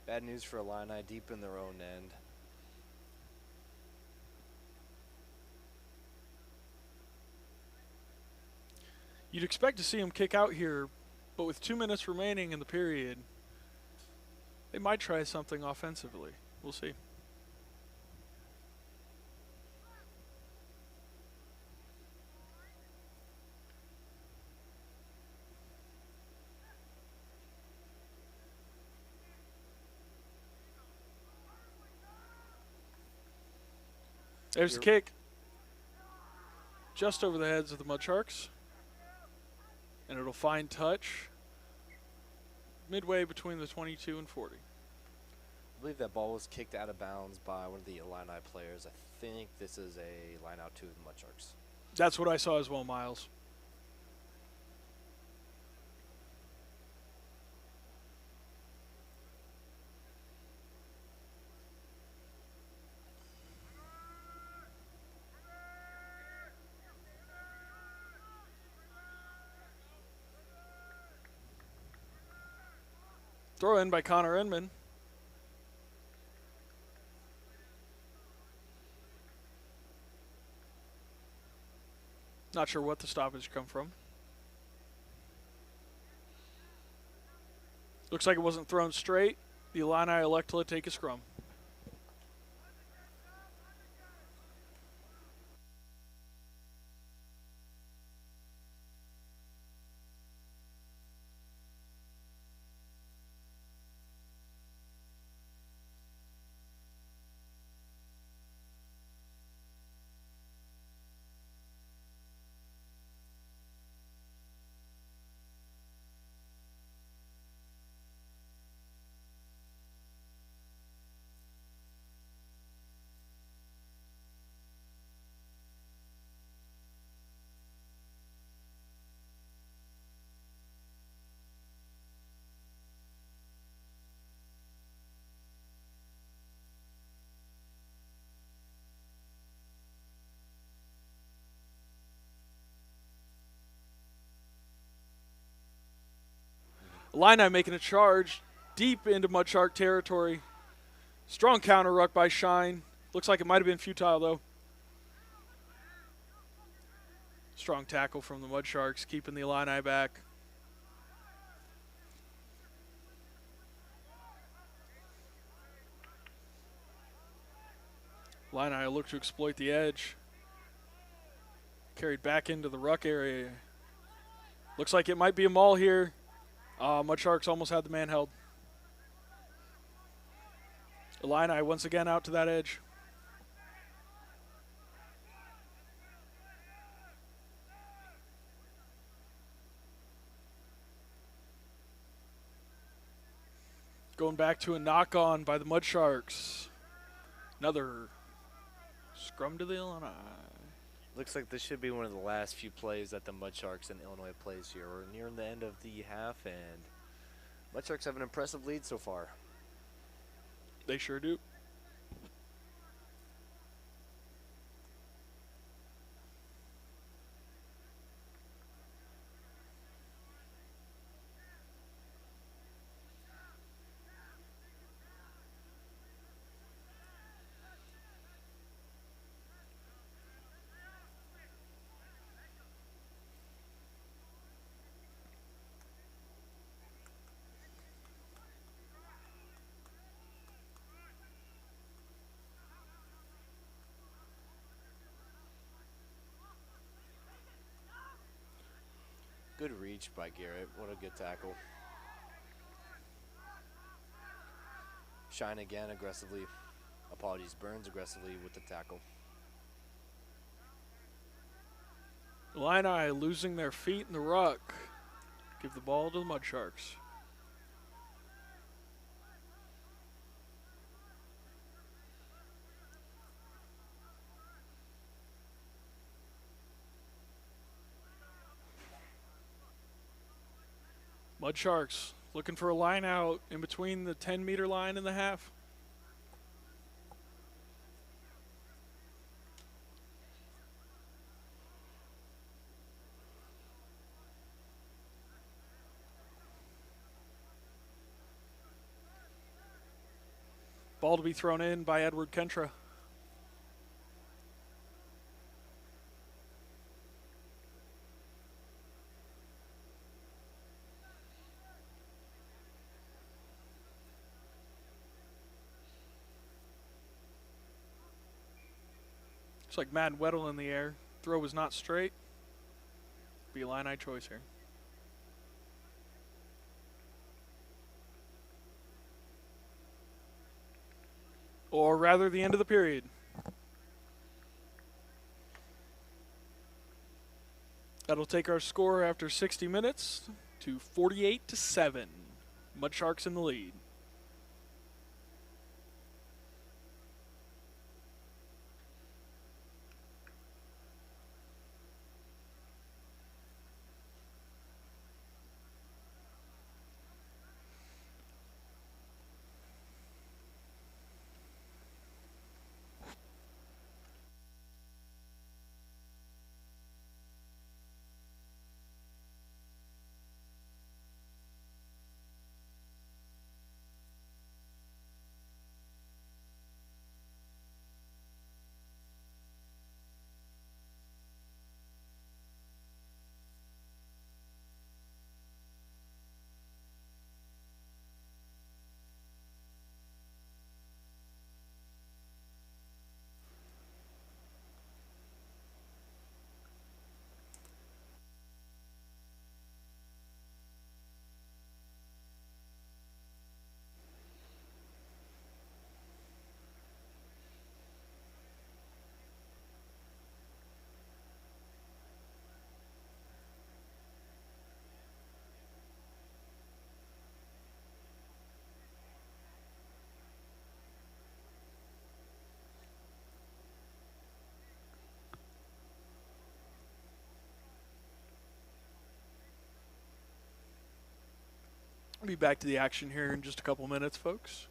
Bad news for Illini deep in their own end. You'd expect to see him kick out here, but with 2 minutes remaining in the period, they might try something offensively. We'll see. There's the kick. Just over the heads of the Mud Sharks. And it'll find touch midway between the 22 and 40. I believe that ball was kicked out of bounds by one of the Illini players. I think this is a line out to the Mud Sharks. That's what I saw as well, Miles. Throw in by Connor Inman. Not sure what the stoppage come from. Looks like it wasn't thrown straight. The Illini elect to take a scrum. Illini making a charge deep into Mud Shark territory. Strong counter ruck by Shine. Looks like it might have been futile, though. Strong tackle from the Mud Sharks, keeping the Illini back. Illini look to exploit the edge. Carried back into the ruck area. Looks like it might be a maul here. Mud Sharks almost had the man held. Illini once again out to that edge. Going back to a knock-on by the Mud Sharks. Another scrum to the Illini. Looks like this should be one of the last few plays that the Mud Sharks and Illinois plays here. We're nearing the end of the half, and Mud Sharks have an impressive lead so far. They sure do. Good reach by Garrett. What a good tackle. Shine again aggressively. Apologies, Burns aggressively with the tackle. Illini losing their feet in the ruck. Give the ball to the Mud Sharks. Mud Sharks looking for a line out in between the 10-meter line and the half. Ball to be thrown in by Edward Kentra. Looks like Madden Weddle in the air. Throw was not straight. Be a Illini choice here. Or rather, the end of the period. That'll take our score after 60 minutes to 48-7. Mud Sharks in the lead. We'll be back to the action here in just a couple minutes, folks.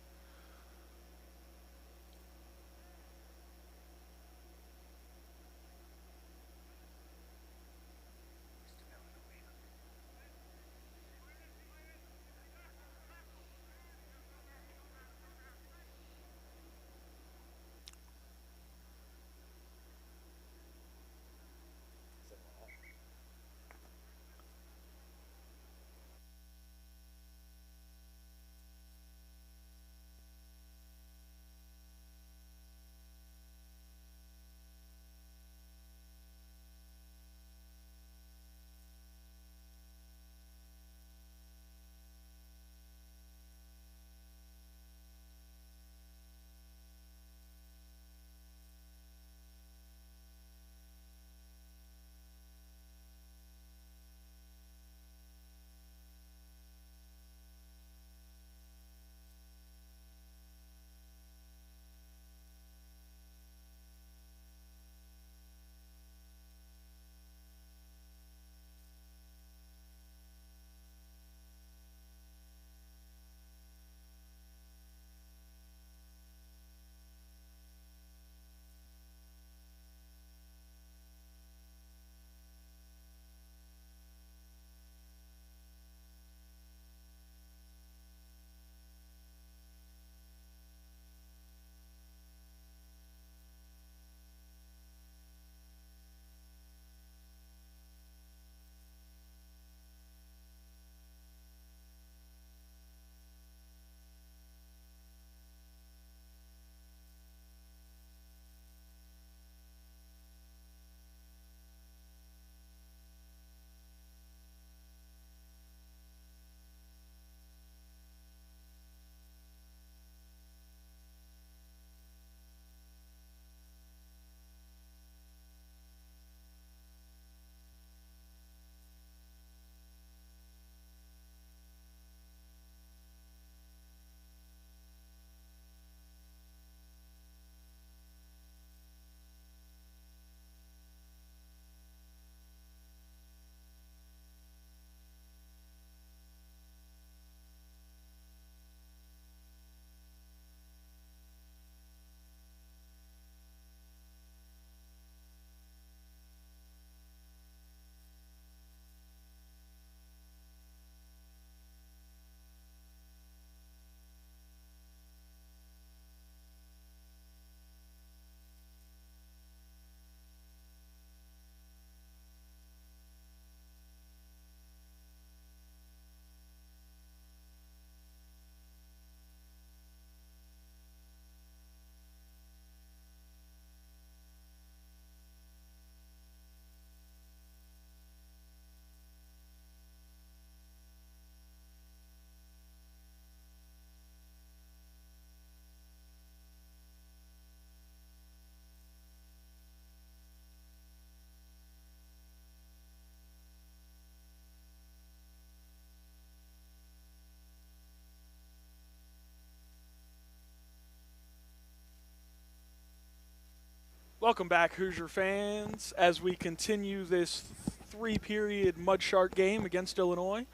Welcome back, Hoosier fans, as we continue this three-period Mud Shark game against Illinois.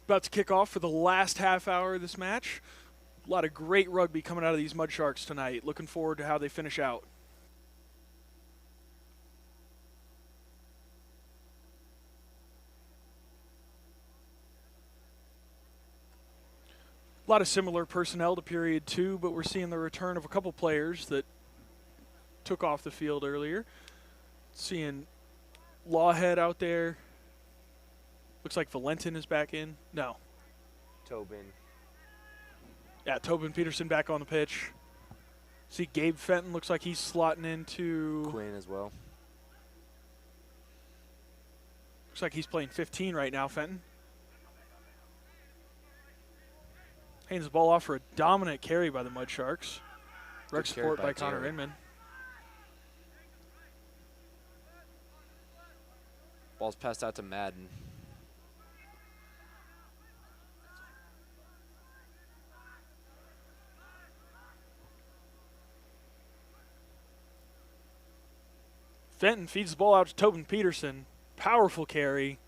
About to kick off for the last half hour of this match. A lot of great rugby coming out of these Mud Sharks tonight. Looking forward to how they finish out. A lot of similar personnel to period 2, but we're seeing the return of a couple players that took off the field earlier. Seeing Lawhead out there. Looks like Valentin is back in. No. Tobin. Yeah, Tobin Peterson back on the pitch. See Gabe Fenton looks like he's slotting into Quinn as well. Looks like he's playing 15 right now, Fenton. Hands the ball off for a dominant carry by the Mud Sharks. Rec support by Connor Inman. Ball's passed out to Madden. Fenton feeds the ball out to Tobin Peterson. Powerful carry.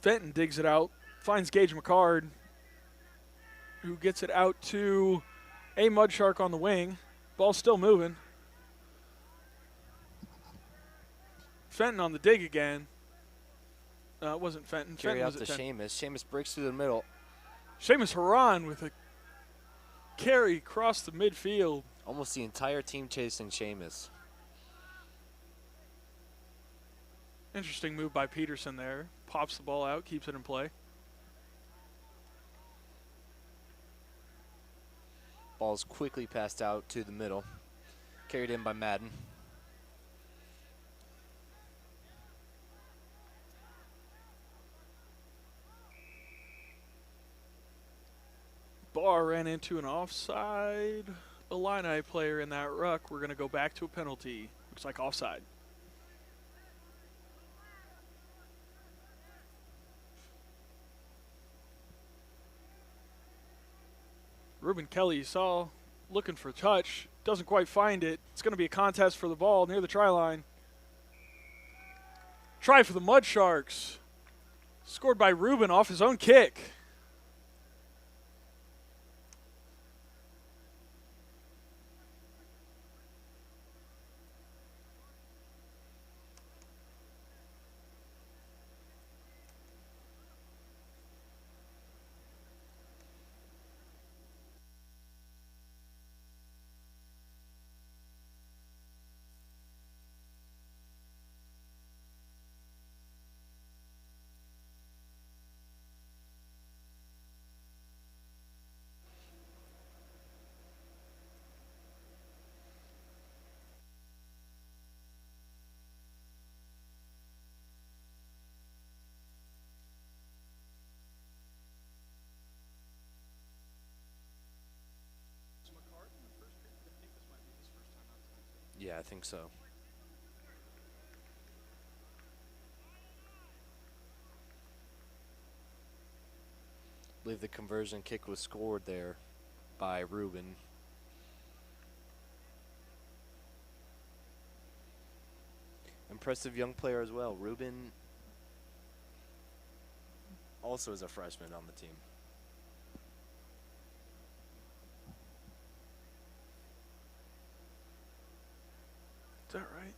Fenton digs it out, finds Gage McCard, who gets it out to a Mud Shark on the wing. Ball's still moving. Fenton on the dig again. It wasn't Fenton. Carry Fenton out to Seamus. Seamus breaks through the middle. Seamus Haran with a carry across the midfield. Almost the entire team chasing Seamus. Interesting move by Peterson there. Pops the ball out, keeps it in play. Ball's quickly passed out to the middle. Carried in by Madden. Barr ran into an offside Illini player in that ruck. We're going to go back to a penalty. Looks like offside. Ruben Kelly, you saw, looking for a touch. Doesn't quite find it. It's going to be a contest for the ball near the try line. Try for the Mud Sharks. Scored by Ruben off his own kick. Yeah, I think so. I believe the conversion kick was scored there by Ruben. Impressive young player as well. Ruben also is a freshman on the team. Is that right?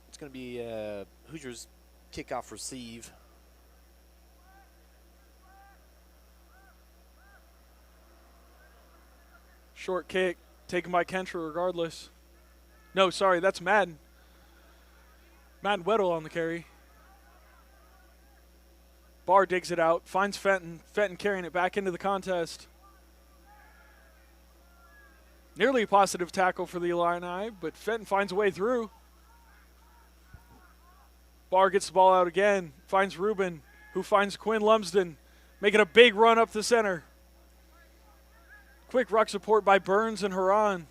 It's going to be Hoosiers kickoff receive. Short kick, taken by Kentra regardless. No, sorry, that's Madden. Madden Weddle on the carry. Barr digs it out, finds Fenton. Fenton carrying it back into the contest. Nearly a positive tackle for the Illini, but Fenton finds a way through. Barr gets the ball out again, finds Rubin, who finds Quinn Lumsden, making a big run up the center. Quick ruck support by Burns and Haran.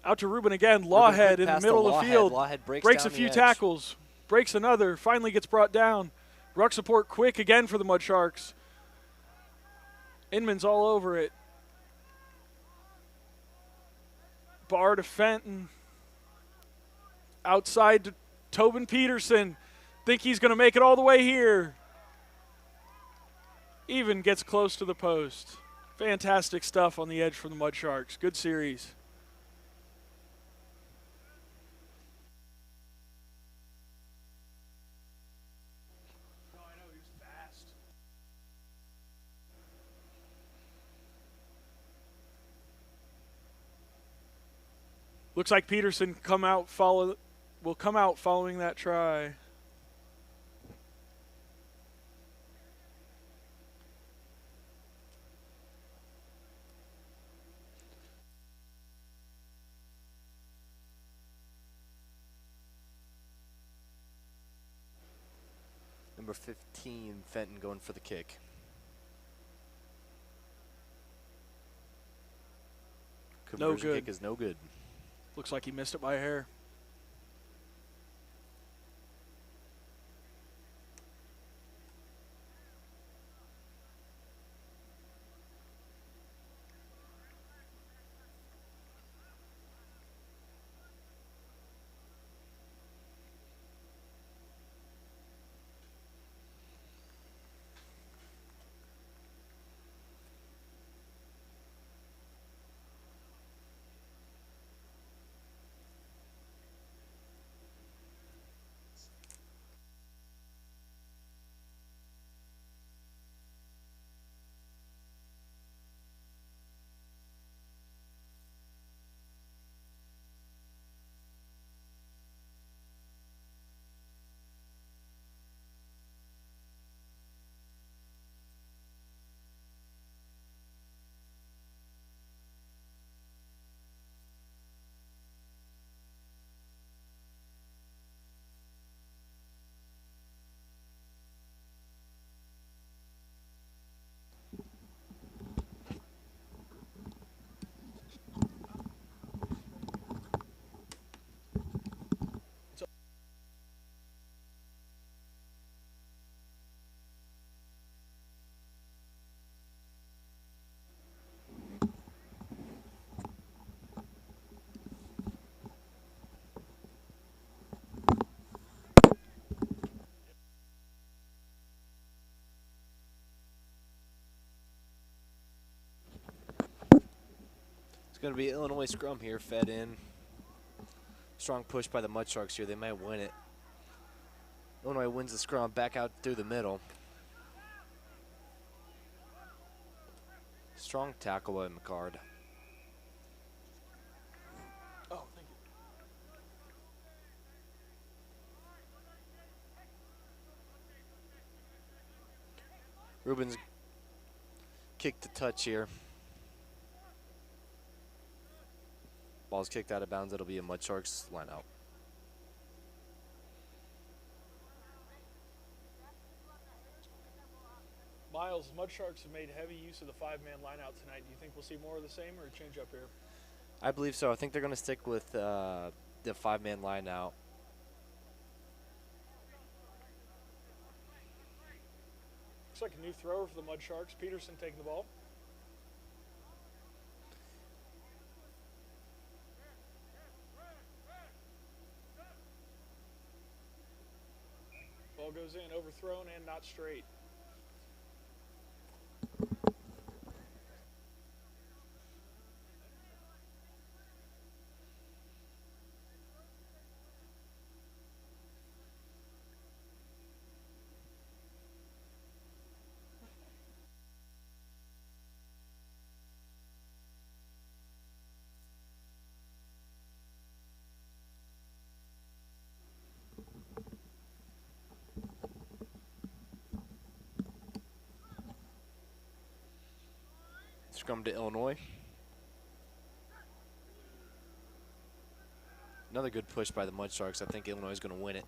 Out to Rubin again. Lawhead in the middle of the field. Lawhead breaks a few tackles. Breaks another. Finally gets brought down. Ruck support quick again for the Mud Sharks. Inman's all over it. Barr to Fenton. Outside to Tobin Peterson. Think he's going to make it all the way here. Even gets close to the post. Fantastic stuff on the edge for the Mud Sharks. Good series. Looks like Peterson will come out following that try. Number 15, Fenton going for the kick. No good. Kick is no good. Looks like he missed it by a hair. It's going to be Illinois scrum here, fed in. Strong push by the Mud Sharks here. They might win it. Illinois wins the scrum back out through the middle. Strong tackle by McCard. Oh, thank you. Rubin's kick to touch here. Ball's kicked out of bounds. It'll be a Mud Sharks line out. Miles, Mud Sharks have made heavy use of the five-man lineout tonight. Do you think we'll see more of the same or a change up here? I believe so. I think they're going to stick with the five-man lineout. Looks like a new thrower for the Mud Sharks. Peterson taking the ball. Ball goes in, overthrown and not straight. Scrum to Illinois. Another good push by the Mud Sharks. I think Illinois is going to win it.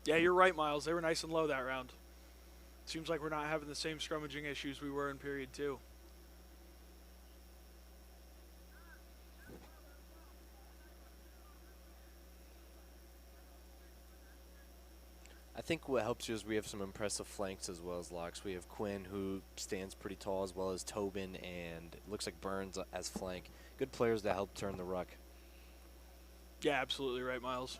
Yeah, you're right, Miles. They were nice and low that round. Seems like we're not having the same scrummaging issues we were in period 2. I think what helps you is we have some impressive flanks as well as locks. We have Quinn, who stands pretty tall, as well as Tobin, and it looks like Burns as flank. Good players that help turn the ruck. Yeah, absolutely right, Miles.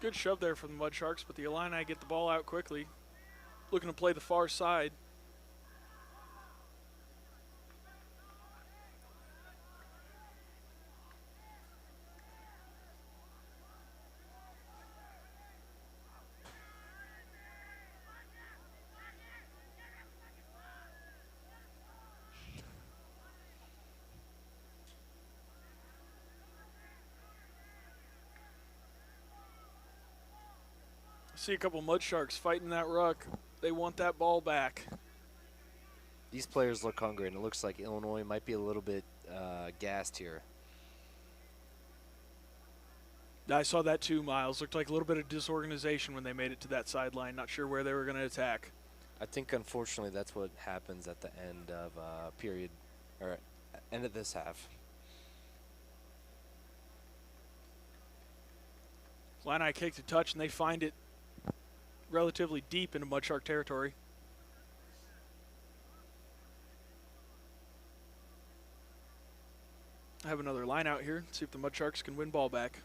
Good shove there from the Mud Sharks, but the Illini get the ball out quickly. Looking to play the far side. See a couple Mud Sharks fighting that ruck. They want that ball back. These players look hungry, and it looks like Illinois might be a little bit gassed here. I saw that too, Miles. Looked like a little bit of disorganization when they made it to that sideline. Not sure where they were going to attack. I think, unfortunately, that's what happens at the end of period, or end of this half. Illini kicked a touch, and they find it relatively deep into Mud Shark territory. I have another line out here. See if the Mud Sharks can win ball back.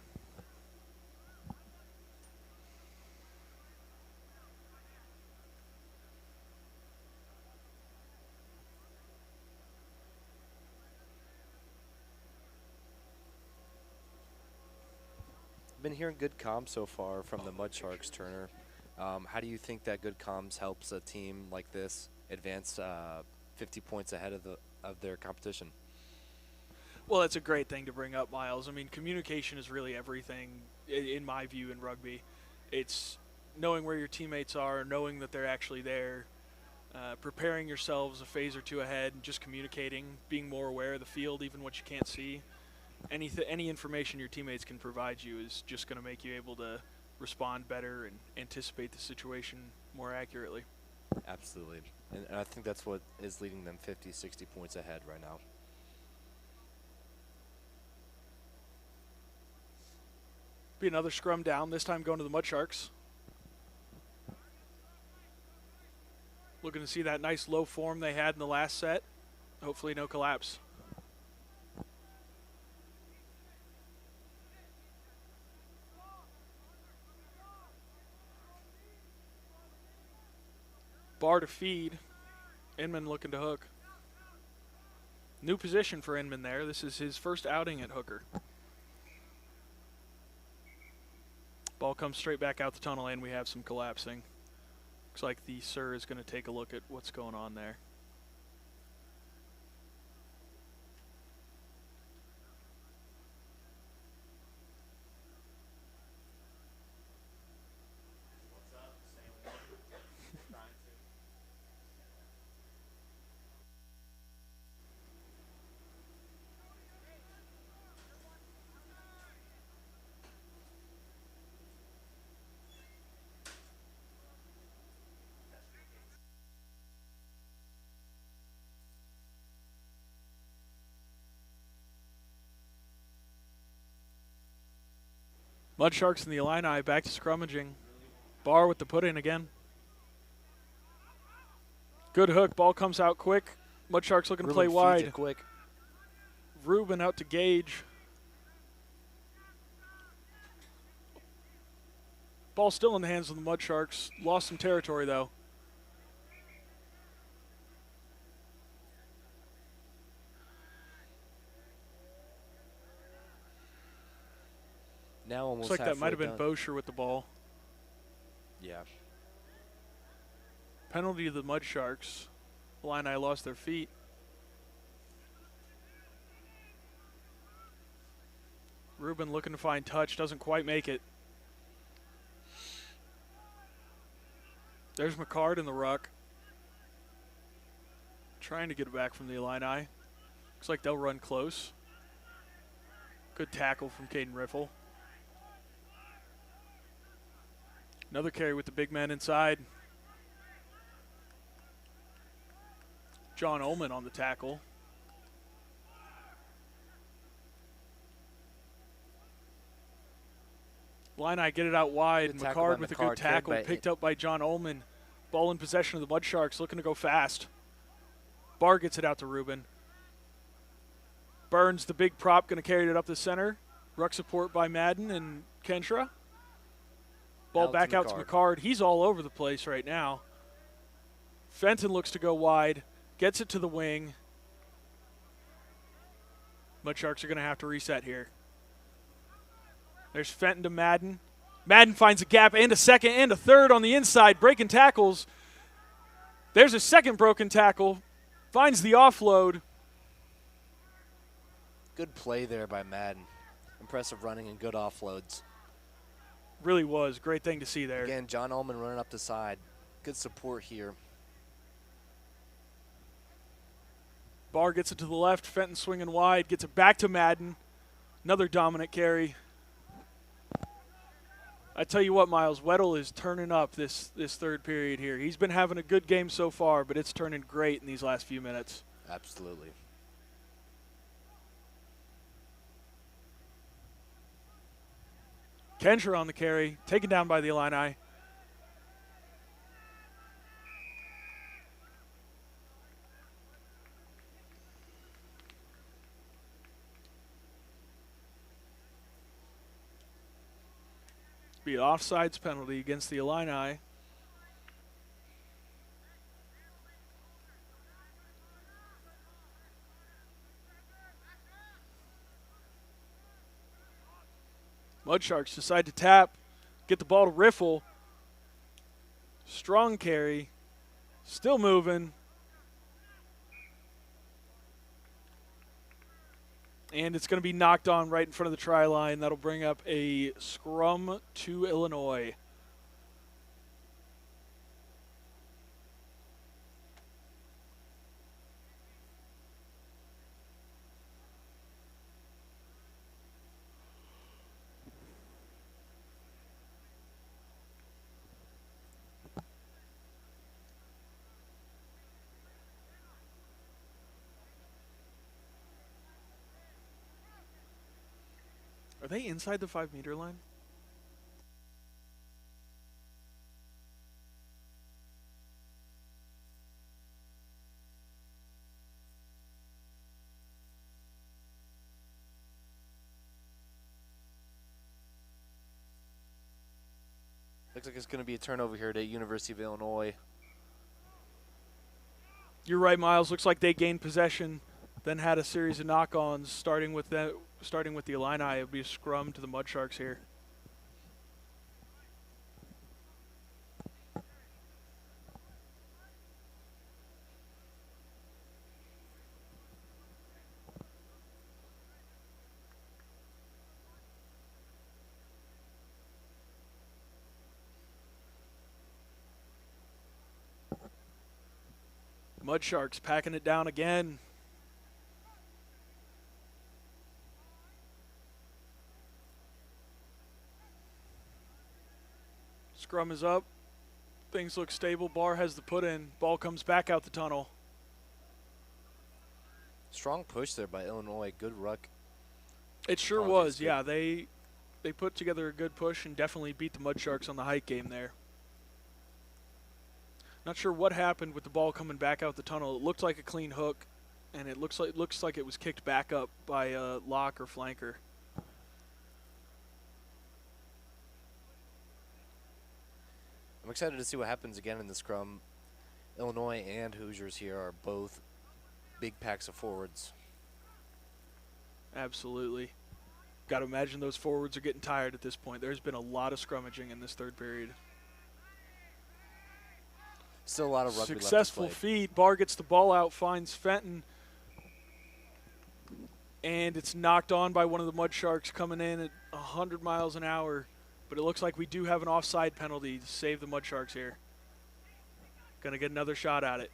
Been hearing good comms so far from the Mud Sharks, Turner. How do you think that good comms helps a team like this advance 50 points ahead of their competition? Well, that's a great thing to bring up, Miles. I mean, communication is really everything, in my view, in rugby. It's knowing where your teammates are, knowing that they're actually there, preparing yourselves a phase or two ahead, and just communicating, being more aware of the field, even what you can't see. Any information your teammates can provide you is just going to make you able to respond better and anticipate the situation more accurately. Absolutely. And I think that's what is leading them 50, 60 points ahead right now. Be another scrum down, this time going to the Mud Sharks. Looking to see that nice low form they had in the last set. Hopefully no collapse. Bar to feed. Inman looking to hook. New position for Inman there. This is his first outing at hooker. Ball comes straight back out the tunnel, and we have some collapsing. Looks like the Sir is going to take a look at what's going on there. Mud Sharks and the Illini back to scrummaging. Barr with the put-in again. Good hook. Ball comes out quick. Mud Sharks looking to play wide. Quick. Ruben out to Gage. Ball still in the hands of the Mud Sharks. Lost some territory, though. Now almost Looks like that might have halfway been Bosher with the ball. Yeah. Penalty to the Mud Sharks. Illini lost their feet. Rubin looking to find touch, doesn't quite make it. There's McCard in the ruck. Trying to get it back from the Illini. Looks like they'll run close. Good tackle from Caden Riffle. Another carry with the big man inside. John Ullman on the tackle. Illini get it out wide. McCard with a good tackle, picked up by John Ullman. Ball in possession of the Mud Sharks, looking to go fast. Barr gets it out to Rubin. Burns, the big prop, going to carry it up the center. Ruck support by Madden and Kentra. Ball back out to McCard. He's all over the place right now. Fenton looks to go wide. Gets it to the wing. Mud Sharks are going to have to reset here. There's Fenton to Madden. Madden finds a gap and a second and a third on the inside, breaking tackles. There's a second broken tackle. Finds the offload. Good play there by Madden. Impressive running and good offloads. Really was. Great thing to see there. Again, John Ullman running up the side. Good support here. Barr gets it to the left. Fenton swinging wide. Gets it back to Madden. Another dominant carry. I tell you what, Miles, Weddle is turning up this third period here. He's been having a good game so far, but it's turning great in these last few minutes. Absolutely. Kendra on the carry, taken down by the Illini. Be an offsides penalty against the Illini. Mud Sharks decide to tap, get the ball to Riffle. Strong carry, still moving. And it's going to be knocked on right in front of the try line. That'll bring up a scrum to Illinois. Are they inside the 5-meter line? Looks like it's going to be a turnover here at University of Illinois. You're right, Miles. Looks like they gained possession, then had a series of knock-ons, starting with the Illini. It'll be a scrum to the Mud Sharks here. Mud Sharks packing it down again. Scrum is up. Things look stable. Barr has the put in. Ball comes back out the tunnel. Strong push there by Illinois. Good ruck. It sure was. Yeah, they put together a good push and definitely beat the Mud Sharks on the height game there. Not sure what happened with the ball coming back out the tunnel. It looked like a clean hook, and it looks like it was kicked back up by a lock or flanker. I'm excited to see what happens again in the scrum. Illinois and Hoosiers here are both big packs of forwards. Absolutely. Got to imagine those forwards are getting tired at this point. There's been a lot of scrummaging in this third period. Still a lot of rugby Successful left to play. feed. Barr gets the ball out, finds Fenton. And it's knocked on by one of the Mud Sharks coming in at 100 miles an hour. But it looks like we do have an offside penalty to save the Mud Sharks here. Going to get another shot at it.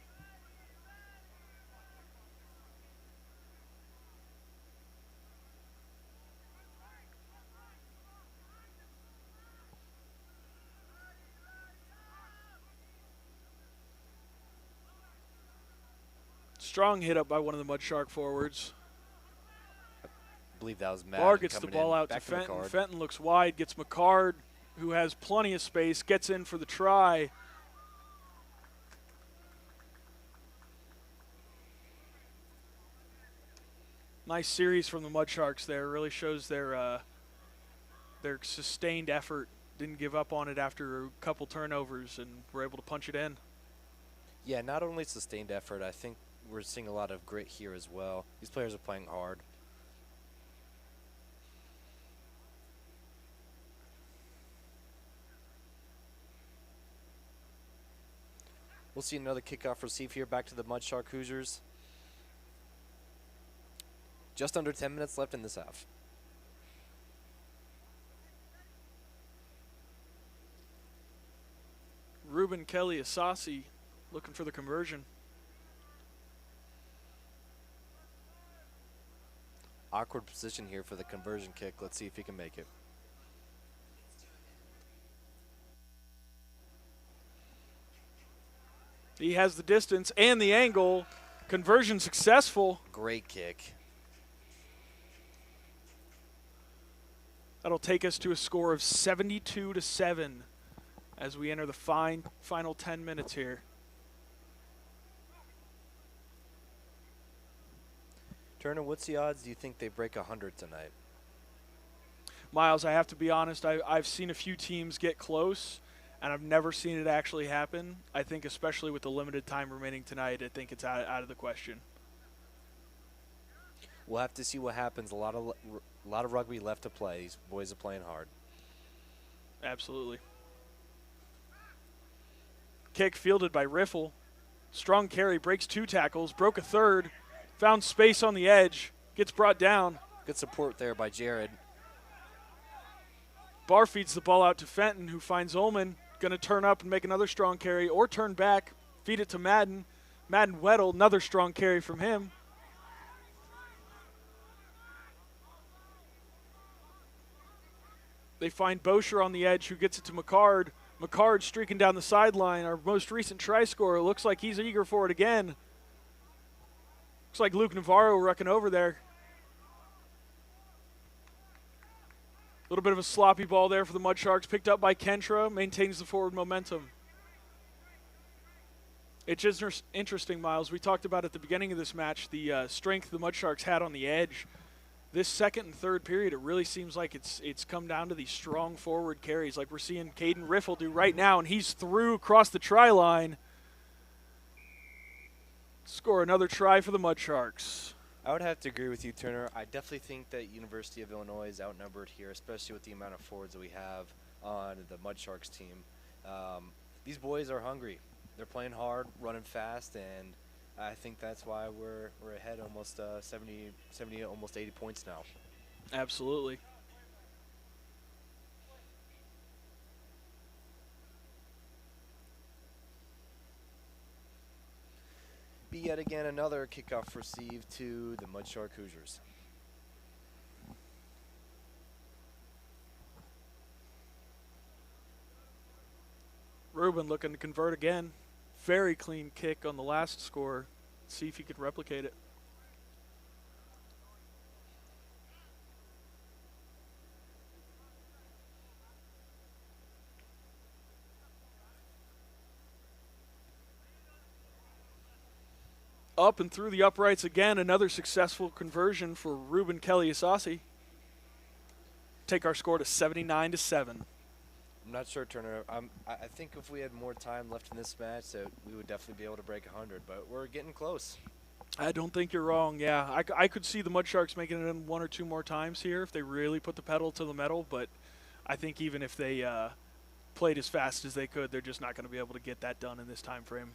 Strong hit up by one of the Mud Shark forwards. I believe that was Matt. Barr gets the ball out to Fenton. Fenton looks wide, gets McCard, who has plenty of space, gets in for the try. Nice series from the Mud Sharks there. Really shows their sustained effort. Didn't give up on it after a couple turnovers and were able to punch it in. Yeah, not only sustained effort, I think we're seeing a lot of grit here as well. These players are playing hard. We'll see another kickoff receive here back to the Mud Shark Hoosiers. Just under 10 minutes left in this half. Ruben Kelly Asasi looking for the conversion. Awkward position here for the conversion kick. Let's see if he can make it. He has the distance and the angle. Conversion successful. Great kick. That'll take us to a score of 72-7 as we enter the final 10 minutes here. Turner, what's the odds do you think they break 100 tonight? Miles, I have to be honest, I've seen a few teams get close, and I've never seen it actually happen. I think especially with the limited time remaining tonight, I think it's out of the question. We'll have to see what happens. A lot of rugby left to play. These boys are playing hard. Absolutely. Kick fielded by Riffle. Strong carry, breaks 2 tackles, broke a third, found space on the edge, gets brought down. Good support there by Jared. Barr feeds the ball out to Fenton, who finds Ullman. Going to turn up and make another strong carry, or turn back, feed it to Madden. Madden Weddle, another strong carry from him. They find Bosher on the edge, who gets it to McCard. McCard streaking down the sideline, our most recent try scorer. Looks like he's eager for it again. Looks like Luke Navarro wrecking over there. A little bit of a sloppy ball there for the Mud Sharks, picked up by Kentra, maintains the forward momentum. It's just interesting, Miles. We talked about at the beginning of this match the strength the Mud Sharks had on the edge. This second and third period, it really seems like it's come down to these strong forward carries, like we're seeing Caden Riffle do right now, and he's through across the try line. Score another try for the Mud Sharks. I would have to agree with you, Turner. I definitely think that University of Illinois is outnumbered here, especially with the amount of forwards that we have on the Mud Sharks team. These boys are hungry. They're playing hard, running fast, and I think that's why we're ahead almost 70, almost 80 points now. Absolutely. Be yet again another kickoff received to the Mud Shark Hoosiers. Ruben looking to convert again. Very clean kick on the last score. See if he could replicate it. Up and through the uprights again. Another successful conversion for Ruben Kelly Asasi. Take our score to 79-7. I'm not sure, Turner. I think if we had more time left in this match, that we would definitely be able to break 100, but we're getting close. I don't think you're wrong, yeah. I could see the Mud Sharks making it in 1 or 2 more times here if they really put the pedal to the metal, but I think even if they played as fast as they could, they're just not going to be able to get that done in this time frame.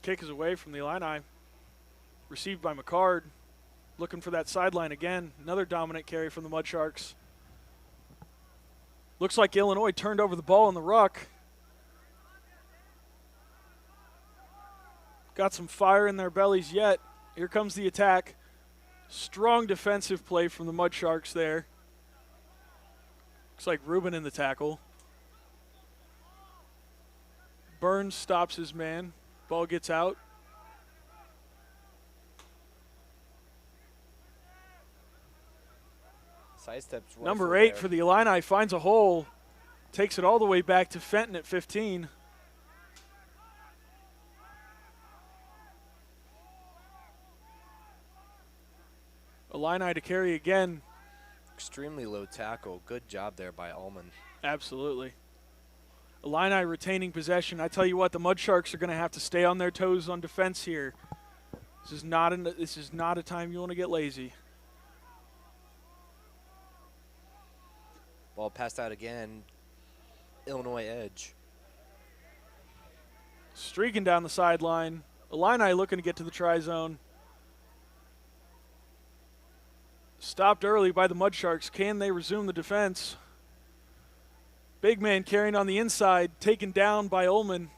kick is away from the Illini. Received by McCard. Looking for that sideline again. Another dominant carry from the Mud Sharks. Looks like Illinois turned over the ball in the ruck. Got some fire in their bellies yet. Here comes the attack. Strong defensive play from the Mud Sharks there. Looks like Rubin in the tackle. Burns stops his man. Ball gets out. Sidesteps Number 8 for the Illini finds a hole. Takes it all the way back to Fenton at 15. Illini to carry again. Extremely low tackle. Good job there by Ullman. Absolutely. Illini retaining possession. I tell you what, the Mud Sharks are going to have to stay on their toes on defense here. This is not a time you want to get lazy. Ball passed out again. Illinois edge. Streaking down the sideline. Illini looking to get to the try zone. Stopped early by the Mud Sharks. Can they resume the defense? Big man carrying on the inside, taken down by Ullman.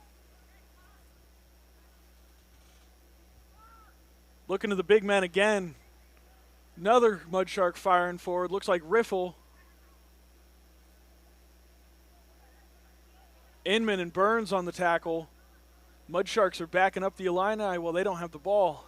Looking to the big man again. Another Mud Shark firing forward. Looks like Riffle. Inman and Burns on the tackle. Mud Sharks are backing up the Illini while they don't have the ball.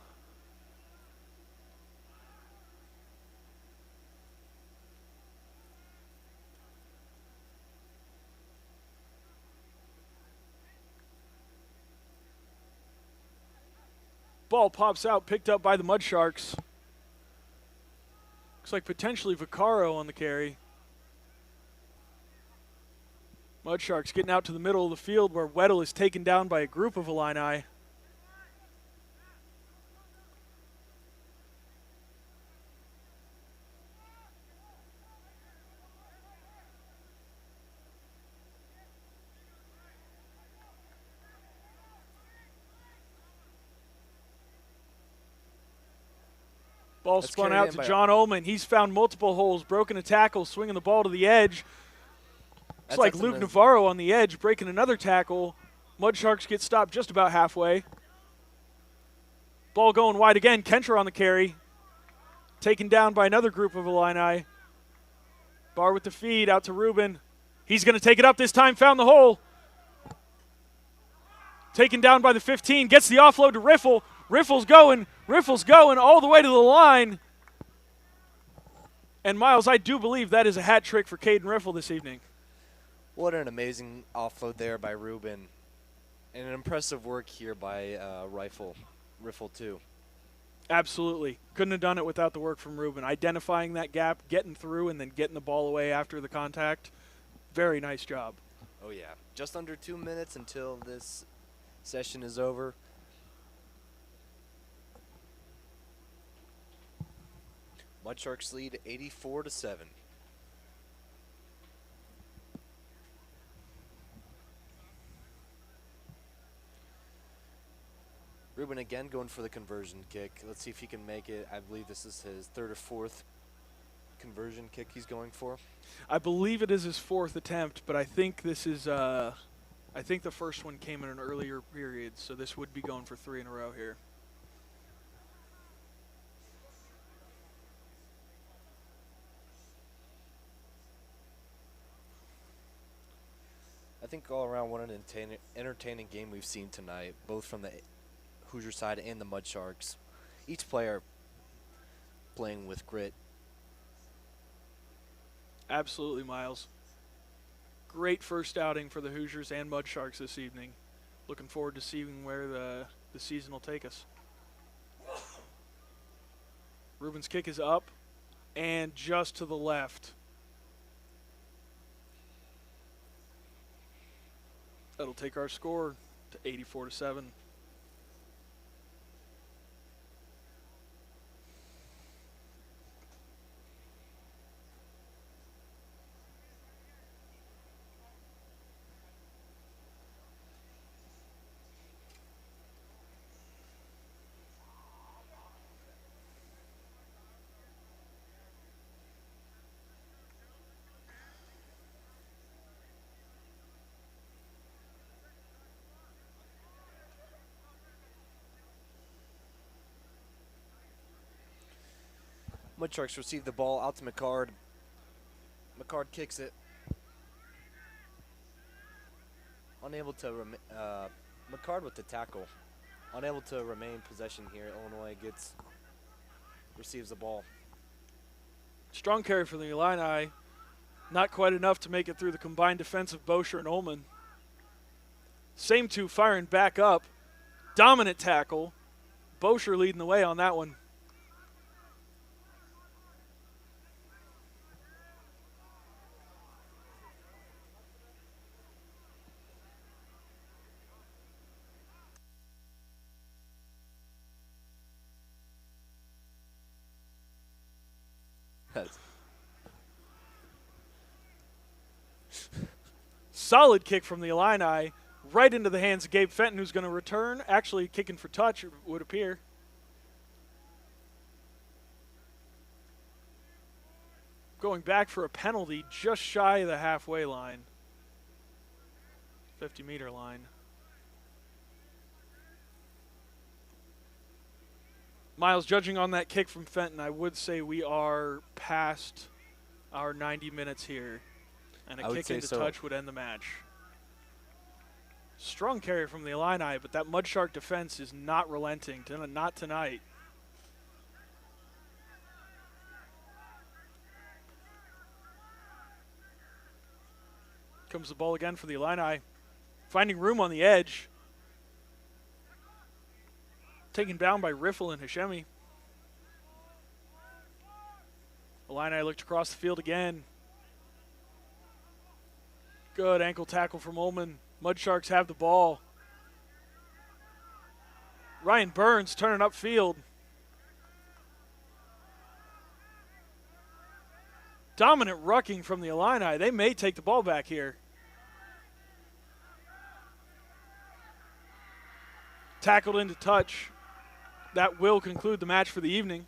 Ball pops out, picked up by the Mud Sharks. Looks like potentially Vaccaro on the carry. Mud Sharks getting out to the middle of the field where Weddle is taken down by a group of Illini. Ball spun out to John Ullman. He's found multiple holes, broken a tackle, swinging the ball to the edge. It's like Luke Navarro on the edge, breaking another tackle. Mud Sharks get stopped just about halfway. Ball going wide again. Kentra on the carry. Taken down by another group of Illini. Barr with the feed out to Rubin. He's going to take it up this time. Found the hole. Taken down by the 15. Gets the offload to Riffle. Riffle's going all the way to the line. And, Miles, I do believe that is a hat trick for Caden Riffle this evening. What an amazing offload there by Rubin. And an impressive work here by Riffle too. Absolutely. Couldn't have done it without the work from Rubin. Identifying that gap, getting through, and then getting the ball away after the contact. Very nice job. Oh, yeah. Just under 2 minutes until this session is over. Mud Sharks lead 84-7. Rubin again going for the conversion kick. Let's see if he can make it. I believe this is his third or fourth conversion kick he's going for. I believe it is his fourth attempt, but I think this is I think the first one came in an earlier period, so this would be going for 3 in a row here. I think all around what an entertaining game we've seen tonight, both from the Hoosier side and the Mud Sharks. Each player playing with grit. Absolutely, Miles. Great first outing for the Hoosiers and Mud Sharks this evening. Looking forward to seeing where the season will take us. Rubin's kick is up and just to the left. That'll take our score to 84-7. Mudsharks receive the ball out to McCard. McCard kicks it. Unable to McCard with the tackle. Unable to remain possession here. Illinois receives the ball. Strong carry for the Illini. Not quite enough to make it through the combined defense of Bosher and Ullman. Same two firing back up. Dominant tackle. Bosher leading the way on that one. Solid kick from the Illini, right into the hands of Gabe Fenton, who's going to return. Actually kicking for touch, it would appear. Going back for a penalty just shy of the halfway line. 50-meter line. Miles, judging on that kick from Fenton, I would say we are past our 90 minutes here. And a kick into touch would end the match. Strong carry from the Illini, but that Mudshark defense is not relenting. Not tonight. Comes the ball again for the Illini. Finding room on the edge. Taken down by Riffle and Hashemi. Illini looked across the field again. Good ankle tackle from Ullman. Mudsharks have the ball. Ryan Burns turning upfield. Dominant rucking from the Illini. They may take the ball back here. Tackled into touch. That will conclude the match for the evening.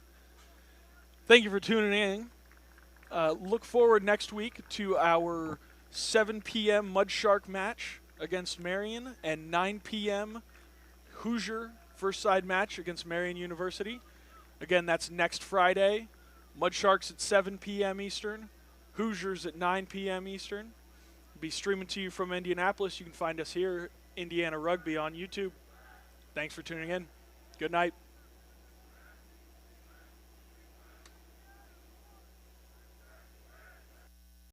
Thank you for tuning in. Look forward next week to our 7 p.m. Mudshark match against Marion and 9 p.m. Hoosier first side match against Marion University. Again, that's next Friday. Mudsharks at 7 p.m. Eastern. Hoosiers at 9 p.m. Eastern. Be streaming to you from Indianapolis. You can find us here, Indiana Rugby, on YouTube. Thanks for tuning in. Good night.